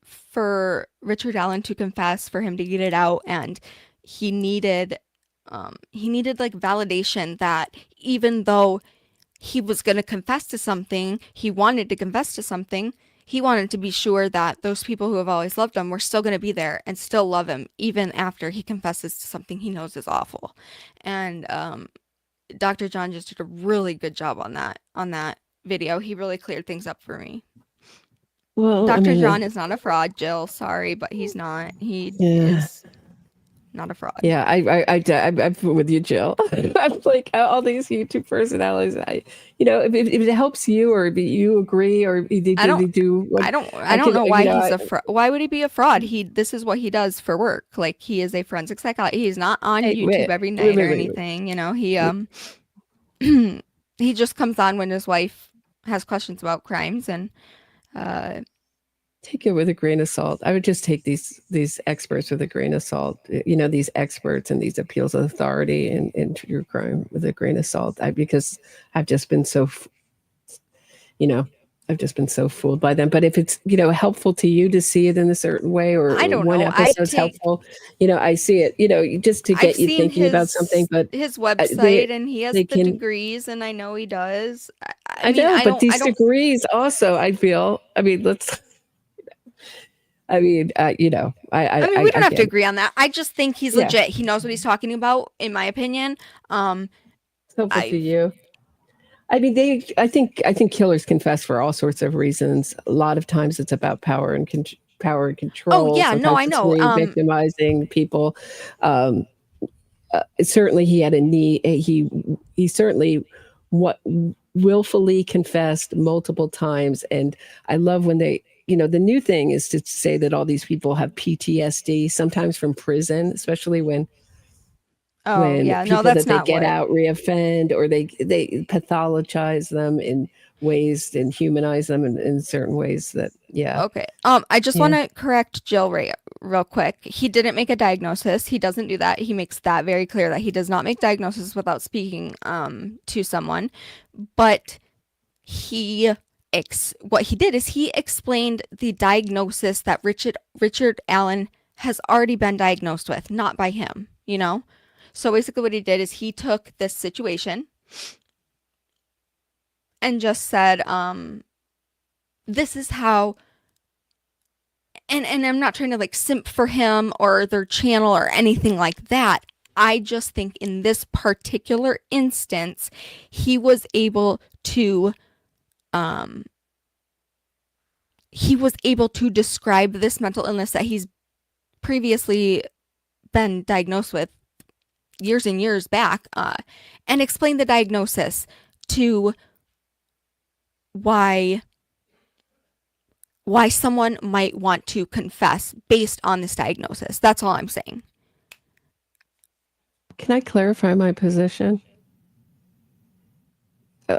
A: for Richard Allen to confess, for him to get it out, and he needed he needed like validation that even though he was going to confess to something, he wanted to confess to something, he wanted to be sure that those people who have always loved him were still going to be there and still love him even after he confesses to something he knows is awful. And Dr. John just did a really good job on that video. He really cleared things up for me.
B: Well, I
A: Dr.
B: mean,
A: John is not a fraud, Jill. Sorry, but he's not. He
B: yeah.
A: is not a fraud.
B: Yeah, I'm with you, Jill. I'm like all these YouTube personalities. If it helps you, or if you agree, or
A: I don't
B: they do what
A: I
B: I
A: don't
B: can,
A: know why he's a fraud. Why would he be a fraud? This is what he does for work. Like, he is a forensic psychologist. He's not on
B: hey,
A: YouTube every night or
B: wait.
A: anything. He
B: Wait.
A: he just comes on when his wife has questions about crimes, and uh
B: Take it with a grain of salt. I would just take these experts with a grain of salt. These experts and these appeals of authority in true crime with a grain of salt. Because I've just been so, you know, I've just been so fooled by them. But if it's helpful to you to see it in a certain way,
A: I
B: or
A: don't
B: one
A: know. I
B: episode's
A: take
B: helpful, I see it. Just to
A: I've
B: get you
A: seen
B: thinking about something. But
A: his
B: they
A: website, and he has
B: they
A: the
B: can.
A: degrees, and I know he does. I
B: I
A: mean,
B: know, but
A: I
B: these
A: don't
B: degrees also, I feel. I mean, let's. I mean,
A: I mean,
B: I
A: we don't have to
B: again,
A: agree on that. I just think he's
B: yeah,
A: legit. He knows what he's talking about, in my opinion. Um,
B: it's helpful to
A: I've
B: you. I mean, I think killers confess for all sorts of reasons. A lot of times it's about power and
A: Oh
B: control.
A: yeah, no,
B: Sometimes
A: I
B: it's
A: know.
B: re-victimizing people. Certainly, he had a need. He certainly what willfully confessed multiple times. And I love when they, the new thing is to say that all these people have PTSD, sometimes from prison, especially
A: Oh,
B: when
A: yeah. No,
B: people
A: that's
B: that they
A: not
B: get
A: what.
B: out reoffend, or they pathologize them in ways and humanize them in certain ways that, yeah.
A: Okay. I just want
B: Yeah.
A: to correct Jill real quick. He didn't make a diagnosis. He doesn't do that. He makes that very clear that he does not make diagnosis without speaking to someone. But he what he did is he explained the diagnosis that Richard Allen has already been diagnosed with, not by him, you know? So basically what he did is he took this situation and just said, this is how, and I'm not trying to like simp for him or their channel or anything like that. I just think in this particular instance, he was able to um describe this mental illness that he's previously been diagnosed with years and years back, and explain the diagnosis to why someone might want to confess based on this diagnosis. That's all I'm saying.
B: Can I clarify my position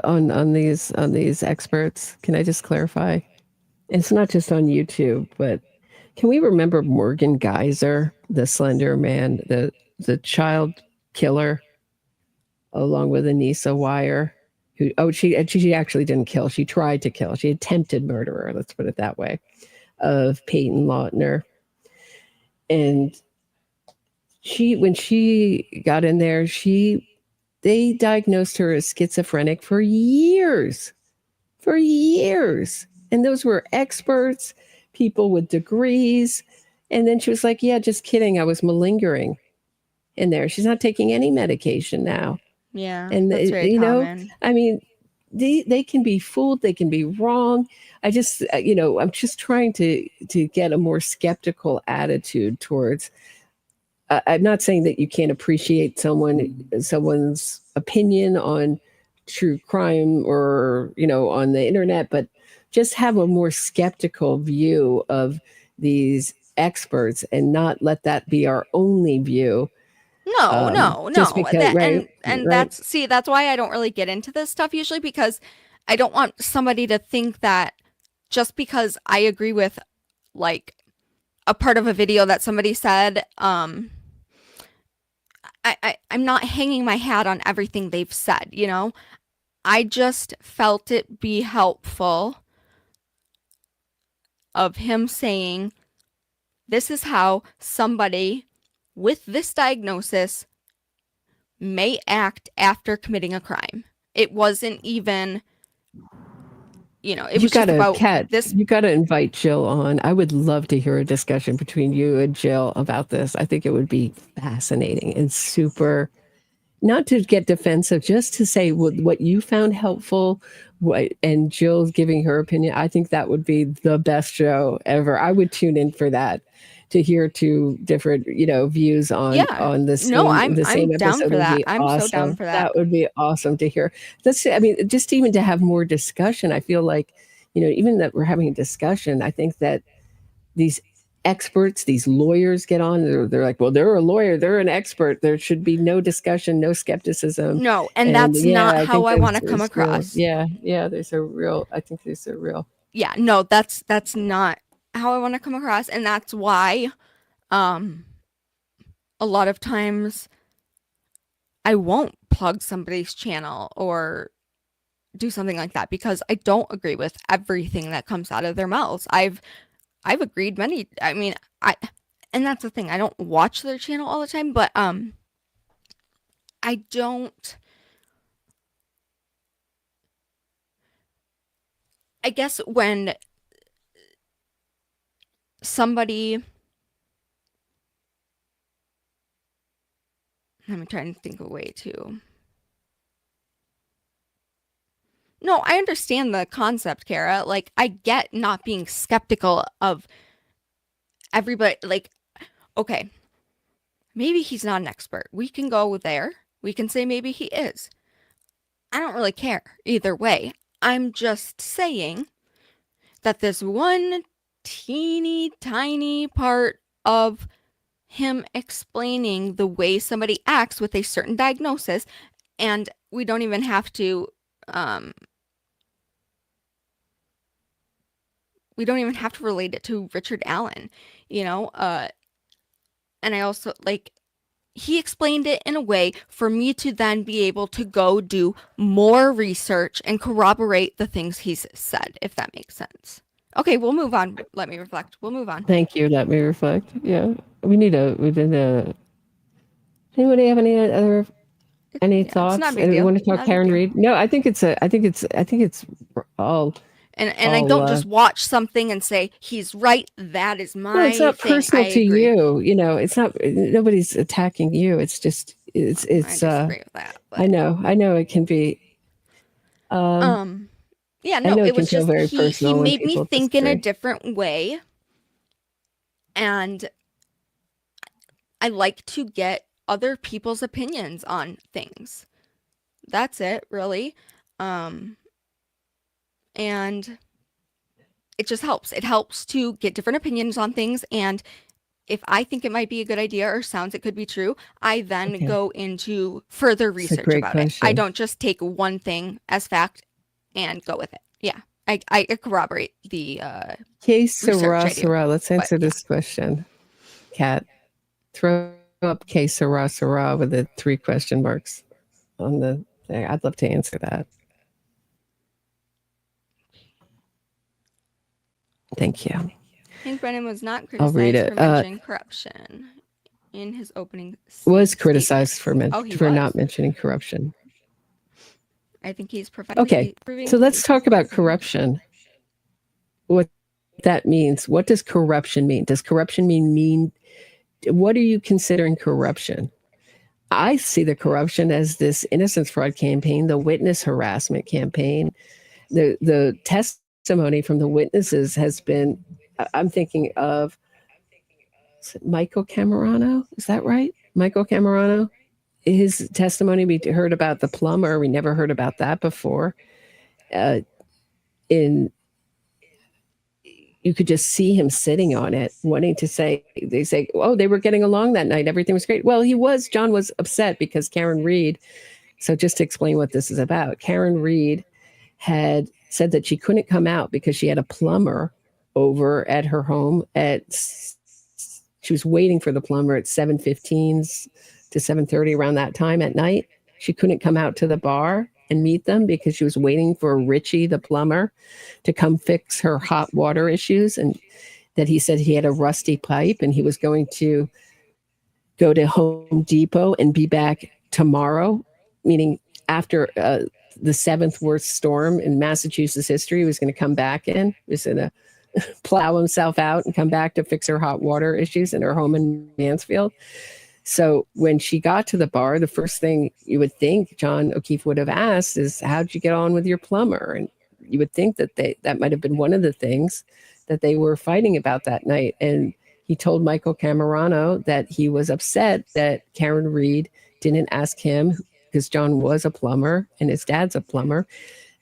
B: on these experts? Can I just clarify? It's not just on YouTube, but can we remember Morgan Geyser, the Slender Man, the child killer, along with Anissa Wire, who she actually didn't kill. She tried to kill. She attempted murderer. Let's put it that way, of Peyton Lautner. And when she got in there, they diagnosed her as schizophrenic for years, for years. And those were experts, people with degrees. And then she was like, yeah, just kidding. I was malingering in there. She's not taking any medication now.
A: Yeah,
B: And,
A: that's very common.
B: I mean, they can be fooled, they can be wrong. I just, I'm just trying to get a more skeptical attitude towards. I'm not saying that you can't appreciate someone's opinion on true crime or on the internet, but just have a more skeptical view of these experts and not let that be our only view.
A: No, no,
B: Just
A: no.
B: because,
A: That
B: right,
A: and
B: right.
A: that's why I don't really get into this stuff usually, because I don't want somebody to think that just because I agree with like a part of a video that somebody said, I'm not hanging my hat on everything they've said, you know? I just felt it be helpful of him saying, this is how somebody with this diagnosis may act after committing a crime. It wasn't even, it
B: You
A: was just
B: gotta
A: about
B: cat.
A: this.
B: You gotta invite Jill on. I would love to hear a discussion between you and Jill about this. I think it would be fascinating and super. Not to get defensive, just to say what you found helpful, and Jill's giving her opinion. I think that would be the best show ever. I would tune in for that, to hear two different views on
A: Yeah.
B: the
A: No, I'm
B: same
A: down
B: episode
A: for
B: would
A: that.
B: be
A: I'm so down
B: awesome.
A: for that.
B: That would be awesome to hear. I mean, just even to have more discussion. I feel like even that we're having a discussion. I think that these experts, these lawyers get on. They're like, well, they're a lawyer, they're an expert. There should be no discussion, no skepticism.
A: No, and
B: And
A: that's
B: yeah,
A: not
B: I
A: how
B: think
A: I want to come
B: there's real.
A: across.
B: Yeah, yeah. There's a real. I think there's a real.
A: Yeah, no, that's not how I want to come across, and that's why um a lot of times I won't plug somebody's channel or do something like that because I don't agree with everything that comes out of their mouths. I've agreed I mean, and that's the thing. I don't watch their channel all the time, but I don't I guess when somebody let me try and think of a way to. No, I understand the concept, Kara. Like, I get not being skeptical of everybody. Like, okay, maybe he's not an expert. We can go there. We can say maybe he is. I don't really care either way. I'm just saying that this one teeny tiny part of him explaining the way somebody acts with a certain diagnosis, and we don't even have to um relate it to Richard Allen, you know? And I also like he explained it in a way for me to then be able to go do more research and corroborate the things he's said, if that makes sense. Okay, we'll move on. Let me reflect. We'll move on.
B: Thank you. Let me reflect. Yeah, we did a. Anybody have any
A: Yeah, it's not
B: thoughts?
A: a big
B: And we
A: deal.
B: want to talk
A: Not a big
B: Karen
A: deal.
B: Reed? No, I think it's all
A: And I
B: all.
A: don't just watch something and say he's right. That is
B: Well, it's
A: my
B: not
A: thing. I
B: personal to
A: agree.
B: you. You know, it's not. Nobody's attacking you. It's just.
A: I
B: It's.
A: disagree with that,
B: I
A: but
B: know. I know it can be. Um.
A: um yeah,
B: I
A: no,
B: know
A: it
B: it can
A: was
B: feel
A: just
B: very
A: he
B: personal when
A: made me
B: people
A: think in a
B: disagree.
A: different way, and I like to get other people's opinions on things. That's it, really. Um and it just helps. It helps to get different opinions on things, and if I think it might be a good idea or sounds it could be true, I then
B: Okay,
A: go into further
B: it's a
A: research
B: great
A: about it. I
B: question.
A: don't just take one thing as fact and go with it. Yeah. I corroborate the
B: Que
A: research
B: sera,
A: I do.
B: sera. Let's
A: But
B: answer
A: yeah.
B: this question. Kat, throw up que sera, sera with the 3 question marks on the thing. I'd love to answer that. Thank you.
A: Hank Brennan was not
B: I'll read
A: criticized
B: it.
A: for mentioning corruption in his opening
B: Was criticized
A: statements. Oh, he
B: for not
A: was?
B: mentioning corruption.
A: I think he's
B: Okay,
A: proving
B: so
A: to
B: let's
A: be
B: talk about
A: criticizing.
B: corruption. What that means. What does corruption mean? Does corruption mean what are you considering corruption? I see the corruption as this innocence fraud campaign, the witness harassment campaign. The testimony from the witnesses has been. I'm thinking of Michael Camerano. Is that right? Michael Camerano. His testimony, we heard about the plumber. We never heard about that before. Uh, in you could just see him sitting on it, wanting to say, they say, oh, they were getting along that night. Everything was great. Well, John was upset because Karen Reed. So just to explain what this is about, Karen Reed had said that she couldn't come out because she had a plumber over at her home she was waiting for the plumber at 7:15 to 7:30 around that time at night. She couldn't come out to the bar and meet them because she was waiting for Richie the plumber to come fix her hot water issues, and that he said he had a rusty pipe and he was going to go to Home Depot and be back tomorrow, meaning after the seventh worst storm in Massachusetts history. He was going to come back in. He was going to plow himself out and come back to fix her hot water issues in her home in Mansfield. So when she got to the bar, the first thing you would think John O'Keefe would have asked is, how'd you get on with your plumber? And you would think that that might have been one of the things that they were fighting about that night. And he told Michael Camerano that he was upset that Karen Reed didn't ask him, because John was a plumber and his dad's a plumber,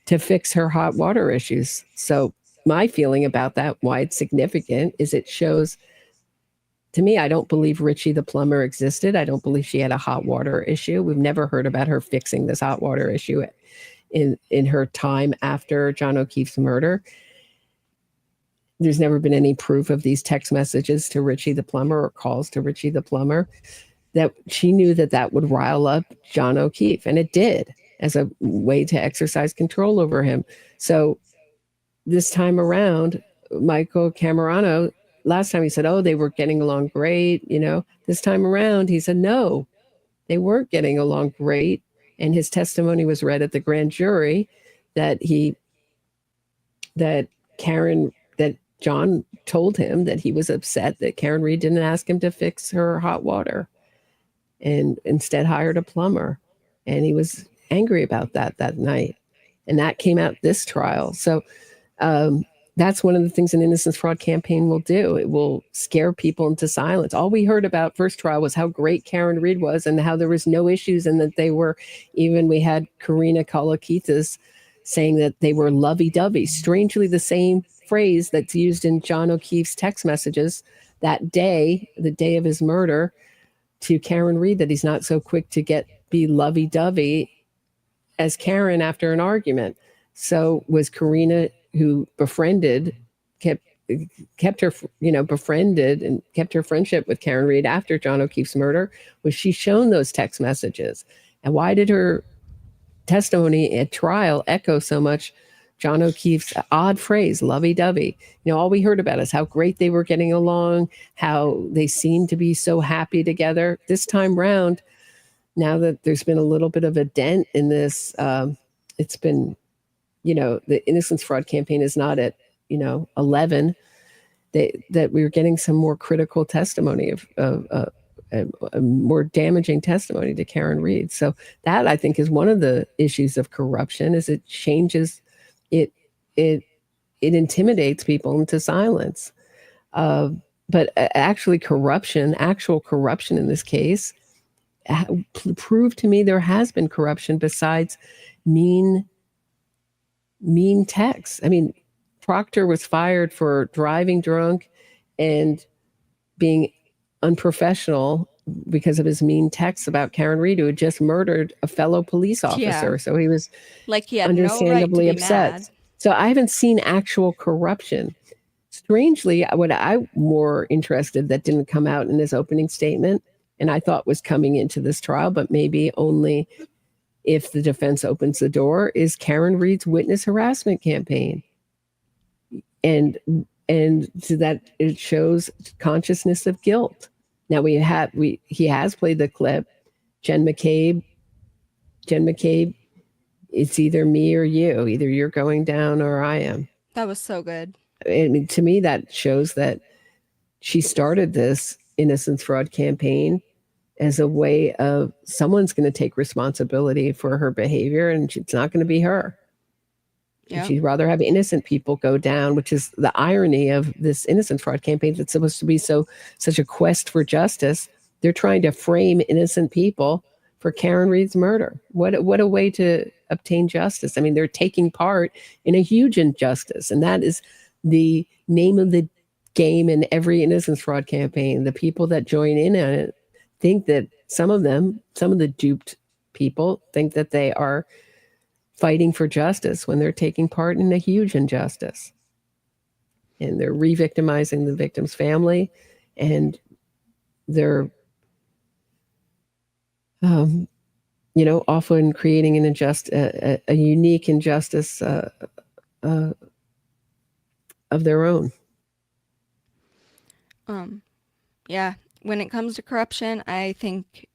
B: to fix her hot water issues. So my feeling about that, why it's significant, is it shows, to me, I don't believe Richie the plumber existed. I don't believe she had a hot water issue. We've never heard about her fixing this hot water issue in her time after John O'Keefe's murder. There's never been any proof of these text messages to Richie the plumber or calls to Richie the plumber. That she knew that that would rile up John O'Keefe, and it did, as a way to exercise control over him. So this time around, Michael Camerano, last time he said, oh, they were getting along great. This time around, he said, no, they weren't getting along great. And his testimony was read at the grand jury that that Karen, that John told him that he was upset that Karen Reed didn't ask him to fix her hot water and instead hired a plumber. And he was angry about that night. And that came out this trial. So, um, that's one of the things an innocence fraud campaign will do. It will scare people into silence. All we heard about first trial was how great Karen Reed was and how there was no issues and that they were, even we had Karina Kalakithis saying that they were lovey-dovey. Strangely, the same phrase that's used in John O'Keefe's text messages that day, the day of his murder, to Karen Reed, that he's not so quick to be lovey-dovey as Karen after an argument. So was Karina, who kept her, befriended and kept her friendship with Karen Reed after John O'Keefe's murder, was she shown those text messages? And why did her testimony at trial echo so much John O'Keefe's odd phrase, lovey-dovey? All we heard about is how great they were getting along, how they seemed to be so happy together. This time round, now that there's been a little bit of a dent in this, it's been, the innocence fraud campaign is not at, 11. That we were getting some more critical testimony of a more damaging testimony to Karen Reed. So that, I think, is one of the issues of corruption, is it changes, it intimidates people into silence. But actual corruption in this case, proved to me there has been corruption besides mean texts. I mean, Proctor was fired for driving drunk and being unprofessional because of his mean texts about Karen Reed, who had just murdered a fellow police officer.
A: Yeah.
B: So he was
A: Like he had no right to
B: understandably
A: be
B: upset.
A: mad.
B: So I haven't seen actual corruption. Strangely, what I'm more interested that didn't come out in his opening statement, and I thought was coming into this trial, but maybe only if the defense opens the door, is Karen Reed's witness harassment campaign. And so that it shows consciousness of guilt. Now he has played the clip. Jen McCabe, it's either me or you. Either you're going down or I am.
A: That was so good.
B: I mean, to me, that shows that she started this innocence fraud campaign as a way of someone's going to take responsibility for her behavior, and it's not going to be her.
A: Yeah.
B: She'd rather have innocent people go down, which is the irony of this innocence fraud campaign that's supposed to be such a quest for justice. They're trying to frame innocent people for Karen Reed's murder. What a way to obtain justice. I mean, they're taking part in a huge injustice, and that is the name of the game in every innocence fraud campaign. The people that join in on it think that some of the duped people think that they are fighting for justice when they're taking part in a huge injustice. And they're re-victimizing the victim's family, and they're often creating a unique injustice of their own.
A: Yeah. When it comes to corruption, I think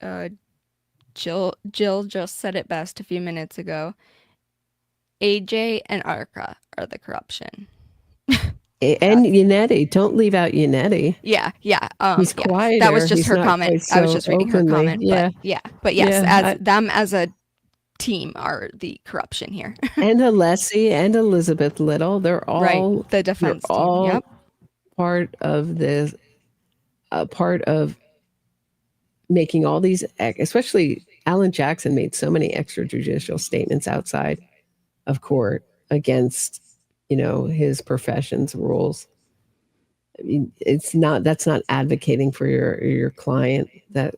A: Jill just said it best a few minutes ago. AJ and Arca are the corruption.
B: And Yannetti, don't leave out Yannetti.
A: Yeah.
B: He's
A: yeah.
B: quieter.
A: That was just
B: He's
A: her
B: not
A: comment.
B: quite
A: I was
B: so
A: just reading
B: openly.
A: her comment.
B: Yeah.
A: But yes,
B: Yeah,
A: them as a team are the corruption here.
B: And Alessi and Elizabeth Little, they're all
A: right. The defense team.
B: all
A: Yep.
B: part of this, part of making all these, especially Alan Jackson made so many extrajudicial statements outside of court against, his profession's rules. I mean, that's not advocating for your client. That's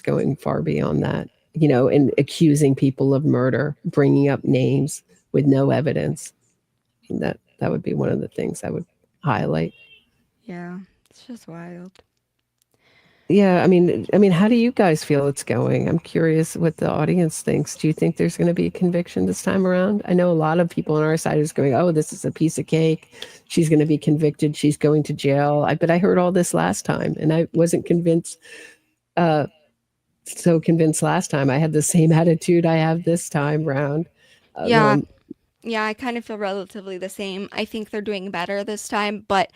B: going far beyond that, and accusing people of murder, bringing up names with no evidence. I mean, that would be one of the things I would highlight.
A: Yeah, it's just wild.
B: Yeah, I mean, how do you guys feel it's going? I'm curious what the audience thinks. Do you think there's going to be a conviction this time around? I know a lot of people on our side is going, "Oh, this is a piece of cake. She's going to be convicted. She's going to jail." But I heard all this last time, and I wasn't convinced. So convinced last time. I had the same attitude I have this time round.
A: Yeah. Yeah, I kind of feel relatively the same. I think they're doing better this time, but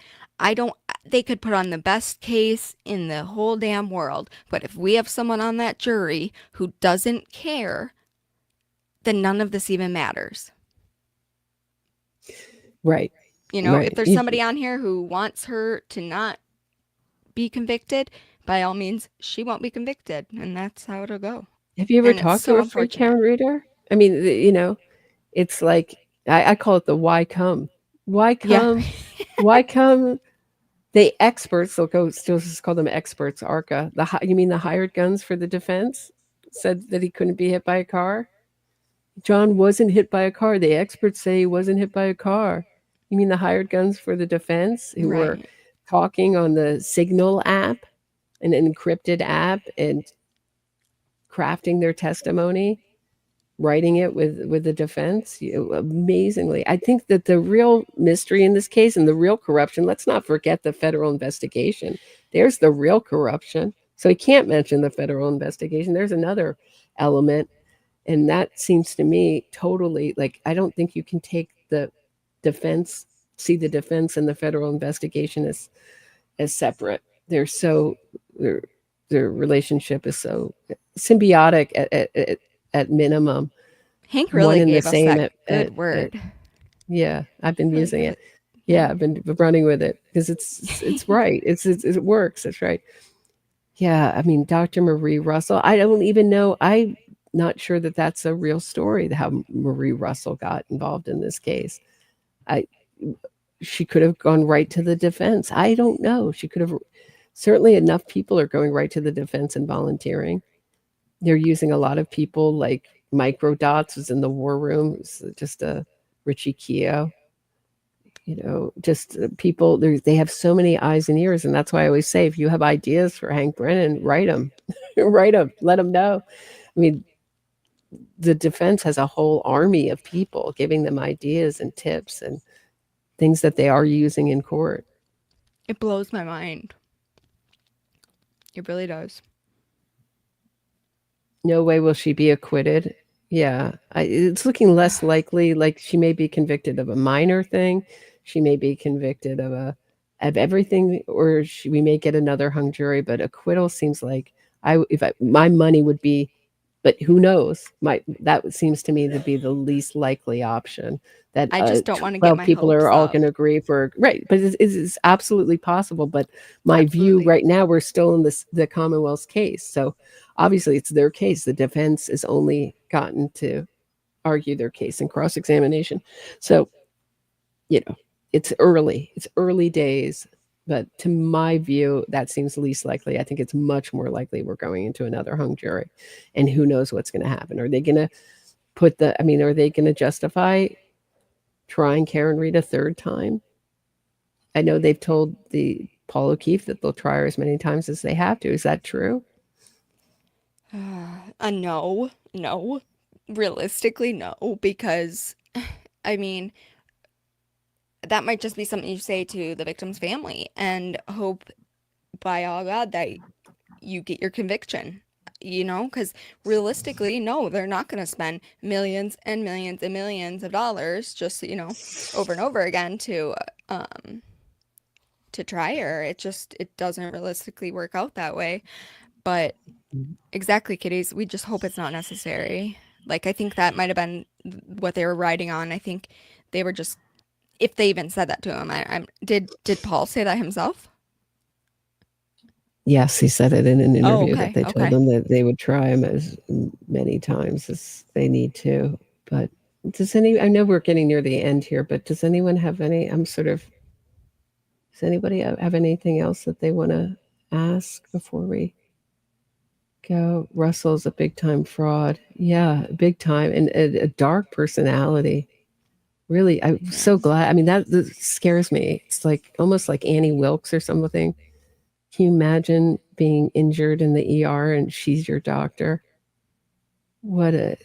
A: they could put on the best case in the whole damn world. But if we have someone on that jury who doesn't care, then none of this even matters.
B: Right.
A: You know, if
B: Right.
A: there's somebody on here who wants her to not be convicted, by all means, she won't be convicted. And that's how it'll go.
B: Have you ever
A: And it's
B: talked to
A: so
B: a free
A: unfortunate.
B: Karen reader? I mean, it's like I call it the why come. Why
A: Yeah.
B: come? Why come? They experts, they'll go still just call them experts, ARCA. You mean the hired guns for the defense said that he couldn't be hit by a car? John wasn't hit by a car. The experts say he wasn't hit by a car. You mean the hired guns for the defense who were
A: Right.
B: talking on the Signal app, an encrypted app, and crafting their testimony, writing it with the defense? Amazingly, I think that the real mystery in this case and the real corruption, let's not forget the federal investigation. There's the real corruption. So he can't mention the federal investigation. There's another element. And that seems to me totally like I don't think you can take the defense, see the defense and the federal investigation as separate. They're so their their relationship is so symbiotic at minimum,
A: Hank
B: one
A: really
B: and the
A: gave us
B: same
A: that
B: at
A: good
B: at
A: word.
B: yeah, I've been
A: Really
B: using it.
A: good. Yeah.
B: Yeah, I've been running with it because it's right. It works. It's right. Yeah, I mean, Dr. Marie Russell, I don't even know. I'm not sure that that's a real story, how Marie Russell got involved in this case. I She could have gone right to the defense. I don't know. She could have certainly enough people are going right to the defense and volunteering. They're using a lot of people like Microdots was in the war room, just a Richie Keough, just people they have so many eyes and ears, and that's why I always say if you have ideas for Hank Brennan, write them. Write them, let them know. I mean, the defense has a whole army of people giving them ideas and tips and things that they are using in court.
A: It blows my mind. It really does.
B: No way will she be acquitted. Yeah, it's looking less likely. Like she may be convicted of a minor thing, she may be convicted of everything, or we may get another hung jury. But acquittal seems like my money would be, but who knows? That seems to me to be the least likely option. That
A: I just don't want to get
B: 12
A: my
B: people are
A: hopes
B: all going
A: up.
B: to agree for right, but it's absolutely possible. But my view
A: Absolutely.
B: right now, we're still in the Commonwealth's case, so obviously it's their case. The defense has only gotten to argue their case in cross examination, so you know it's early. It's early days. But to my view, that seems least likely. I think it's much more likely we're going into another hung jury. And who knows what's going to happen? Are they going to are they going to justify trying Karen Reed a third time? I know they've told the Paul O'Keefe that they'll try her as many times as they have to. Is that true?
A: No, no. Realistically, no, because I mean, that might just be something you say to the victim's family and hope by all God that you get your conviction, because realistically, no, they're not going to spend millions and millions and millions of dollars just, over and over again to try her. It doesn't realistically work out that way. But exactly, kiddies, we just hope it's not necessary. Like, I think that might have been what they were riding on. I think they were just, if they even said that to him, did Paul say that himself?
B: Yes, he said it in an
A: Oh,
B: interview that
A: okay,
B: they told
A: okay.
B: him that they would try him as many times as they need to. But I know we're getting near the end here, but does anyone have any, does anybody have anything else that they want to ask before we go? Russell's a big time fraud. Yeah, big time. And a dark personality. Really, I'm so
A: Yes.
B: glad. I mean, that scares me. It's like almost like Annie Wilkes or something. Can you imagine being injured in the ER and she's your doctor? What a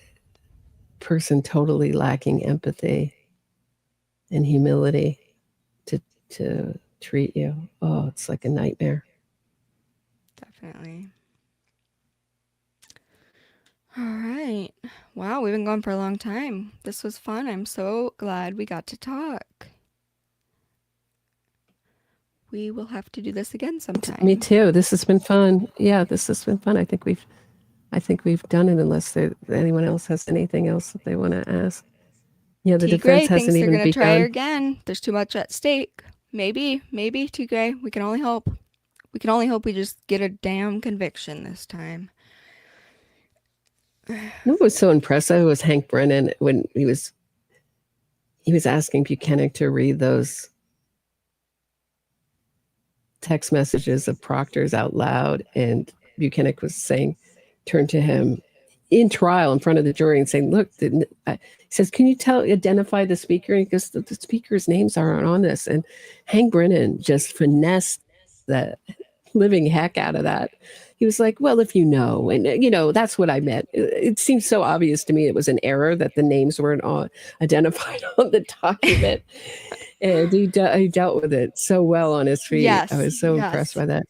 B: person totally lacking empathy and humility to treat you. Oh, it's like a nightmare.
A: Definitely. All right. Wow, we've been going for a long time. This was fun. I'm so glad we got to talk. We will have to do this again
B: Me
A: sometime.
B: too. This has been fun. Yeah, this has been fun. I think we've done it unless anyone else has anything else that they want to ask. Yeah, the
A: T.
B: defense
A: Gray
B: hasn't
A: thinks they're
B: even
A: going to try her
B: begun.
A: again. There's too much at stake. Maybe, T. Gray. We can only hope. We can only hope we just get a damn conviction this time.
B: You know what was so impressive was Hank Brennan when he was asking Buchanan to read those text messages of Proctor's out loud, and Buchanan was saying, turned to him in trial in front of the jury and saying, "Look," he says, "Can you identify the speaker?" And he goes, "The speaker's names aren't on this." And Hank Brennan just finessed the living heck out of that. He was like, "Well, if you know," and that's what I meant. It seemed so obvious to me it was an error that the names weren't identified on the document. And he dealt with it so well on his feet. I
A: Yes,
B: was so impressed
A: yes,
B: by that.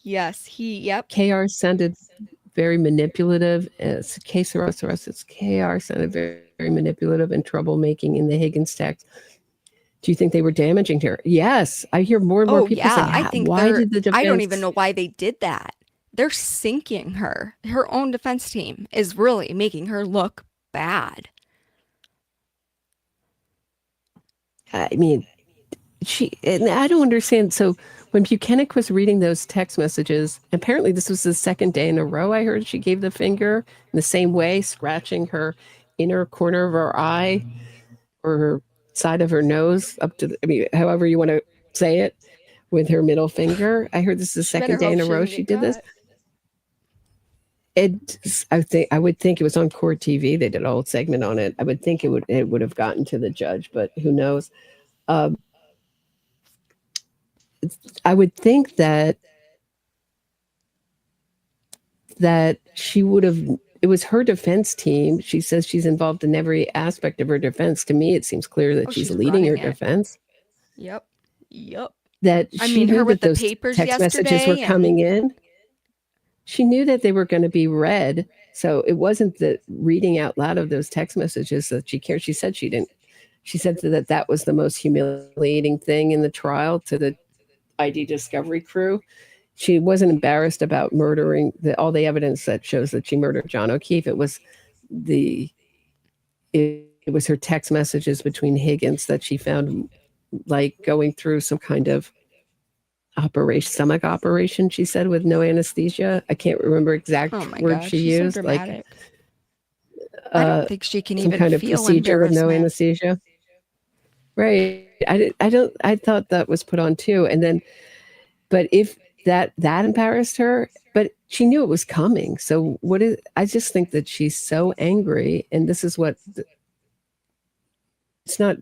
A: yep.
B: KR sounded very manipulative. It's K. Saros, it's KR sounded very manipulative and troublemaking in the Higgins text. Do you think they were damaging to her? Yes. I hear more and more
A: Oh,
B: people saying,
A: yeah, I think
B: why
A: they're,
B: did the
A: I don't even
B: defense?
A: know why they did that. They're sinking her. Her own defense team is really making her look bad.
B: I mean, and I don't understand. So when Buchanan was reading those text messages, apparently this was the second day in a row I heard she gave the finger in the same way, scratching her inner corner of her eye or her side of her nose up to, however you want to say it, with her middle finger. I heard this is the
A: She better
B: second day
A: hope
B: in a
A: she
B: row
A: doesn't
B: she
A: get
B: did this.
A: caught.
B: I would think it was on Court TV. They did a whole segment on it. I would think it would have gotten to the judge, but who knows? Um, I would think that she would have. It was her defense team. She says she's involved in every aspect of her defense. To me, it seems clear that
A: Oh,
B: she's
A: she's
B: leading her
A: running it.
B: defense.
A: Yep. Yep.
B: That
A: I
B: she
A: mean, her
B: knew
A: with
B: that
A: the
B: those
A: papers
B: text messages were
A: yesterday and
B: coming in. She knew that they were going to be read. So it wasn't the reading out loud of those text messages that she cared. She said she didn't. She said that that was the most humiliating thing in the trial to the ID discovery crew. She wasn't embarrassed about murdering all the evidence that shows that she murdered John O'Keefe. The it was her text messages between Higgins that she found like going through some kind of stomach operation, she said, with no anesthesia. I can't remember
A: oh
B: exact
A: my
B: words
A: gosh,
B: she
A: she's so
B: used, like
A: dramatic. I don't
B: uh,
A: think she can
B: some
A: even
B: kind of
A: feel
B: procedure with no
A: embarrassment.
B: anesthesia. Right. I don't. I thought that was put on too. And then, but if that embarrassed her, but she knew it was coming. So what is? I just think that she's so angry, and this is what it's not.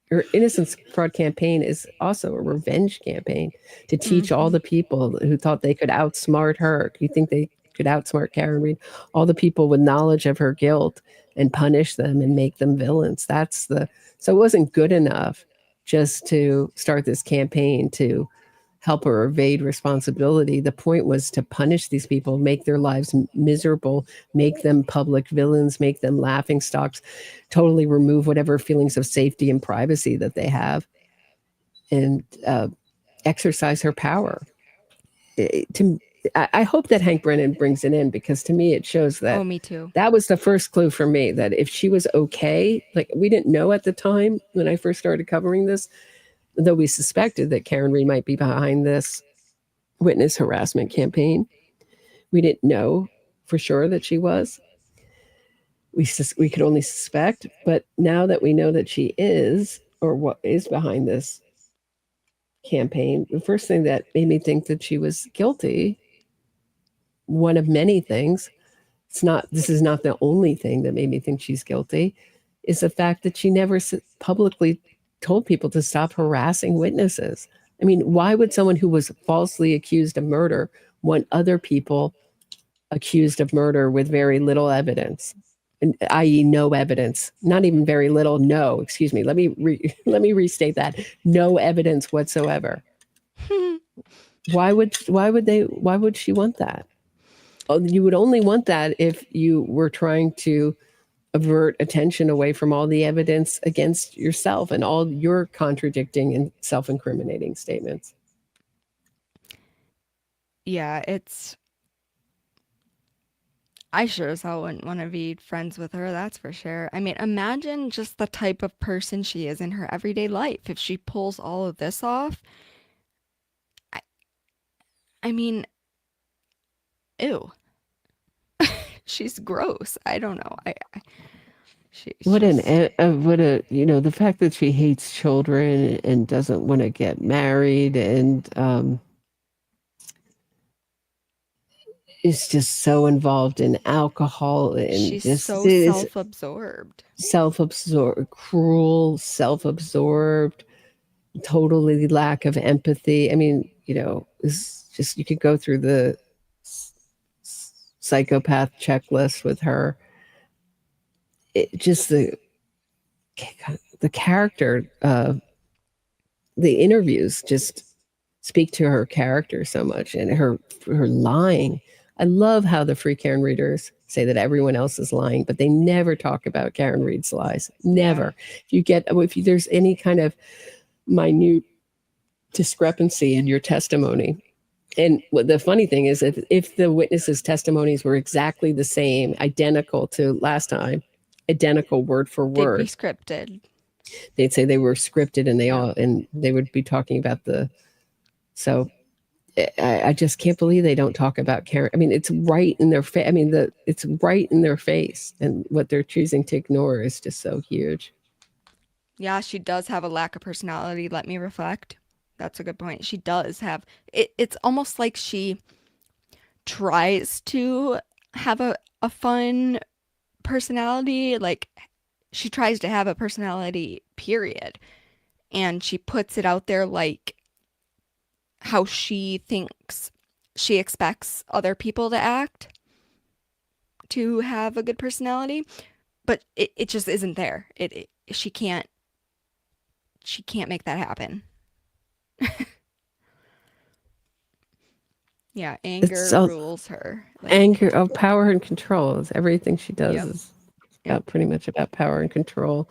B: Her innocence fraud campaign is also a revenge campaign to teach all
A: Hmm.
B: the people who thought they could outsmart her. You think they could outsmart Karen Reed? All the people with knowledge of her guilt and punish them and make them villains. So it wasn't good enough just to start this campaign to help her evade responsibility. The point was to punish these people, make their lives miserable, make them public villains, make them laughing stocks, totally remove whatever feelings of safety and privacy that they have, and exercise her power. I hope that Hank Brennan brings it in, because to me it shows
A: Oh,
B: that
A: me too.
B: that was the first clue for me that if she was okay, like we didn't know at the time when I first started covering this, though we suspected that Karen Reed might be behind this witness harassment campaign. We didn't know for sure that she was. We could only suspect, but now that we know that she is, or what is behind this campaign, the first thing that made me think that she was guilty, one of many things, this is not the only thing that made me think she's guilty, is the fact that she never publicly told people to stop harassing witnesses. I mean, why would someone who was falsely accused of murder want other people accused of murder with very little evidence, i.e., no evidence, not even very little. No, excuse me. Let me restate that. No evidence whatsoever. Why would she want that? Oh, you would only want that if you were trying to avert attention away from all the evidence against yourself and all your contradicting and self-incriminating statements.
A: Yeah, it's I sure as hell wouldn't want to be friends with her, that's for sure. I mean, imagine just the type of person she is in her everyday life. If she pulls all of this off, I, I mean, ew. She's gross. I don't know. She's
B: What an
A: just
B: what a the fact that she hates children and doesn't want to get married and is just so involved in alcohol and
A: she's
B: just
A: so
B: is
A: self-absorbed.
B: self-absorbed, cruel, self-absorbed, totally lack of empathy. I mean, it's just you could go through the psychopath checklist with her. Just the character, the interviews just speak to her character so much and her lying. I love how the free Karen readers say that everyone else is lying, but they never talk about Karen Reed's lies.
A: Yeah.
B: Never. If there's any kind of minute discrepancy in your testimony. And what the funny thing is that if the witnesses' testimonies were exactly the same, identical to last time, identical word for
A: They'd be
B: word,
A: scripted.
B: they'd say they were scripted and
A: Yeah.
B: they would be talking about so I just can't believe they don't talk about Karen. I mean, it's right in their face. I mean, it's right in their face, and what they're choosing to ignore is just so huge.
A: Yeah, she does have a lack of personality. Let me reflect. That's a good point. She does have it. It's almost like she tries to have a fun personality. Like she tries to have a personality, period. And she puts it out there like how she thinks she expects other people to act to have a good personality. But it just isn't there. She can't make that happen. Yeah,
B: It's
A: anger
B: so
A: rules her.
B: anger
A: Like,
B: of power and control. Is everything she does
A: yep,
B: is
A: yep.
B: about pretty much about power and control,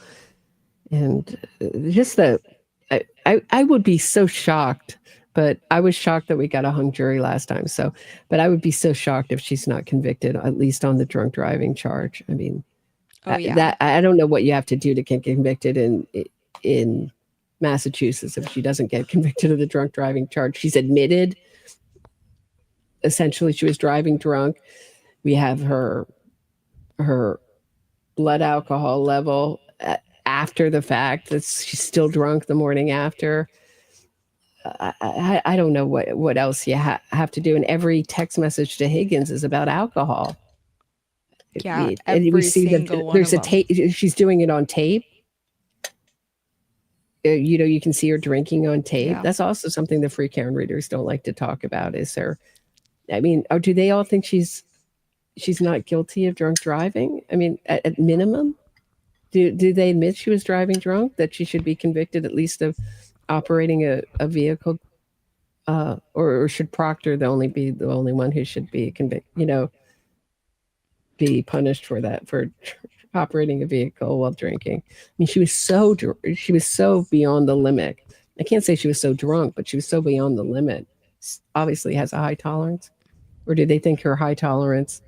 B: and just the I would be so shocked. But I was shocked that we got a hung jury last time. So, but I would be so shocked if she's not convicted, at least on the drunk driving charge. I mean,
A: Oh yeah.
B: that I don't know what you have to do to get convicted in Massachusetts if she doesn't get convicted of the drunk driving charge. She's admitted essentially she was driving drunk. We have her blood alcohol level after the fact. That she's still drunk the morning after. I don't know what else you have to do. And every text message to Higgins is about alcohol.
A: Yeah,
B: And we
A: every
B: see that
A: single one
B: there's
A: of
B: a
A: them.
B: tape. She's doing it on tape. You can see her drinking on tape.
A: Yeah.
B: That's also something the free Karen readers don't like to talk about. Is her? I mean, or do they all think she's not guilty of drunk driving? I mean, at minimum, do they admit she was driving drunk? That she should be convicted at least of operating a vehicle, or should Proctor be the only one who should be convicted? Be punished for that for operating a vehicle while drinking. I mean, she was so beyond the limit. I can't say she was so drunk, but she was so beyond the limit. Obviously, has a high tolerance, or do they think her high tolerance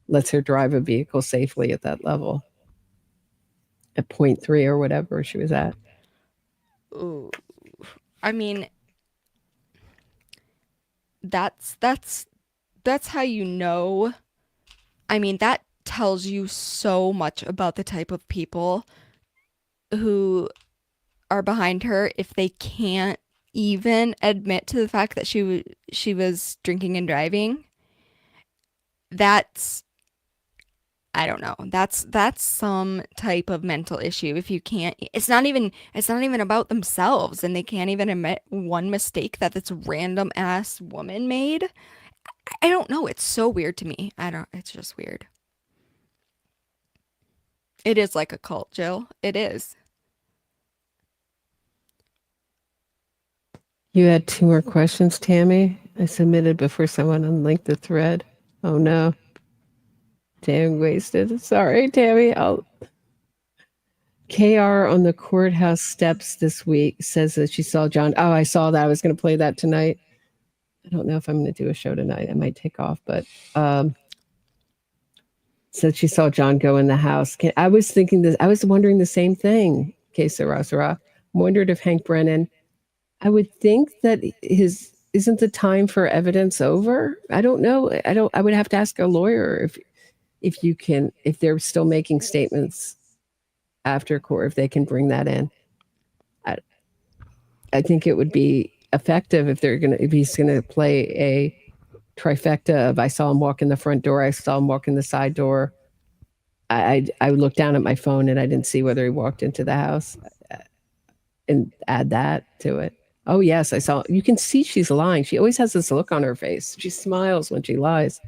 B: lets her drive a vehicle safely at that level, at point 0.3 or whatever she was at?
A: Ooh. I mean, that's how you know. I mean, that tells you so much about the type of people who are behind her if they can't even admit to the fact that she was drinking and driving. That's I don't know. That's some type of mental issue if you can't it's not even about themselves and they can't even admit one mistake that this random ass woman made. I don't know. It's so weird to me. I don't it's just weird. It is like a cult, Jill. It is.
B: You had two more questions, Tammy. I submitted before someone unlinked the thread. Oh no, damn wasted. Sorry, Tammy. I'll KR on the courthouse steps this week says that she saw John. Oh, I saw that. I was going to play that tonight. I don't know if I'm going to do a show tonight. I might take off, but said she saw John go in the house. I was thinking this. I was wondering the same thing. Que sera, sera. Wondered if Hank Brennan. I would think that his isn't the time for evidence over. I don't know. I don't. I would have to ask a lawyer if you can if they're still making statements after court if they can bring that in. I, I think it would be effective if he's gonna play a trifecta of I saw him walk in the front door, I saw him walk in the side door. I looked down at my phone and I didn't see whether he walked into the house and add that to it. Oh yes, I saw. You can see she's lying. She always has this look on her face. She smiles when she lies.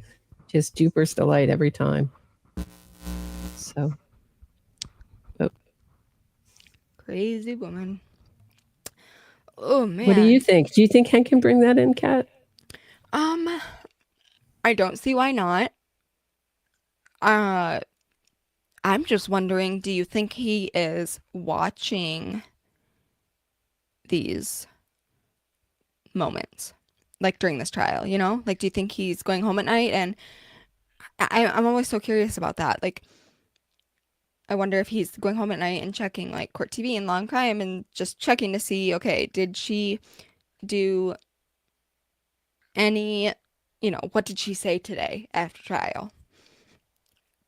B: She has Duper's delight every time. So, oh,
A: Crazy woman. Oh
B: what do you
A: man.
B: think? Do you think Hank can bring that in, Kat?
A: Um, I don't see why not. Uh, I'm just wondering, do you think he is watching these moments? Like during this trial, you know? Like, do you think he's going home at night? And I'm always so curious about that. Like, I wonder if he's going home at night and checking like court TV and long crime and just checking to see, okay, did she do any, what did she say today after trial?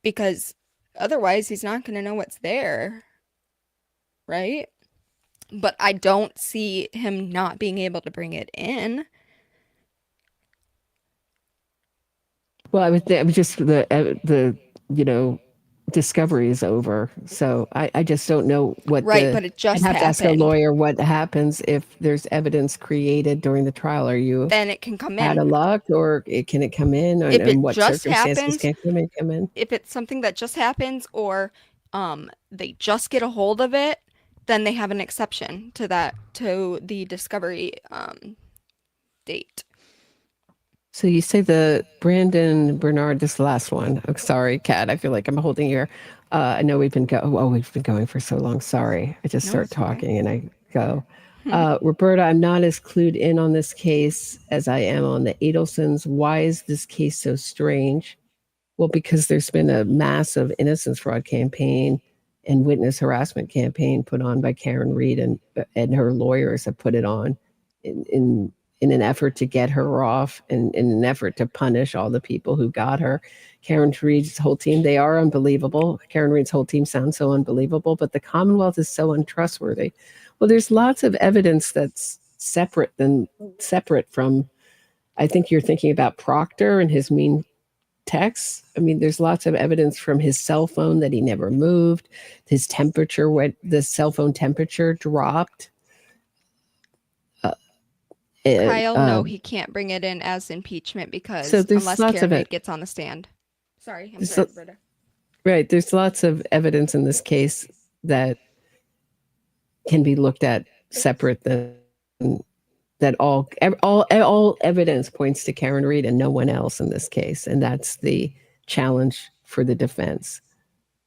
A: Because otherwise he's not going to know what's there, right? But I don't see him not being able to bring it in.
B: Well, I was just the you know discovery is over, so I just don't know what
A: Right,
B: the.
A: but it
B: I'd
A: just
B: have to ask a
A: happened.
B: lawyer what happens if there's evidence created during the trial. Are you
A: Then it can come
B: out
A: in.
B: of luck, or can it come in,
A: If
B: and
A: it
B: what
A: just
B: circumstances
A: happens,
B: can come in?
A: if it's something that just happens or they just get a hold of it, then they have an exception to the discovery date.
B: So you say the Brandon Bernard, this last one. Oh, sorry, Kat. I feel like I'm holding your. I know we've been going for so long. Sorry, I just
A: No,
B: start
A: it's okay.
B: talking and I go. Roberta, I'm not as clued in on this case as I am on the Adelsons. Why is this case so strange? Well, because there's been a massive innocence fraud campaign and witness harassment campaign put on by Karen Reed, and her lawyers have put it on in an effort to get her off and in an effort to punish all the people who got her. Karen Reed's whole team, they are unbelievable. Karen Reed's whole team sounds so unbelievable, but the Commonwealth is so untrustworthy. Well, there's lots of evidence that's separate from. I think you're thinking about Proctor and his mean texts. I mean, there's lots of evidence from his cell phone that he never moved. His temperature, when the cell phone temperature dropped. Uh, and,
A: Kyle, no, he can't bring it in as impeachment
B: so
A: because
B: there's
A: unless
B: lots of
A: Karen
B: it.
A: Reed gets on the stand. Sorry, I'm
B: There's,
A: sorry, Roberta.
B: right. There's lots of evidence in this case that can be looked at separate than that all evidence points to Karen Reed and no one else in this case. And that's the challenge for the defense.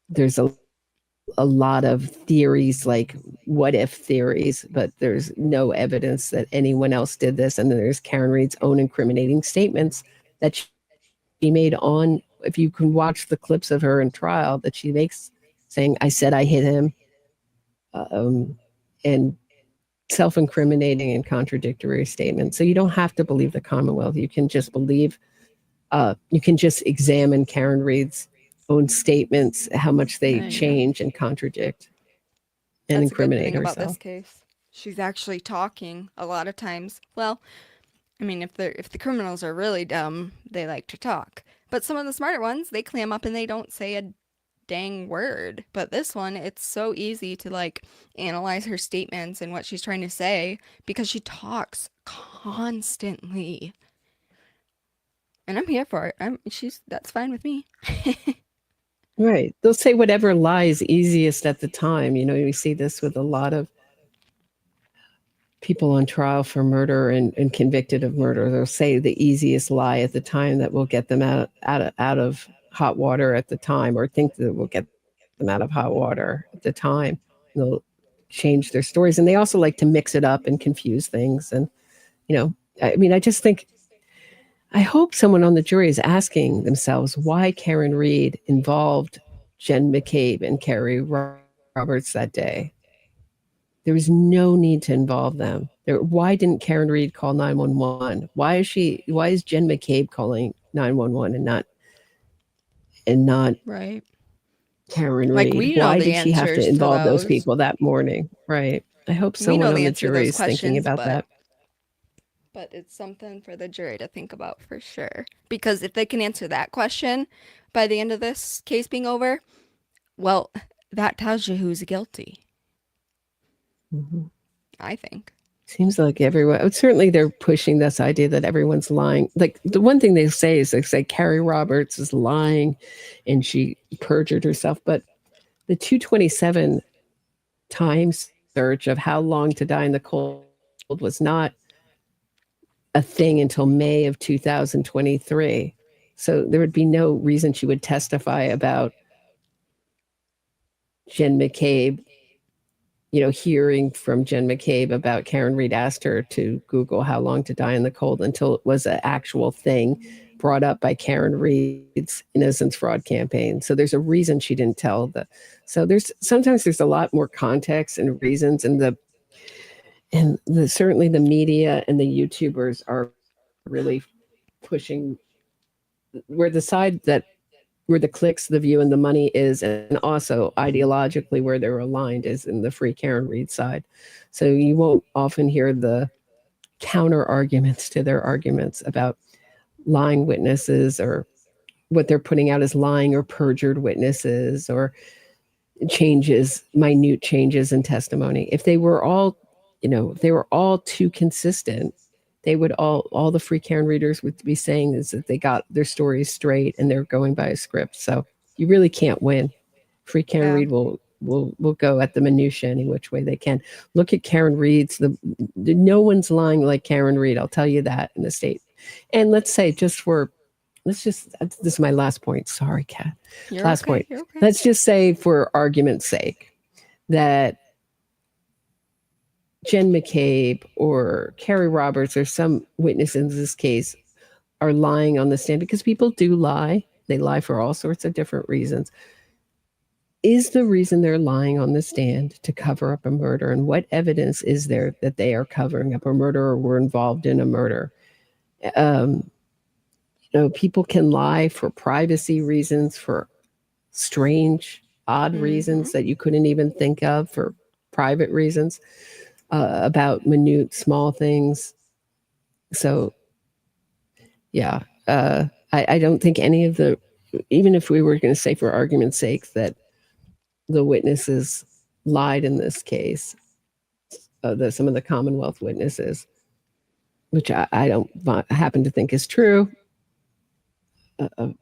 B: There's a lot of theories, like what if theories, but there's no evidence that anyone else did this. And then there's Karen Reed's own incriminating statements that she made on, if you can watch the clips of her in trial, that she makes saying, I said I hit him, and self incriminating and contradictory statements. So you don't have to believe the Commonwealth. You can just you can just examine Karen Reed's own statements, how much they
A: There you go.
B: change and contradict and
A: That's a good
B: incriminate
A: thing about this
B: herself.
A: case. She's actually talking a lot of times. Well, I mean, if the criminals are really dumb, they like to talk. But some of the smarter ones, they clam up and they don't say a dang word. But this one, it's so easy to like analyze her statements and what she's trying to say because she talks constantly. And I'm here for it. That's fine with me.
B: Right. They'll say whatever lie is easiest at the time. You know, we see this with a lot of people on trial for murder and convicted of murder. They'll say the easiest lie at the time that will get them out of hot water at the time, or think that will get them out of hot water at the time. And they'll change their stories. And they also like to mix it up and confuse things. And, I mean, I just think I hope someone on the jury is asking themselves why Karen Reed involved Jen McCabe and Kerry Roberts that day. There was no need to involve them. Why didn't Karen Reed call 911? Why is Jen McCabe calling 911 and not
A: Right.
B: Karen
A: Like,
B: Reed?
A: we know
B: Why
A: the
B: did she have to
A: answers to
B: involve those
A: those.
B: people that morning? Right. I hope
A: We
B: someone
A: know
B: on
A: the
B: the
A: answer to
B: jury
A: those
B: is thinking
A: questions,
B: about that.
A: but it's something for the jury to think about for sure. Because if they can answer that question by the end of this case being over, well, that tells you who's guilty,
B: Mhm.
A: I think.
B: Seems like everyone, certainly they're pushing this idea that everyone's lying. Like the one thing they say is they say Carrie Roberts is lying and she perjured herself. But the 227 time search of how long to die in the cold was not a thing until May of 2023. So there would be no reason she would testify about Jen McCabe, hearing from Jen McCabe about Karen Reed asked her to Google how long to die in the cold until it was an actual thing brought up by Karen Reed's innocence fraud campaign. So there's a reason she didn't tell the. So there's a lot more context and reasons, and certainly the media and the YouTubers are really pushing where the side that where the clicks, the view, and the money is, and also ideologically where they're aligned is in the free Karen Reed side. So you won't often hear the counter arguments to their arguments about lying witnesses or what they're putting out as lying or perjured witnesses or minute changes in testimony. If they were all, if they were all too consistent, they would all the free Karen readers would be saying is that they got their stories straight and they're going by a script. So you really can't win. Free Karen
A: Yeah.
B: Reed will go at the minutia any which way they can. Look at Karen Reed's no one's lying like Karen Reed. I'll tell you that in the state. And let's just this is my last point. Sorry, Kat.
A: You're
B: Last
A: okay.
B: point.
A: You're okay.
B: Let's just say for argument's sake that Jen McCabe or Carrie Roberts or some witness in this case are lying on the stand because people do lie. They lie for all sorts of different reasons. Is the reason they're lying on the stand to cover up a murder? And what evidence is there that they are covering up a murder or were involved in a murder? Um, people can lie for privacy reasons, for strange, odd
A: Mm-hmm.
B: reasons that you couldn't even think of, for private reasons, about minute, small things. So, yeah, I don't think any of even if we were going to say for argument's sake that the witnesses lied in this case, some of the Commonwealth witnesses, which I don't happen to think is true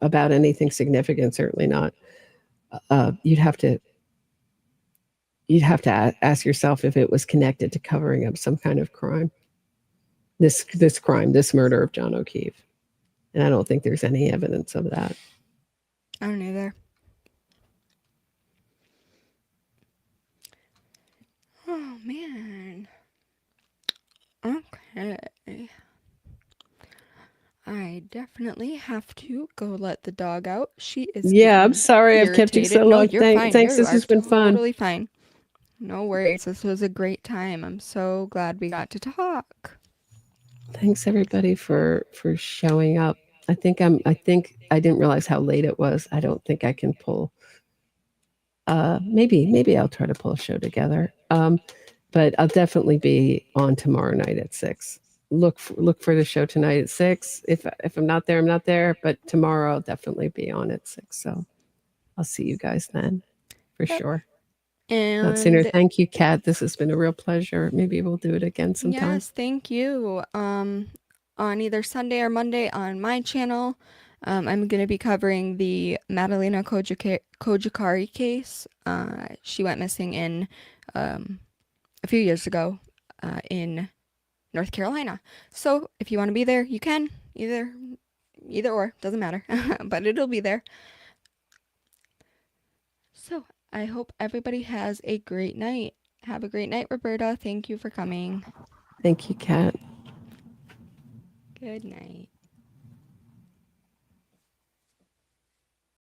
B: about anything significant, certainly not. Uh, you'd have to you'd have to ask yourself if it was connected to covering up some kind of crime. This crime, this murder of John O'Keefe, and I don't think there's any evidence of that.
A: I don't either. Oh, man. Okay. I definitely have to go let the dog out. She is
B: Yeah, I'm
A: getting
B: sorry I've kept you so
A: irritated. No,
B: long.
A: you're fine.
B: Thanks.
A: You
B: This
A: are
B: has been fun.
A: totally fine. No worries. This was a great time. I'm so glad we got to talk.
B: Thanks everybody for showing up. I think I didn't realize how late it was. I don't think I can pull maybe I'll try to pull a show together. But I'll definitely be on tomorrow night at 6. Look for the show tonight at 6. If I'm not there, I'm not there, but tomorrow I'll definitely be on at 6. So I'll see you guys then for
A: Yep.
B: sure. Not sooner.
A: And
B: Thank you, Kat. This has been a real pleasure. Maybe we'll do it again sometime.
A: yes, thank you. On either Sunday or Monday on my channel, I'm going to be covering the Madalena Kojikari case. She went missing in a few years ago in North Carolina. So if you want to be there, you can. Either or, doesn't matter. But it'll be there. So I hope everybody has a great night. Have a great night, Roberta. Thank you for coming.
B: Thank you, Kat.
A: Good night.